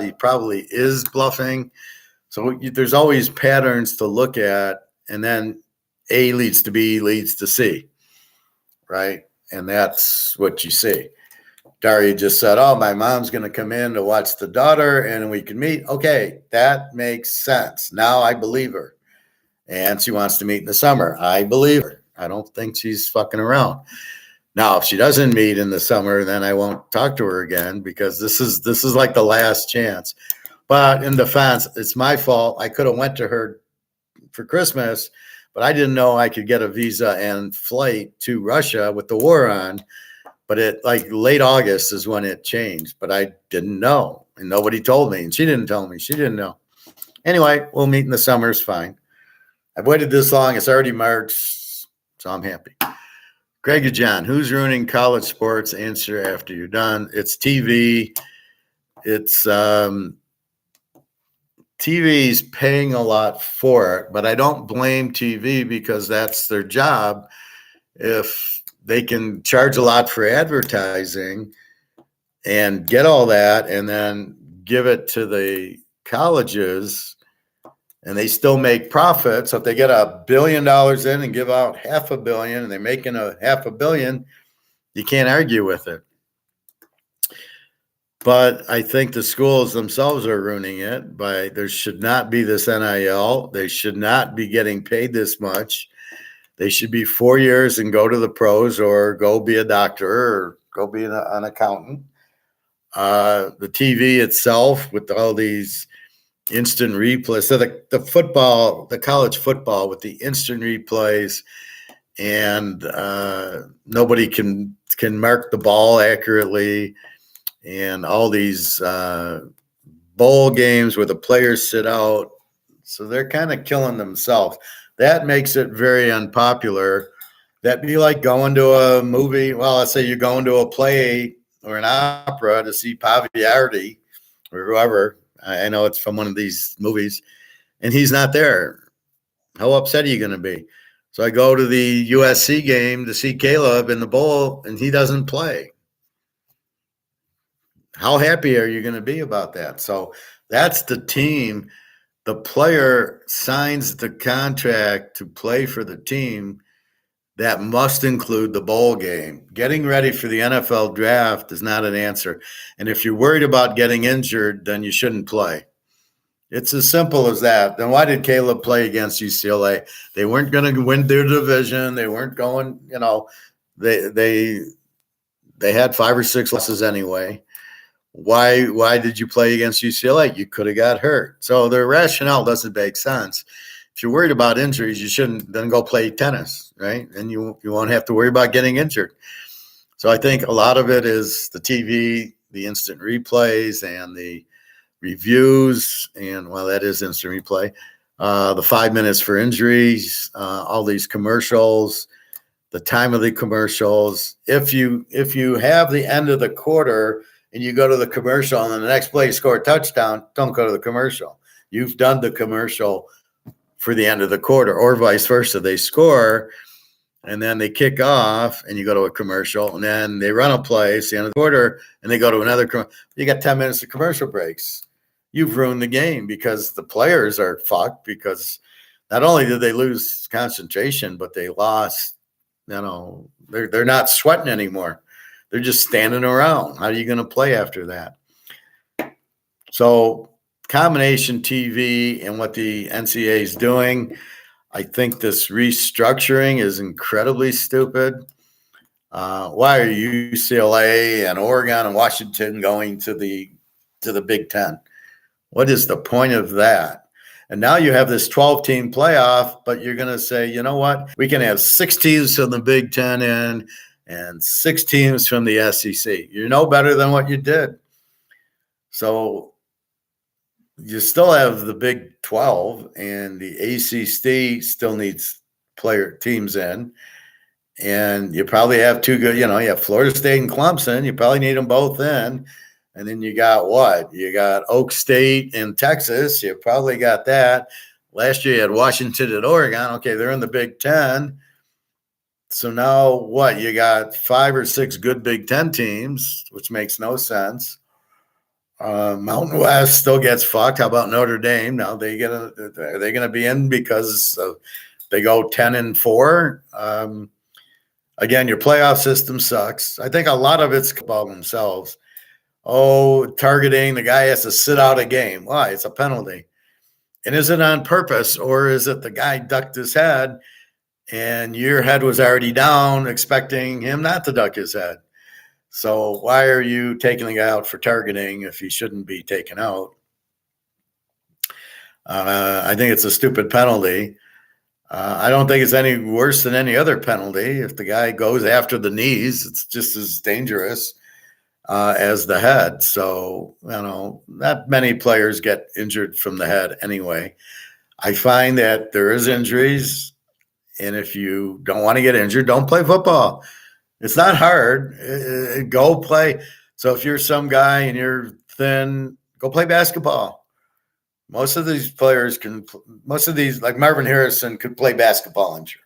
he probably is bluffing. So there's always patterns to look at, and then A leads to B leads to C, right? And that's what you see. Daria just said, oh, my mom's going to come in to watch the daughter and we can meet. Okay, that makes sense. Now I believe her. And she wants to meet in the summer. I believe her. I don't think she's fucking around. Now, if she doesn't meet in the summer, then I won't talk to her again because this is like the last chance. But in defense, it's my fault. I could have went to her for Christmas, but I didn't know I could get a visa and flight to Russia with the war on. But it late August is when it changed, but I didn't know and nobody told me and she didn't tell me. She didn't know. Anyway, we'll meet in the summer. It's fine. I've waited this long. It's already March, so I'm happy. Greg and John, who's ruining college sports? Answer after you're done. It's TV. It's TV's paying a lot for it, but I don't blame TV because that's their job. If they can charge a lot for advertising and get all that and then give it to the colleges and they still make profits. So if they get $1 billion in and give out $500 million and they're making $500 million, you can't argue with it. But I think the schools themselves are ruining it there should not be this NIL. They should not be getting paid this much. They should be 4 years and go to the pros or go be a doctor or go be an accountant. The TV itself with all these instant replays. So the college football with the instant replays and nobody can mark the ball accurately and all these bowl games where the players sit out. So they're kind of killing themselves. That makes it very unpopular. That'd be like going to a movie. Well, let's say you're going to a play or an opera to see Pagliardi or whoever. I know it's from one of these movies, and he's not there. How upset are you going to be? So I go to the USC game to see Caleb in the bowl, and he doesn't play. How happy are you going to be about that? So that's the team. The player signs the contract to play for the team. That must include the bowl game. Getting ready for the NFL draft is not an answer. And if you're worried about getting injured, then you shouldn't play. It's as simple as that. Then why did Caleb play against UCLA? They weren't going to win their division. They weren't going, they had 5 or 6 losses anyway. Why did you play against UCLA? You could have got hurt. So their rationale doesn't make sense. If you're worried about injuries, you shouldn't then go play tennis, right? And you won't have to worry about getting injured. So I think a lot of it is the TV, the instant replays, and the reviews, and that is instant replay. The 5 minutes for injuries, all these commercials, the time of the commercials. If you have the end of the quarter and you go to the commercial, and then the next play you score a touchdown, don't go to the commercial. You've done the commercial for the end of the quarter, or vice versa. They score, and then they kick off, and you go to a commercial, and then they run a play, it's the end of the quarter, and they go to another. You got 10 minutes of commercial breaks. You've ruined the game because the players are fucked, because not only did they lose concentration, but they lost, they're not sweating anymore. They're just standing around. How are you going to play after that? So combination TV and what the NCAA is doing, I think this restructuring is incredibly stupid. Why are UCLA and Oregon and Washington going to the Big Ten? What is the point of that? And now you have this 12-team playoff, but you're going to say, you know what? We can have 6 teams from the Big Ten and 6 teams from the SEC. You're no better than what you did. So you still have the Big 12, and the ACC still needs teams in. And you probably have 2 good, you have Florida State and Clemson. You probably need them both in. And then you got what? You got Oak State and Texas. You probably got that. Last year you had Washington and Oregon. Okay, they're in the Big Ten. So now what? You got 5 or 6 good Big Ten teams, which makes no sense. Mountain West still gets fucked. How about Notre Dame? Now are they gonna be in because they go 10-4? Again, your playoff system sucks. I think a lot of it's about themselves. Targeting, the guy has to sit out a game. Why? It's a penalty. And is it on purpose, or is it the guy ducked his head and your head was already down, expecting him not to duck his head? So why are you taking the guy out for targeting if he shouldn't be taken out? I think it's a stupid penalty. I don't think it's any worse than any other penalty. If the guy goes after the knees, it's just as dangerous as the head. So, not many players get injured from the head anyway. I find that there is injuries, and if you don't want to get injured, don't play football. It's not hard. Go play. So if you're some guy and you're thin, go play basketball. Most of these, like Marvin Harrison, could play basketball, I'm sure.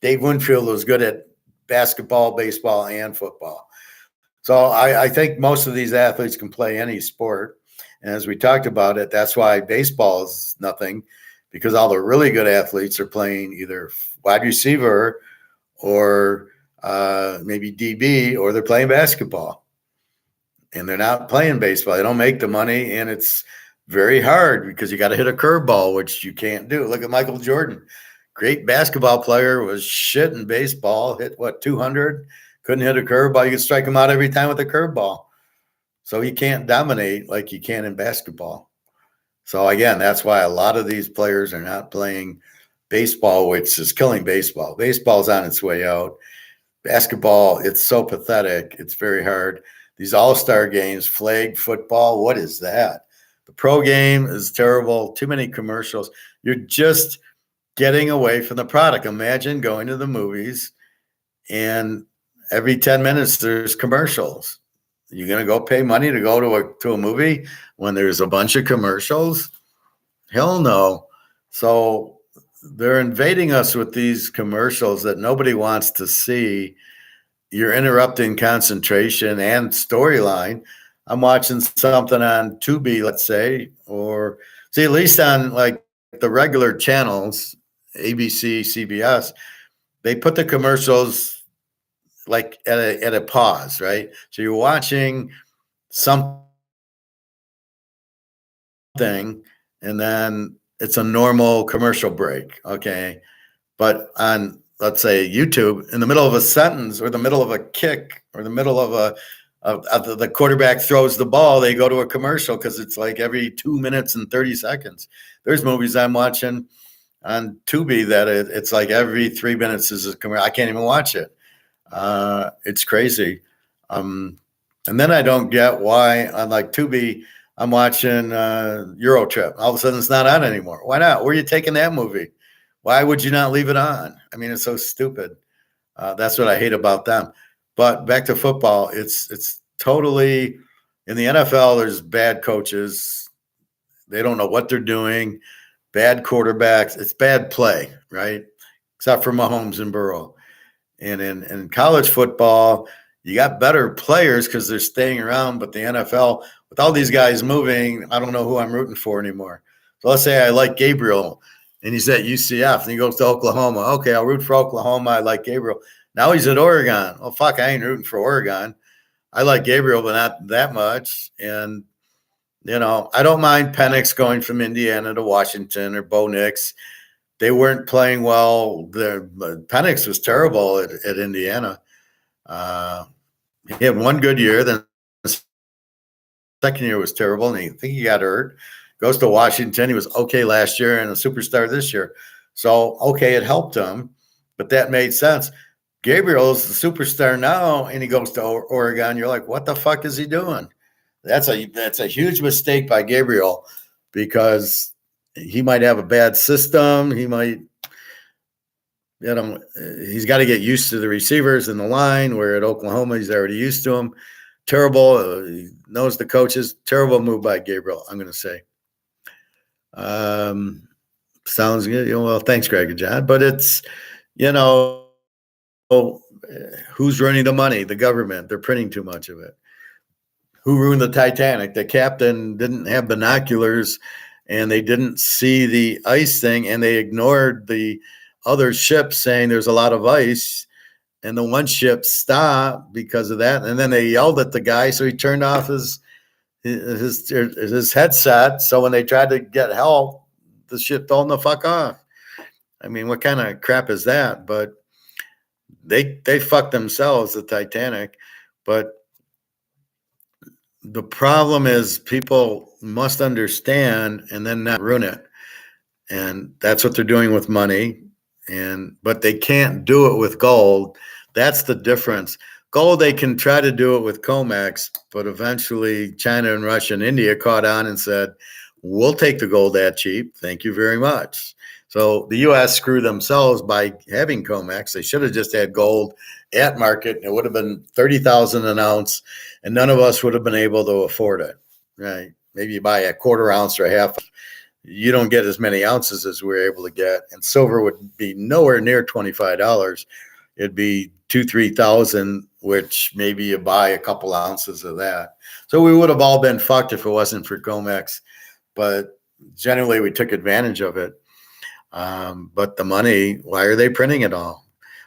Dave Winfield was good at basketball, baseball, and football. So I think most of these athletes can play any sport. And as we talked about it, that's why baseball is nothing, because all the really good athletes are playing either wide receiver or maybe DB, or they're playing basketball. And they're not playing baseball. They don't make the money, and it's very hard because you got to hit a curveball, which you can't do. Look at Michael Jordan. Great basketball player, was shit in baseball, hit 200? Couldn't hit a curveball. You could strike him out every time with a curveball. So he can't dominate like you can in basketball. So again, that's why a lot of these players are not playing baseball, which is killing baseball. Baseball's on its way out. Basketball, it's so pathetic. It's very hard. These all-star games, flag football, what is that? The pro game is terrible. Too many commercials. You're just getting away from the product. Imagine going to the movies and every 10 minutes there's commercials. You're going to go pay money to go to a movie when there's a bunch of commercials? Hell no. So they're invading us with these commercials that nobody wants to see. You're interrupting concentration and storyline. I'm watching something on Tubi, let's say, or see, at least on like the regular channels, ABC, CBS, they put the commercials like at a pause, right? So you're watching something and then it's a normal commercial break, okay? But on, let's say, YouTube, in the middle of a sentence or the middle of a kick or the middle of the quarterback throws the ball, they go to a commercial because it's like every 2 minutes and 30 seconds. There's movies I'm watching on Tubi that it's like every 3 minutes is a commercial. I can't even watch it. It's crazy. And then I don't get why on like Tubi, I'm watching Euro Trip. All of a sudden it's not on anymore. Why not? Where are you taking that movie? Why would you not leave it on? I mean, it's so stupid. That's what I hate about them. But back to football, it's totally In the NFL, there's bad coaches. They don't know what they're doing. Bad quarterbacks. It's bad play, right? Except for Mahomes and Burrow. And in college football, you got better players because they're staying around. But the NFL, with all these guys moving, I don't know who I'm rooting for anymore. So let's say I like Gabriel, and he's at UCF, and he goes to Oklahoma. Okay, I'll root for Oklahoma. I like Gabriel. Now he's at Oregon. Well, fuck, I ain't rooting for Oregon. I like Gabriel, but not that much. And, I don't mind Penix going from Indiana to Washington or Bo Nix. They weren't playing well. Penix was terrible at Indiana. He had one good year. Then the second year was terrible, and I think he got hurt. Goes to Washington. He was okay last year and a superstar this year. So, okay, it helped him, but that made sense. Gabriel's the superstar now, and he goes to Oregon. You're like, what the fuck is he doing? That's a huge mistake by Gabriel, because he might have a bad system. He might, he's got to get used to the receivers in the line, where at Oklahoma, he's already used to them. Terrible. He knows the coaches. Terrible move by Gabriel, I'm going to say. Sounds good. Well, thanks, Greg and John. But it's, who's running the money? The government. They're printing too much of it. Who ruined the Titanic? The captain didn't have binoculars, and they didn't see the ice thing, and they ignored the other ships saying there's a lot of ice, and the one ship stopped because of that. And then they yelled at the guy, so he turned off his headset. So when they tried to get help, the ship told them to fuck off. I mean, what kind of crap is that? But they fucked themselves, the Titanic. But the problem is people must understand and then not ruin it. And that's what they're doing with money. But they can't do it with gold. That's the difference. Gold, they can try to do it with COMEX, but eventually China and Russia and India caught on and said, we'll take the gold that cheap. Thank you very much. So the U.S. screwed themselves by having COMEX. They should have just had gold at market. It would have been $30,000 an ounce, and none of us would have been able to afford it, right? Maybe you buy a quarter ounce or a half. You don't get as many ounces as we're able to get. And silver would be nowhere near $25. It'd be $2,000-3,000, which maybe you buy a couple ounces of that. So we would have all been fucked if it wasn't for COMEX. But generally, we took advantage of it. But the money, why are they printing it all?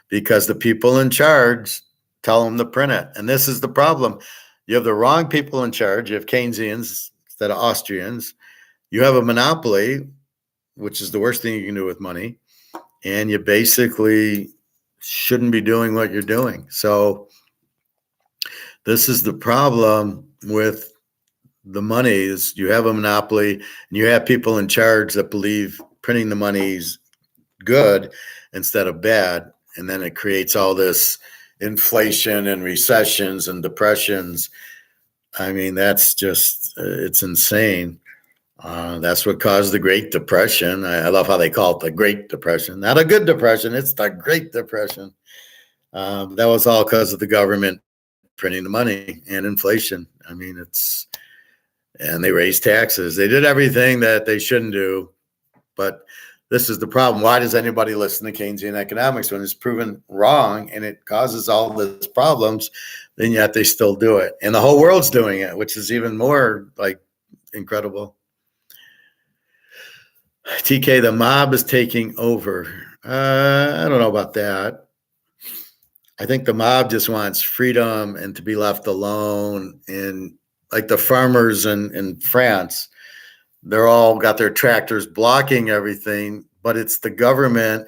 Because the people in charge tell them to print it. And this is the problem. You have the wrong people in charge. You have Keynesians instead of Austrians. You have a monopoly, which is the worst thing you can do with money. And you basically shouldn't be doing what you're doing. So this is the problem with the money, is you have a monopoly and you have people in charge that believe printing the money is good instead of bad. And then it creates all this inflation and recessions and depressions. I mean, that's just, it's insane. That's what caused the Great Depression. I love how they call it the Great Depression. Not a good depression. It's the Great Depression. That was all because of the government printing the money and inflation. I mean, and they raised taxes. They did everything that they shouldn't do. But this is the problem. Why does anybody listen to Keynesian economics when it's proven wrong and it causes all these problems, and yet they still do it? And the whole world's doing it, which is even more like incredible. TK, the mob is taking over. I don't know about that. I think the mob just wants freedom and to be left alone. And like the farmers in France, they're all got their tractors blocking everything, but it's the government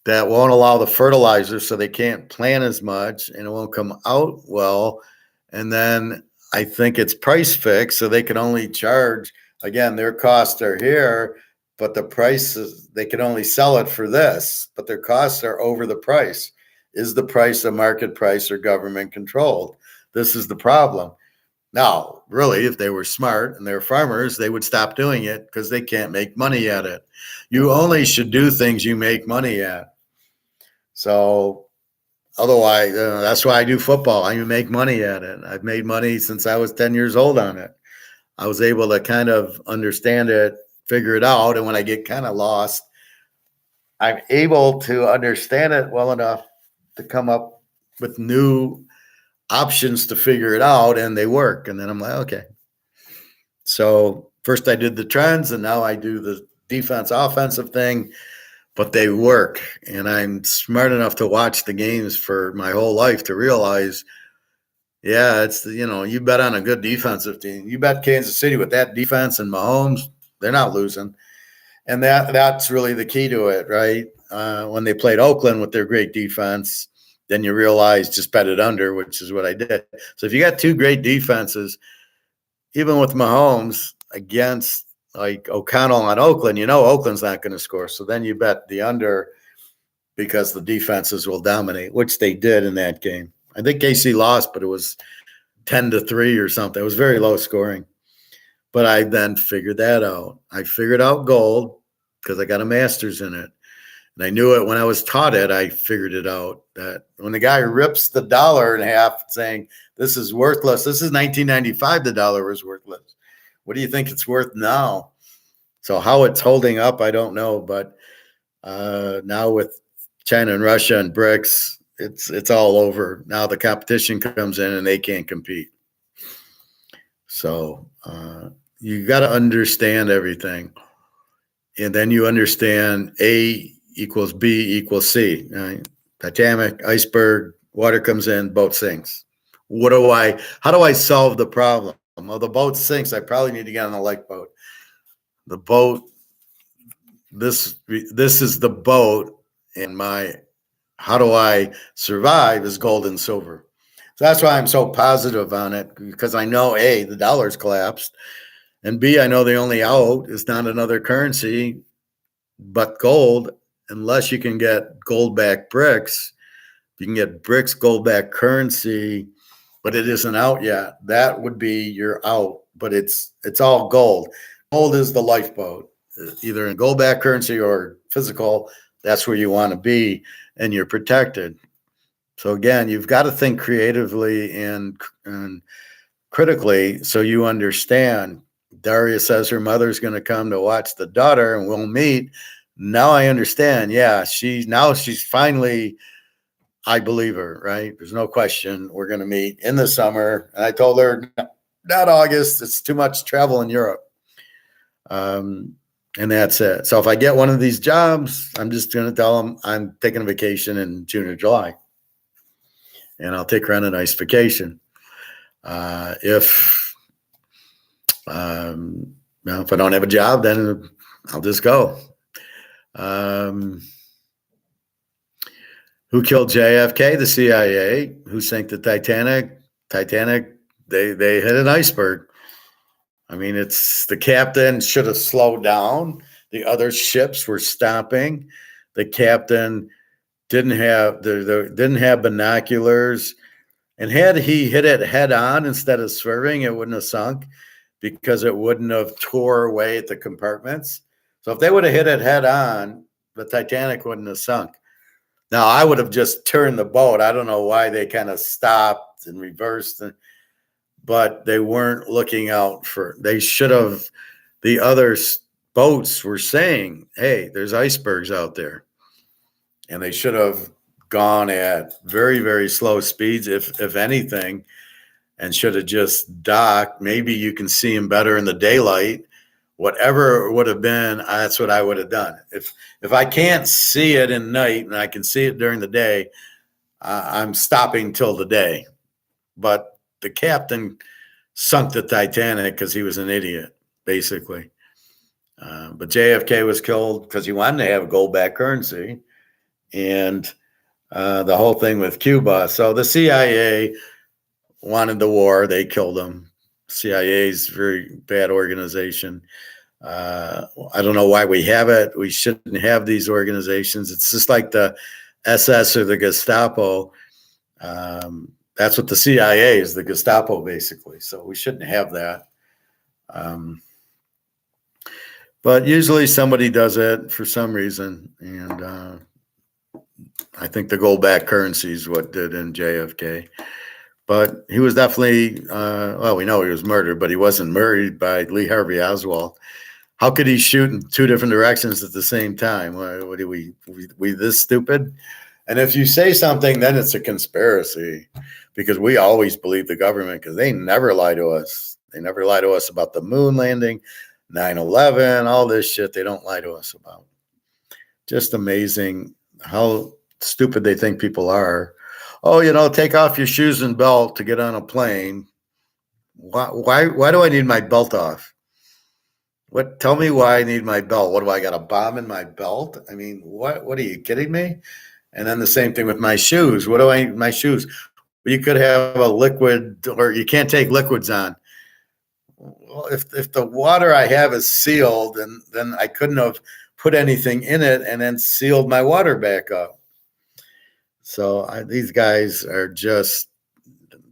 that won't allow the fertilizer, so they can't plant as much and it won't come out well. And then I think it's price fixed, so they can only charge, again, their costs are here, but the prices, they can only sell it for this, but their costs are over the price. Is the price a market price or government controlled? This is the problem. Now, really, if they were smart and they're farmers, they would stop doing it because they can't make money at it. You only should do things you make money at. So Otherwise, that's why I do football. I make money at it. I've made money since I was 10 years old on it. I was able to kind of understand it, figure it out. And when I get kind of lost, I'm able to understand it well enough to come up with new options to figure it out, and they work. And then I'm like, okay. So first I did the trends, and now I do the defense offensive thing, but they work. And I'm smart enough to watch the games for my whole life to realize, yeah, it's, you bet on a good defensive team. You bet Kansas City with that defense and Mahomes, they're not losing. And that's really the key to it, right? When they played Oakland with their great defense, then you realize just bet it under, which is what I did. So if you got two great defenses, even with Mahomes against like O'Connell on Oakland, Oakland's not going to score. So then you bet the under because the defenses will dominate, which they did in that game. I think KC lost, but it was 10-3 or something. It was very low scoring. But I then figured that out. I figured out gold because I got a master's in it. And I knew it when I was taught it. I figured it out that when the guy rips the dollar in half saying, this is worthless. This is 1995. The dollar was worthless. What do you think it's worth now? So how it's holding up, I don't know. But now with China and Russia and BRICS, it's all over. Now the competition comes in and they can't compete. So you got to understand everything. And then you understand A equals B equals C. Right? Titanic, iceberg, water comes in, boat sinks. How do I solve the problem? Well, the boat sinks. I probably need to get on a lifeboat. The boat, this is the boat, and how do I survive is gold and silver. So that's why I'm so positive on it, because I know A, the dollar's collapsed, and B, I know the only out is not another currency, but gold, unless you can get gold-backed BRICS. You can get BRICS gold-backed currency, but it isn't out yet. That would be your out, but it's all gold. Gold is the lifeboat, either in gold-backed currency or physical. That's where you want to be, and you're protected. So again, you've got to think creatively and critically so you understand. Daria says her mother's going to come to watch the daughter and we'll meet. Now I understand. Yeah, she's finally, I believe her, right? There's no question we're going to meet in the summer. And I told her, not August. It's too much travel in Europe. And that's it. So if I get one of these jobs, I'm just going to tell them I'm taking a vacation in June or July. And I'll take her on a nice vacation. If I don't have a job, then I'll just go. Who killed JFK? The CIA. Who sank the Titanic? Titanic. They hit an iceberg. I mean, it's the captain should have slowed down. The other ships were stopping. The captain didn't have didn't have binoculars, and had he hit it head on instead of swerving, it wouldn't have sunk because it wouldn't have tore away at the compartments. So if they would have hit it head on, the Titanic wouldn't have sunk. Now I would have just turned the boat. I don't know why they kind of stopped and reversed, but they weren't looking out for. They should have. The other boats were saying, "Hey, there's icebergs out there." And they should have gone at very, very slow speeds, if anything, and should have just docked. Maybe you can see them better in the daylight. Whatever it would have been, that's what I would have done. If I can't see it in night and I can see it during the day, I'm stopping till the day. But the captain sunk the Titanic because he was an idiot, basically. But JFK was killed because he wanted to have a gold-backed currency. And the whole thing with Cuba. So the CIA wanted the war. They killed him. CIA is a very bad organization. I don't know why we have it. We shouldn't have these organizations. It's just like the SS or the Gestapo. That's what the CIA is, the Gestapo, basically. So we shouldn't have that. But usually somebody does it for some reason. And I think the gold-backed currency is what did in JFK. But he was definitely, well, we know he was murdered, but he wasn't murdered by Lee Harvey Oswald. How could he shoot in two different directions at the same time? What are we this stupid? And if you say something, then it's a conspiracy, because we always believe the government, because they never lie to us. They never lie to us about the moon landing, 9/11, all this shit they don't lie to us about. Just amazing how stupid they think people are. Oh, take off your shoes and belt to get on a plane. Why do I need my belt off? Tell me why I need my belt. What do I got, a bomb in my belt? I mean, what are you kidding me? And then the same thing with my shoes. What do I need my shoes? You could have a liquid, or you can't take liquids on. Well, if the water I have is sealed, then I couldn't have put anything in it and then sealed my water back up. So these guys are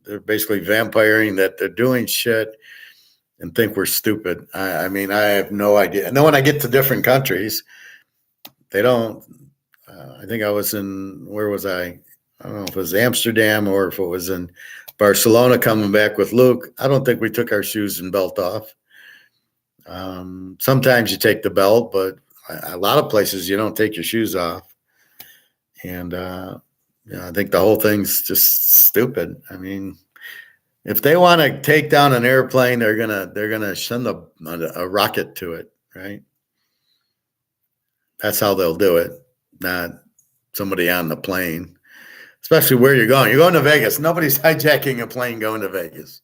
they're basically vampiring that they're doing shit and think we're stupid. I mean, I have no idea. And then when I get to different countries, they don't. I think I was where was I? I don't know if it was Amsterdam or if it was in Barcelona coming back with Luke. I don't think we took our shoes and belt off. Sometimes you take the belt, but a lot of places you don't take your shoes off. And I think the whole thing's just stupid. I mean, if they want to take down an airplane, they're gonna send a rocket to it, right? That's how they'll do it, not somebody on the plane. Especially where you're going. You're going to Vegas. Nobody's hijacking a plane going to Vegas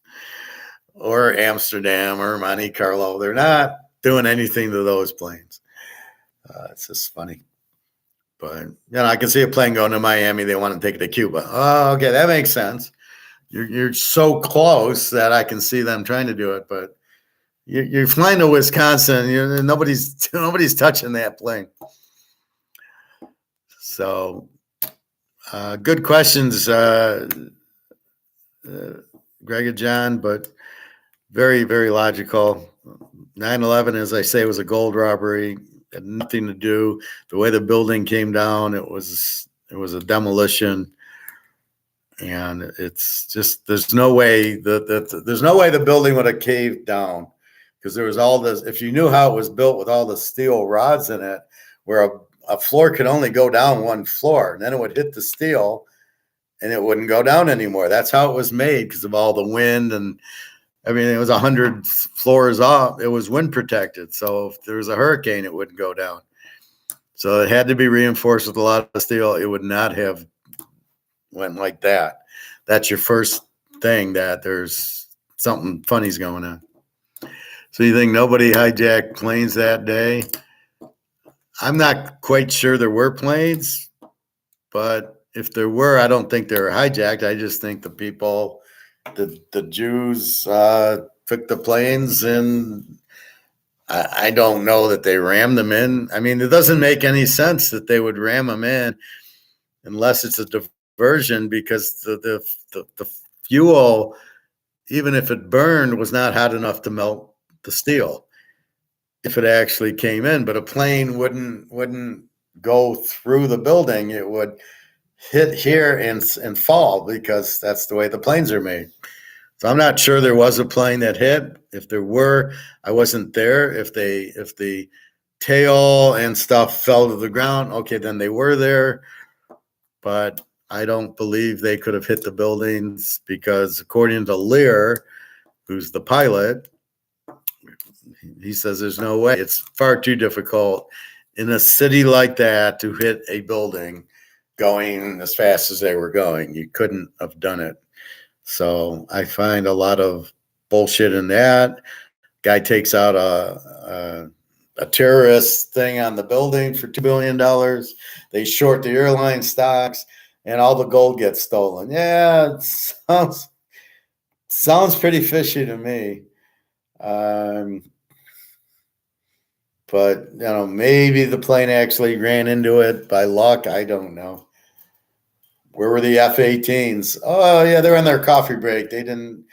or Amsterdam or Monte Carlo. They're not doing anything to those planes. It's just funny. But I can see a plane going to Miami. They want to take it to Cuba. Oh, okay, that makes sense. You're so close that I can see them trying to do it. But you're flying to Wisconsin. Nobody's touching that plane. So. Good questions, Greg and John, but very, very logical. 9/11, as I say, was a gold robbery. Had nothing to do. The way the building came down, it was a demolition, and it's just there's no way the building would have caved down, because there was all this. If you knew how it was built with all the steel rods in it, where a floor could only go down one floor, and then it would hit the steel and it wouldn't go down anymore. That's how it was made, because of all the wind. And I mean, it was 100 floors off. It was wind protected. So if there was a hurricane, it wouldn't go down. So it had to be reinforced with a lot of steel. It would not have went like that. That's your first thing, that there's something funny's going on. So you think nobody hijacked planes that day? I'm not quite sure there were planes, but if there were, I don't think they were hijacked. I just think the people, the Jews took the planes, and I don't know that they rammed them in. I mean, it doesn't make any sense that they would ram them in unless it's a diversion, because the fuel, even if it burned, was not hot enough to melt the steel if it actually came in. But a plane wouldn't go through the building. It would hit here and fall, because that's the way the planes are made. So I'm not sure there was a plane that hit. If there were, I wasn't there. If the tail and stuff fell to the ground, okay, then they were there. But I don't believe they could have hit the buildings, because according to Lear, who's the pilot, he says there's no way. It's far too difficult in a city like that to hit a building going as fast as they were going. You couldn't have done it. So I find a lot of bullshit in that. Guy takes out a terrorist thing on the building for $2 billion. They short the airline stocks, and all the gold gets stolen. Yeah, it sounds pretty fishy to me. But maybe the plane actually ran into it by luck. I don't know. Where were the F-18s? Oh yeah, they're on their coffee break. They didn't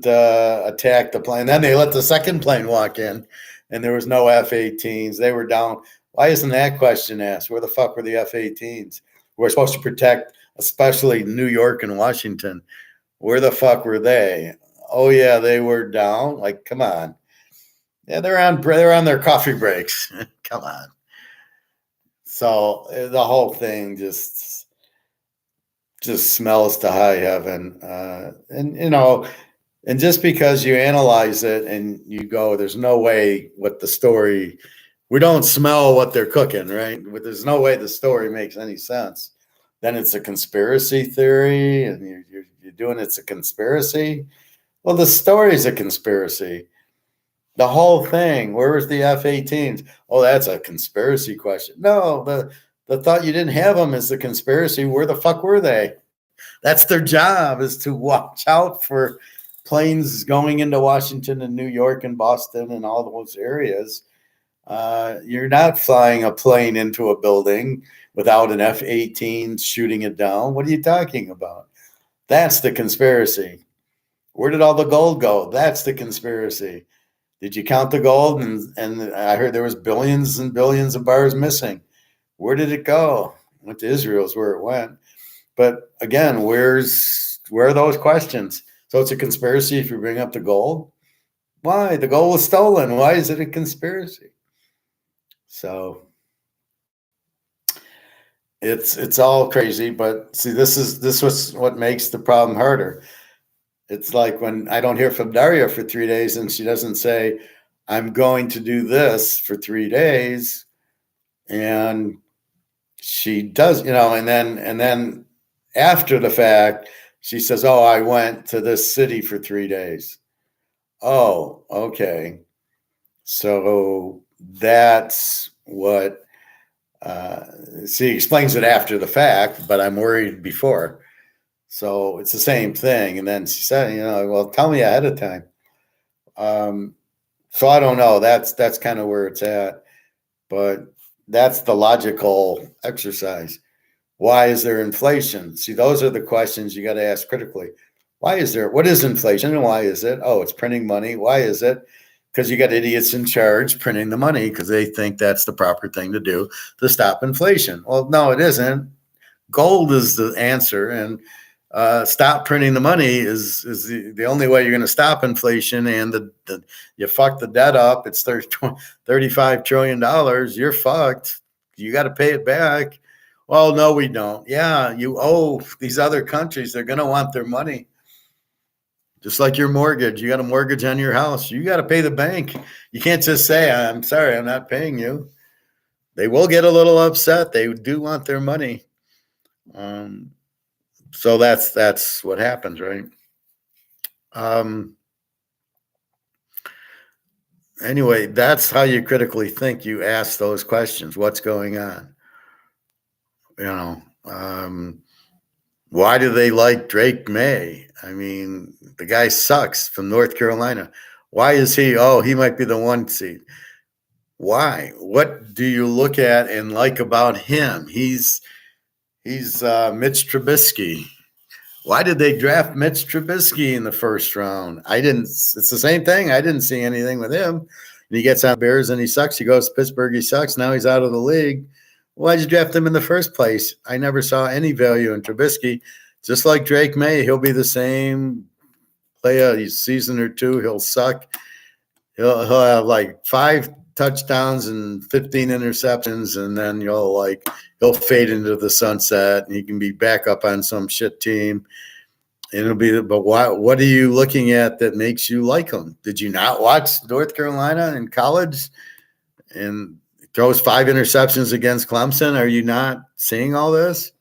attack the plane. Then they let the second plane walk in, and there was no F-18s. They were down. Why isn't that question asked? Where the fuck were the F-18s? we're supposed to protect, especially New York and Washington. Where the fuck were they? Oh yeah, they were down. Like, come on. Yeah, they're on their coffee breaks. Come on. So the whole thing just smells to high heaven. And just because you analyze it and you go, there's no way what the story, we don't smell what they're cooking, right? But there's no way the story makes any sense. Then it's a conspiracy theory, and you're doing it's a conspiracy. Well, the story's a conspiracy. The whole thing. Where was the F-18s? Oh, that's a conspiracy question. No, the thought you didn't have them is the conspiracy. Where the fuck were they? That's their job, is to watch out for planes going into Washington and New York and Boston and all those areas. You're not flying a plane into a building without an F-18 shooting it down. What are you talking about? That's the conspiracy. Where did all the gold go? That's the conspiracy. Did you count the gold? And I heard there was billions and billions of bars missing. Where did it go? Went to Israel is where it went. But again, where are those questions? So it's a conspiracy if you bring up the gold. Why? The gold was stolen. Why is it a conspiracy? So it's all crazy. But see, this was what makes the problem harder. It's like when I don't hear from Daria for 3 days and she doesn't say, I'm going to do this for 3 days. And she does, and then after the fact, she says, oh, I went to this city for 3 days. Oh, okay. So that's what, she explains it after the fact, but I'm worried before. So it's the same thing. And then she said, well, tell me ahead of time. So I don't know. That's kind of where it's at. But that's the logical exercise. Why is there inflation? See, those are the questions you got to ask critically. What is inflation and why is it? Oh, it's printing money. Why is it? Because you got idiots in charge printing the money because they think that's the proper thing to do to stop inflation. Well, no, it isn't. Gold is the answer, and stop printing the money is the only way you're going to stop inflation. And you fuck the debt up. It's $35 trillion. You're fucked. You got to pay it back. Well, no, we don't. Yeah, you owe these other countries. They're going to want their money. Just like your mortgage. You got a mortgage on your house. You got to pay the bank. You can't just say, I'm sorry, I'm not paying you. They will get a little upset. They do want their money. So that's what happens, right? Anyway, that's how you critically think. You ask those questions. What's going on? Why do they like Drake May? I mean, the guy sucks from North Carolina. Why is he? Oh, he might be the 1 seed. Why? What do you look at and like about him? He's Mitch Trubisky. Why did they draft Mitch Trubisky in the first round? It's the same thing. I didn't see anything with him. And he gets on Bears and he sucks. He goes to Pittsburgh, he sucks. Now he's out of the league. Why'd you draft him in the first place? I never saw any value in Trubisky. Just like Drake May, he'll be the same. Play a season or two, he'll suck. He'll have like 5 touchdowns and 15 interceptions, and then he'll fade into the sunset, and he can be back up on some shit team. And it'll be, but what are you looking at that makes you like him? Did you not watch North Carolina in college? And throws 5 interceptions against Clemson. Are you not seeing all this?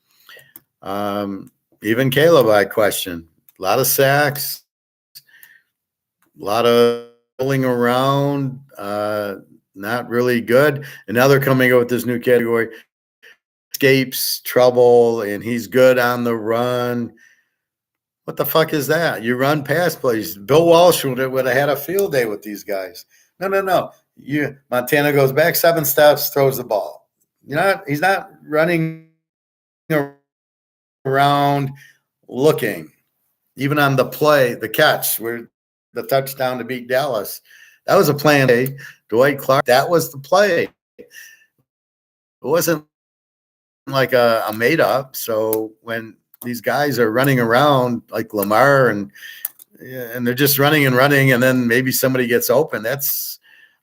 Even Caleb, I question. A lot of sacks, a lot of rolling around, not really good. And now they're coming up with this new category, escapes trouble, and he's good on the run. What the fuck is that? You run pass plays. Bill Walsh would have had a field day with these guys. No. Montana goes back 7 steps, throws the ball. He's not running around looking. Even on the play, the catch, where the touchdown to beat Dallas. That was a plan A. Dwight Clark, that was the play. It wasn't like a made up. So when these guys are running around like Lamar and they're just running and running, and then maybe somebody gets open,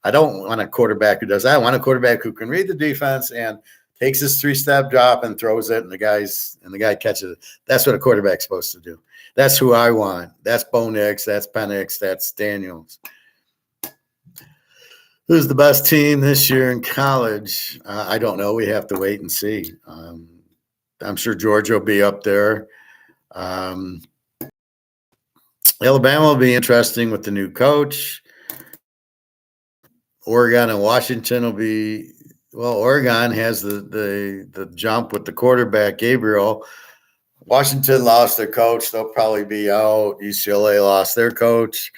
I don't want a quarterback who does that. I want a quarterback who can read the defense and takes his 3-step drop and throws it, and the guy catches it. That's what a quarterback's supposed to do. That's who I want. That's Bo Nix. That's Penix. That's Daniels. Who's the best team this year in college? I don't know. We have to wait and see. I'm sure Georgia will be up there. Alabama will be interesting with the new coach. Oregon and Washington will be Oregon has the jump with the quarterback Gabriel. Washington lost their coach; they'll probably be out. UCLA lost their coach.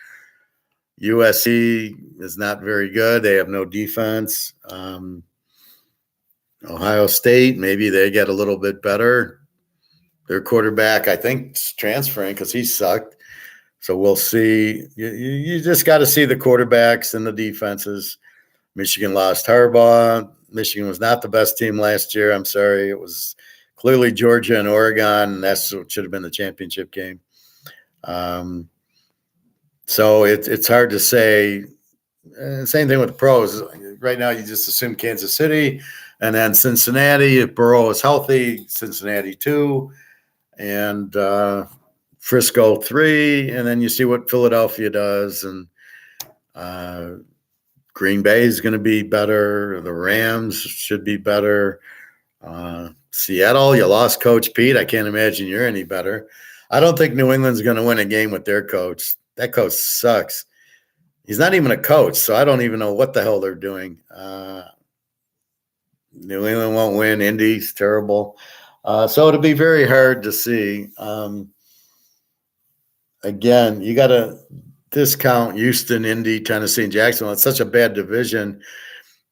USC is not very good; they have no defense. Ohio State, maybe they get a little bit better. Their quarterback, I think, is transferring because he sucked. So we'll see. You just got to see the quarterbacks and the defenses. Michigan lost Harbaugh. Michigan was not the best team last year. I'm sorry. It was clearly Georgia and Oregon, and that's what should have been the championship game. So it's hard to say. Same thing with the pros. Right now, you just assume Kansas City, and then Cincinnati. If Burrow is healthy, Cincinnati 2, and Frisco 3, and then you see what Philadelphia does, and Green Bay is going to be better. The Rams should be better. Seattle, you lost Coach Pete. I can't imagine you're any better. I don't think New England's going to win a game with their coach. That coach sucks. He's not even a coach, so I don't even know what the hell they're doing. New England won't win. Indy's terrible. So it'll be very hard to see. Again, you got to discount Houston, Indy, Tennessee, and Jacksonville. It's such a bad division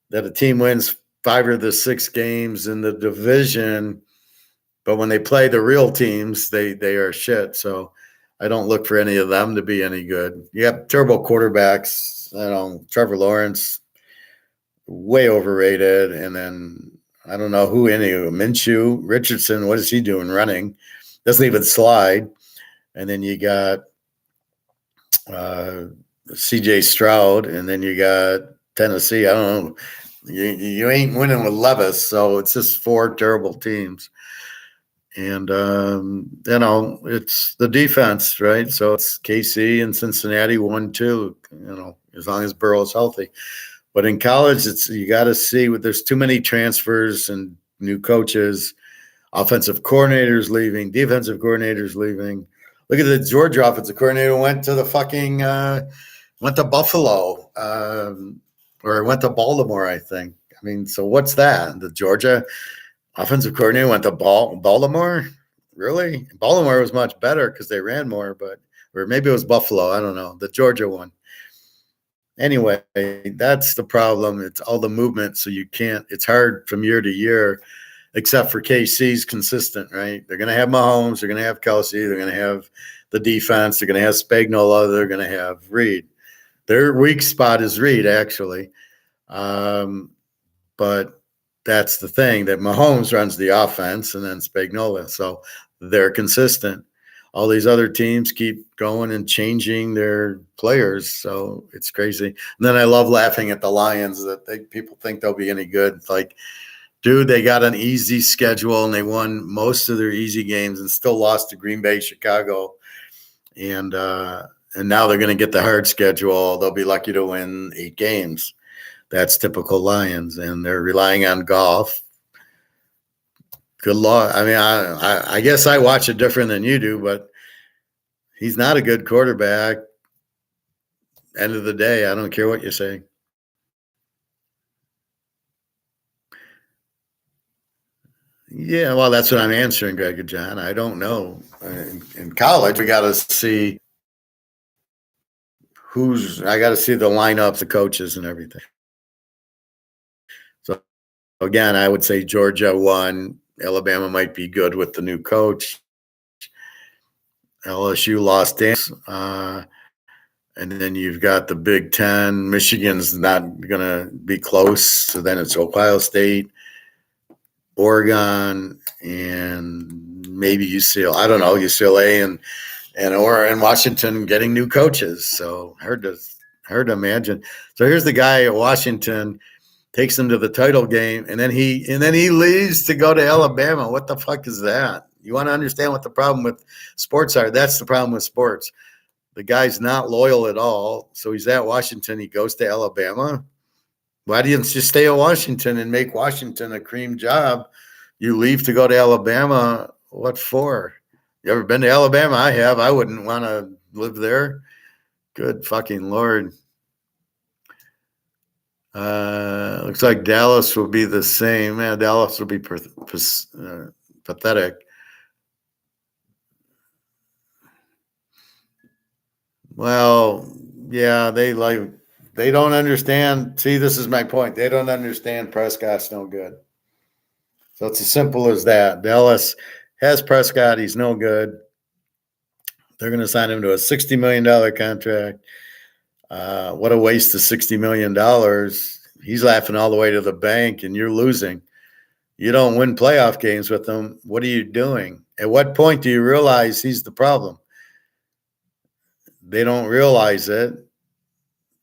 that a team wins 5 of the 6 games in the division, but when they play the real teams, they are shit. So I don't look for any of them to be any good. You have terrible quarterbacks. Trevor Lawrence, way overrated, and then I don't know who any of them. Minshew, Richardson, what is he doing running? Doesn't even slide. And then you got C.J. Stroud, and then you got Tennessee. I don't know. You ain't winning with Levis, so it's just 4 terrible teams. And, it's the defense, right? So it's KC and Cincinnati 1-2, as long as Burrow's healthy. But in college, you got to see there's too many transfers and new coaches, offensive coordinators leaving, defensive coordinators leaving. Look at the Georgia offensive coordinator went to Buffalo, or went to Baltimore, I think. I mean, so what's that? The Georgia offensive coordinator went to Baltimore? Really? Baltimore was much better because they ran more, or maybe it was Buffalo. I don't know. The Georgia one. Anyway, that's the problem. It's all the movement, so it's hard from year to year, except for KC's consistent, right? They're going to have Mahomes. They're going to have Kelsey. They're going to have the defense. They're going to have Spagnuolo. They're going to have Reed. Their weak spot is Reed, actually. But that's the thing, that Mahomes runs the offense and then Spagnuolo. So they're consistent. All these other teams keep going and changing their players. So it's crazy. And then I love laughing at the Lions that people think they'll be any good. It's like, dude, they got an easy schedule and they won most of their easy games and still lost to Green Bay, Chicago. And now they're going to get the hard schedule. They'll be lucky to win 8 games. That's typical Lions, and they're relying on Goff. Good luck. I mean, I guess I watch it different than you do, but he's not a good quarterback. End of the day, I don't care what you say. Yeah, well, that's what I'm answering, Greg and John. I don't know. In college, we got to see I got to see the lineups, the coaches, and everything. So, again, I would say Georgia won. Alabama might be good with the new coach. LSU lost dance. And then you've got the Big Ten. Michigan's not going to be close. So then it's Ohio State. Oregon and maybe UCLA. I don't know, UCLA and Washington getting new coaches. So hard to imagine. So here's the guy at Washington, takes him to the title game, and then he leaves to go to Alabama. What the fuck is that? You want to understand what the problem with sports are? That's the problem with sports. The guy's not loyal at all. So he's at Washington. He goes to Alabama. Why do you just stay at Washington and make Washington a cream job? You leave to go to Alabama. What for? You ever been to Alabama? I have. I wouldn't want to live there. Good fucking Lord. Looks like Dallas will be the same. Yeah, Dallas will be pathetic. Well, yeah, they don't understand. See, this is my point. They don't understand Prescott's no good. So it's as simple as that. Dallas has Prescott. He's no good. They're going to sign him to a $60 million contract. What a waste of $60 million. He's laughing all the way to the bank, and you're losing. You don't win playoff games with him. What are you doing? At what point do you realize he's the problem? They don't realize it.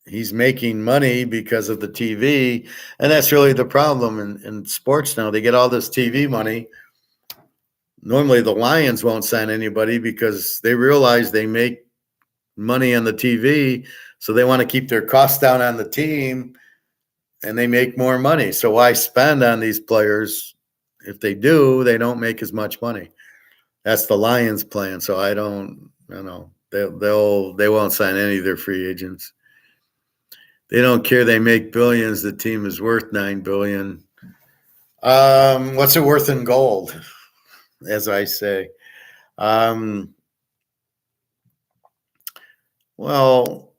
He's making money because of the TV, and that's really the problem in sports now. They get all this TV money. Normally, the Lions won't sign anybody because they realize they make money on the TV, so they want to keep their costs down on the team, and they make more money. So why spend on these players? If they do, they don't make as much money. That's the Lions' plan. So I don't know. They won't sign any of their free agents. They don't care. They make billions. The team is worth $9 billion. What's it worth in gold? As I say. Well,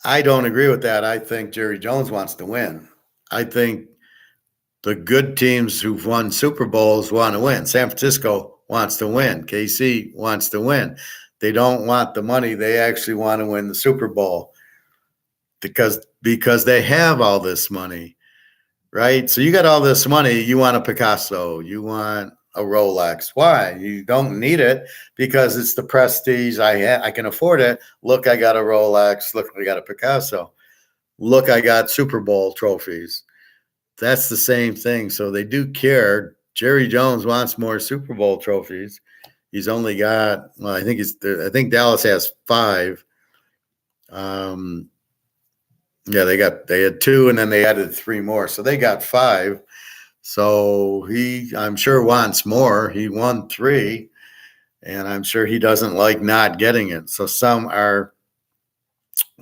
I don't agree with that. I think Jerry Jones wants to win. I think the good teams who've won Super Bowls want to win. San Francisco wants to win. KC wants to win. They don't want the money. They actually want to win the Super Bowl because they have all this money, right? So you got all this money. You want a Picasso. You want a Rolex. Why? You don't need it because it's the prestige. I can afford it. Look, I got a Rolex. Look, I got a Picasso. Look, I got Super Bowl trophies. That's the same thing. So they do care. Jerry Jones wants more Super Bowl trophies. He's only got, well, I think Dallas has 5. Yeah, they had 2 and then they added 3 more. So they got 5. So I'm sure wants more. He won 3 and I'm sure he doesn't like not getting it. So some are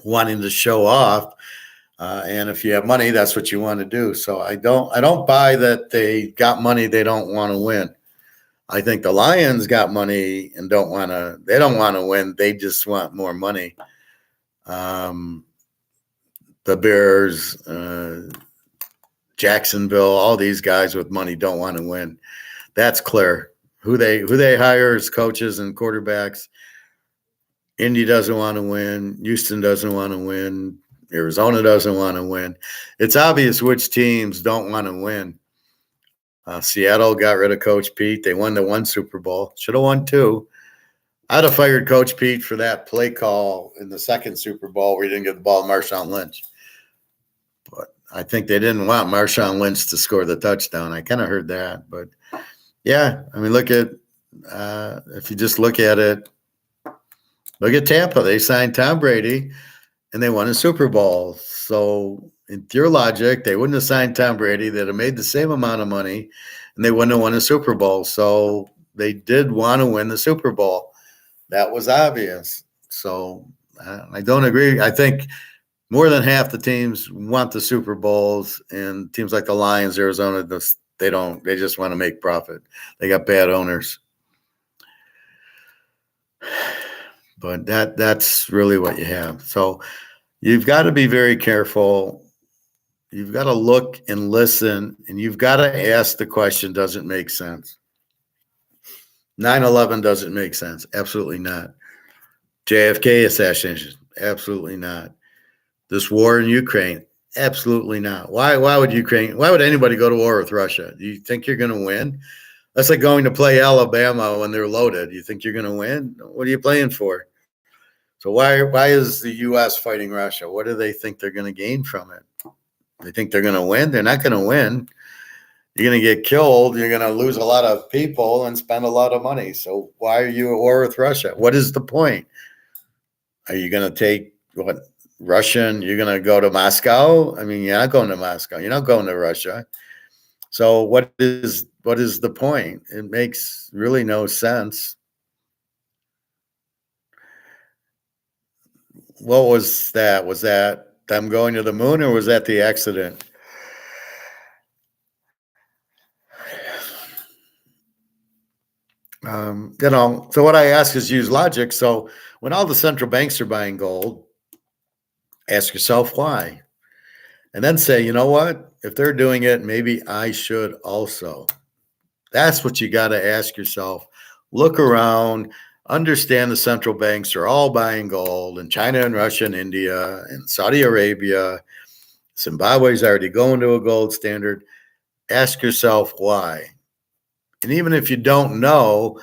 wanting to show off. And if you have money, that's what you want to do. So I don't buy that they got money. They don't want to win. I think the Lions got money and they don't want to win. They just want more money. The Bears, Jacksonville, all these guys with money don't want to win. That's clear. Who they hire as coaches and quarterbacks. Indy doesn't want to win. Houston doesn't want to win. Arizona doesn't want to win. It's obvious which teams don't want to win. Seattle got rid of Coach Pete. They won the 1 Super Bowl. Should have won 2. I'd have fired Coach Pete for that play call in the 2nd Super Bowl where he didn't get the ball to Marshawn Lynch. But I think they didn't want Marshawn Lynch to score the touchdown. I kind of heard that. But, yeah, I mean, if you just look at it, look at Tampa. They signed Tom Brady, and they won a Super Bowl. So, in your logic, they wouldn't have signed Tom Brady. They'd have made the same amount of money, and they wouldn't have won a Super Bowl. So, they did want to win the Super Bowl. That was obvious. So, I don't agree. I think more than half the teams want the Super Bowls, and teams like the Lions, Arizona, they don't. They just want to make profit. They got bad owners. But that's really what you have. So you've got to be very careful. You've got to look and listen, and you've got to ask the question, does it make sense? 9/11 doesn't make sense. Absolutely not. JFK assassination, absolutely not. This war in Ukraine, Absolutely not. Why would Ukraine, why would anybody go to war with Russia? Do you think you're going to win? That's like going to play Alabama when they're loaded. You think you're going to win? What are you playing for? So why is the U.S. fighting Russia? What do they think they're going to gain from it? They think they're going to win? They're not going to win. You're going to get killed. You're going to lose a lot of people and spend a lot of money. So why are you at war with Russia? What is the point? Are you going to take what Russian? You're going to go to Moscow? I mean, you're not going to Moscow. You're not going to Russia. So what is the point? It makes really no sense. What was that? Was that them going to the moon, or was that the accident? So what I ask is use logic. So when all the central banks are buying gold, ask yourself why. And then say, you know what? If they're doing it, maybe I should also. That's what you got to ask yourself. Look around, understand the central banks are all buying gold, and China and Russia and India and Saudi Arabia. Zimbabwe's already going to a gold standard. Ask yourself why. And even if you don't know,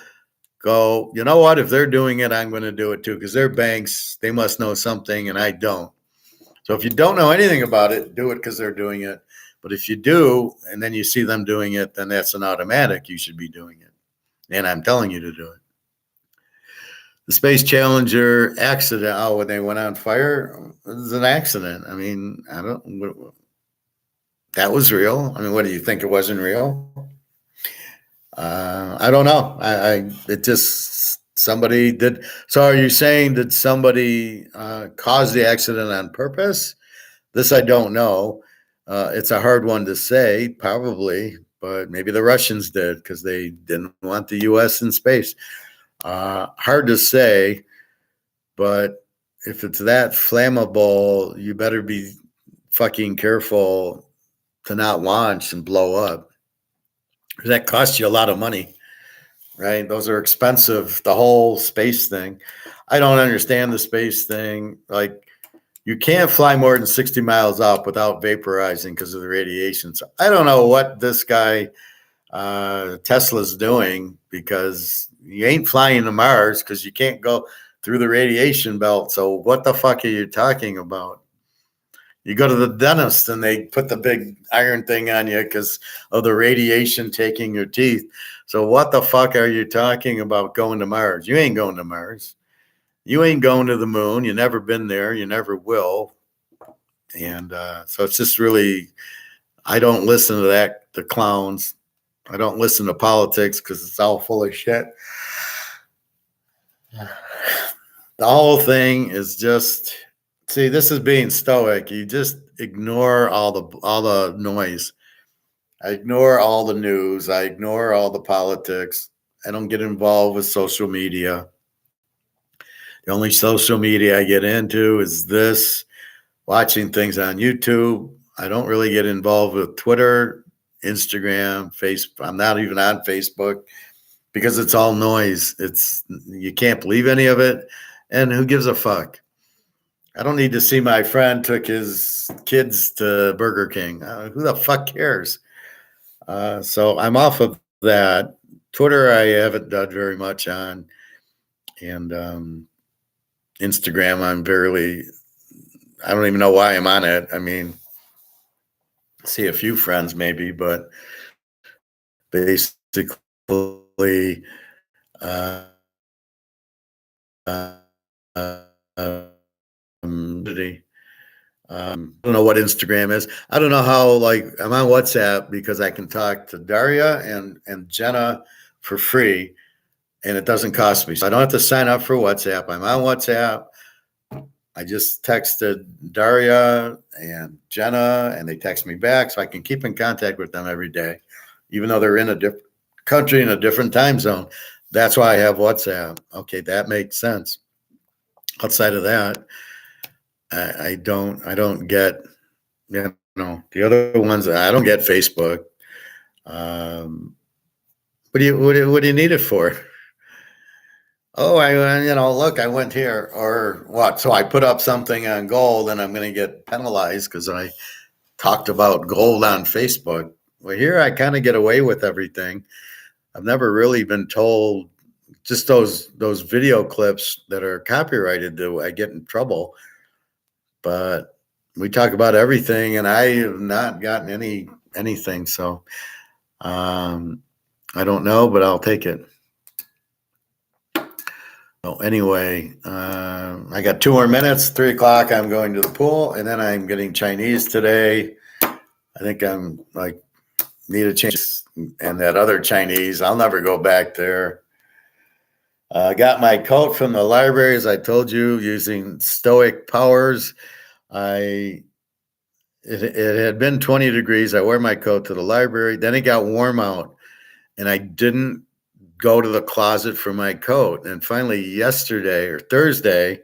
go, you know what? If they're doing it, I'm going to do it too, because they're banks. They must know something, and I don't. So if you don't know anything about it, do it because they're doing it. But if you do, and then you see them doing it, then that's an automatic. You should be doing it. And I'm telling you to do it. The Space Challenger accident, when they went on fire, it was an accident. I mean, that was real. I mean, what do you think? It wasn't real? I don't know. It just, somebody did. So are you saying that somebody caused the accident on purpose? This I don't know. It's a hard one to say, probably, but maybe the Russians did because they didn't want the U.S. in space. Hard to say, but if it's that flammable, you better be fucking careful to not launch and blow up. That costs you a lot of money, right? Those are expensive, the whole space thing. I don't understand the space thing. Like, you can't fly more than 60 miles up without vaporizing because of the radiation. So I don't know what this guy Tesla's doing, because you ain't flying to Mars because you can't go through the radiation belt. So what the fuck are you talking about? You go to the dentist and they put the big iron thing on you because of the radiation taking your teeth. So what the fuck are you talking about going to Mars? You ain't going to Mars. You ain't going to the moon. You never been there. You never will. And so it's just really, I don't listen to the clowns. I don't listen to politics because it's all full of shit. The whole thing is just, see, this is being stoic. You just ignore all the noise. I ignore all the news. I ignore all the politics. I don't get involved with social media. The only social media I get into is this, watching things on YouTube. I don't really get involved with Twitter, Instagram, Facebook. I'm not even on Facebook because it's all noise. You can't believe any of it. And who gives a fuck? I don't need to see my friend took his kids to Burger King. Who the fuck cares? So I'm off of that. Twitter, I haven't done very much on. And Instagram, I don't even know why I'm on it. I mean, see a few friends maybe, but basically, I don't know what Instagram is. I don't know how, like, I'm on WhatsApp because I can talk to Daria and Jenna for free, and it doesn't cost me. So I don't have to sign up for WhatsApp. I'm on WhatsApp. I just texted Daria and Jenna, and they text me back, so I can keep in contact with them every day, even though they're in a different country in a different time zone. That's why I have WhatsApp. Okay, that makes sense. Outside of that, I don't get, the other ones. I don't get Facebook. What do you need it for? Oh, look, I went here, or what? So I put up something on gold and I'm going to get penalized because I talked about gold on Facebook. Well, here I kind of get away with everything. I've never really been told. Just those video clips that are copyrighted, do I get in trouble? But we talk about everything, and I have not gotten anything. So I don't know, but I'll take it. So anyway, I got 2 more minutes. 3 o'clock, I'm going to the pool, and then I'm getting Chinese today. I think I'm like need a change, and that other Chinese, I'll never go back there. I got my coat from the library, as I told you, using Stoic powers. It had been 20 degrees. I wear my coat to the library. Then it got warm out, and I didn't go to the closet for my coat. And finally, yesterday or Thursday,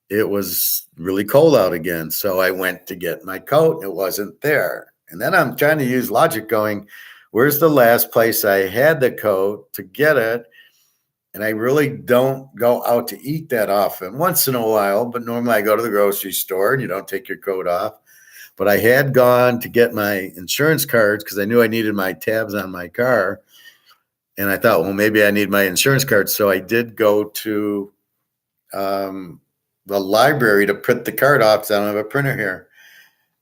it was really cold out again. So I went to get my coat. It wasn't there. And then I'm trying to use logic going, where's the last place I had the coat to get it? And I really don't go out to eat that often, once in a while, but normally I go to the grocery store and you don't take your coat off. But I had gone to get my insurance cards because I knew I needed my tabs on my car. And I thought, well, maybe I need my insurance card. So I did go to the library to print the card off because I don't have a printer here.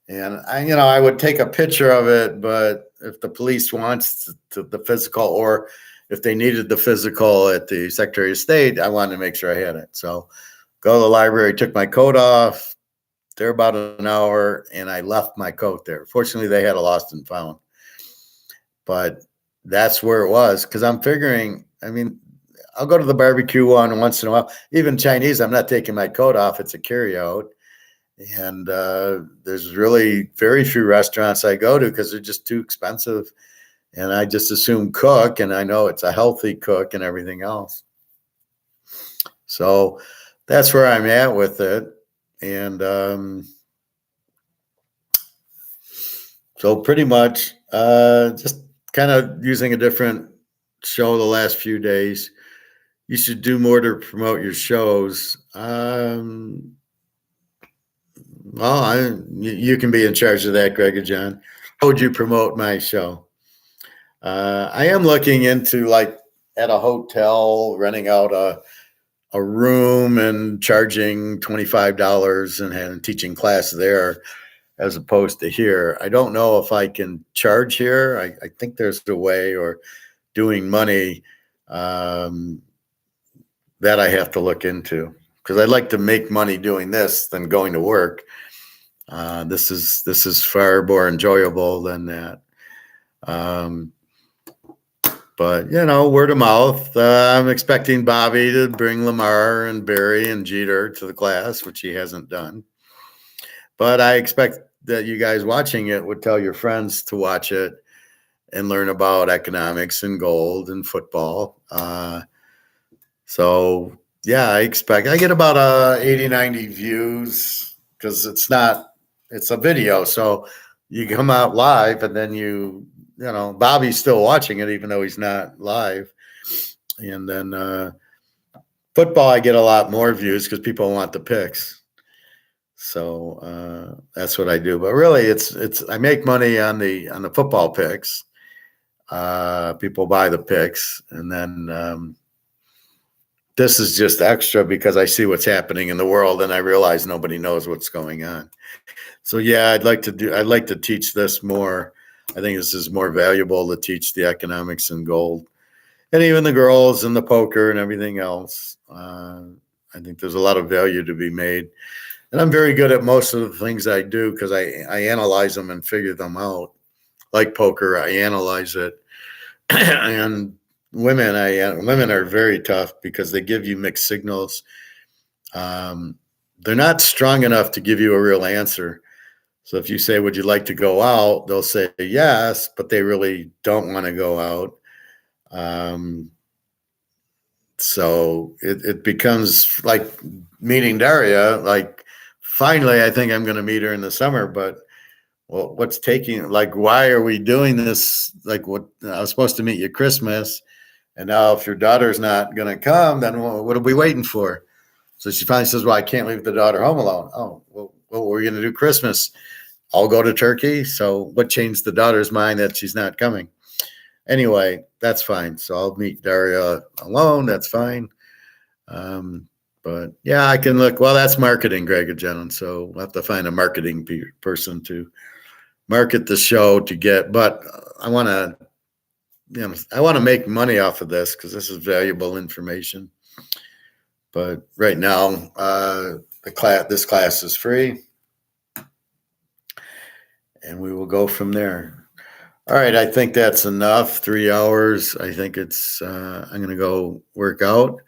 And I would take a picture of it, but if the police wants the physical, or if they needed the physical at the Secretary of State, I wanted to make sure I had it. So go to the library, took my coat off. There about an hour, and I left my coat there. Fortunately, they had a lost and found. But that's where it was, because I'm figuring, I'll go to the barbecue one once in a while. Even Chinese, I'm not taking my coat off. It's a carry-out. And there's really very few restaurants I go to because they're just too expensive. And I just assume cook, and I know it's a healthy cook and everything else. So that's where I'm at with it. And so pretty much just kind of using a different show the last few days. You should do more to promote your shows. You can be in charge of that, Greg or John. How would you promote my show? I am looking into, like, at a hotel, renting out a room and charging $25 and teaching class there as opposed to here. I don't know if I can charge here. I think there's a way, or doing money that I have to look into, because I'd like to make money doing this than going to work. This is far more enjoyable than that. But, word of mouth. I'm expecting Bobby to bring Lamar and Barry and Jeter to the class, which he hasn't done. But I expect that you guys watching it would tell your friends to watch it and learn about economics and gold and football. So, yeah, I get about 80, 90 views, because it's a video. So you come out live, and then Bobby's still watching it, even though he's not live. And then football, I get a lot more views because people want the picks. So that's what I do. But really, I make money on the football picks. People buy the picks, and then this is just extra because I see what's happening in the world, and I realize nobody knows what's going on. So yeah, I'd like to teach this more. I think this is more valuable to teach the economics and gold, and even the girls and the poker and everything else. I think there's a lot of value to be made. And I'm very good at most of the things I do because I analyze them and figure them out. Like poker, I analyze it. And women are very tough because they give you mixed signals. They're not strong enough to give you a real answer. So if you say, would you like to go out? They'll say yes, but they really don't want to go out. So it becomes like meeting Daria. Like, finally, I think I'm going to meet her in the summer, but what's taking, like, why are we doing this? Like, what, I was supposed to meet you Christmas, and now if your daughter's not going to come, then what are we waiting for? So she finally says, well, I can't leave the daughter home alone. Oh, well, what were we going to do Christmas? I'll go to Turkey. So what changed the daughter's mind that she's not coming? Anyway, that's fine. So I'll meet Daria alone. That's fine. But yeah, I can look. Well, that's marketing, Greg and Jen. So we'll have to find a marketing person to market the show to get. But I want to make money off of this because this is valuable information. But right now, this class is free, and we will go from there. All right, I think that's enough. 3 hours. I think it's. I'm going to go work out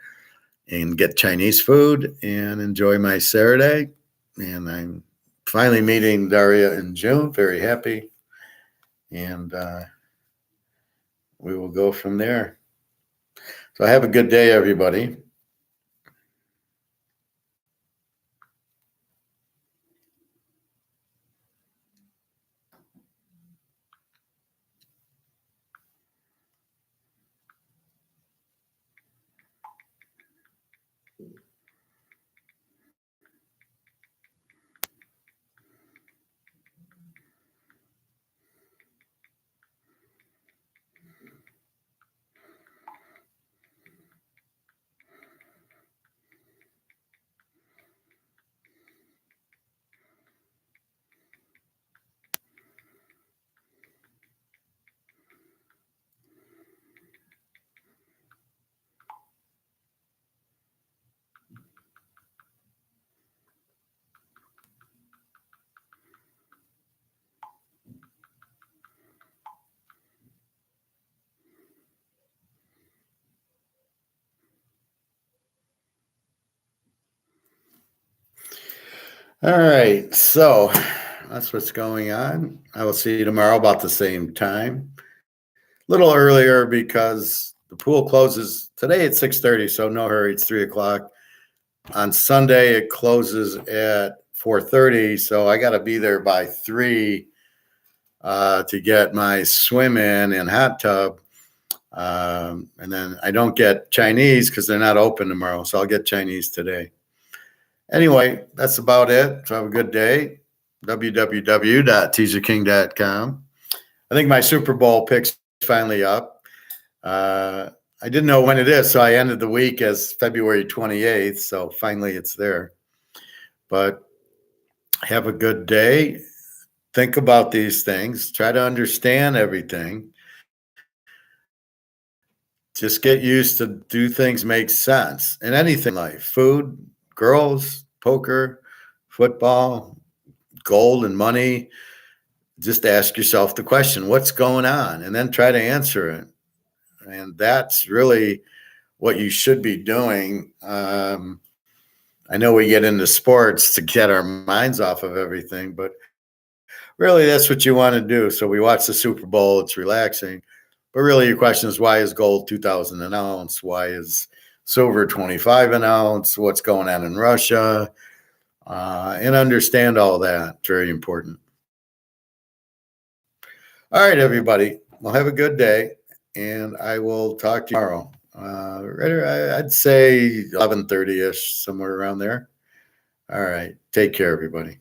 and get Chinese food and enjoy my Saturday. And I'm finally meeting Daria in June. Very happy, and we will go from there. So have a good day, everybody. All right, so that's what's going on. I will see you tomorrow about the same time. A little earlier because the pool closes today at 6:30, so no hurry. It's 3:00. On Sunday, it closes at 4:30, so I got to be there by 3 to get my swim in and hot tub. And then I don't get Chinese because they're not open tomorrow, so I'll get Chinese today. Anyway, that's about it. So have a good day. www.teaserking.com. I think my Super Bowl pick's finally up. I didn't know when it is, so I ended the week as February 28th. So finally it's there. But have a good day. Think about these things. Try to understand everything. Just get used to do things make sense in anything in life. Food, girls, poker, football, gold and money. Just ask yourself the question, what's going on? And then try to answer it. And that's really what you should be doing. I know we get into sports to get our minds off of everything, but really that's what you want to do. So we watch the Super Bowl. It's relaxing. But really your question is, why is gold 2,000 an ounce? Why is silver 25 an ounce? What's going on in Russia? And understand all that. It's very important. All right, everybody. Well, have a good day, and I will talk to you tomorrow. I'd say 11:30-ish, somewhere around there. All right. Take care, everybody.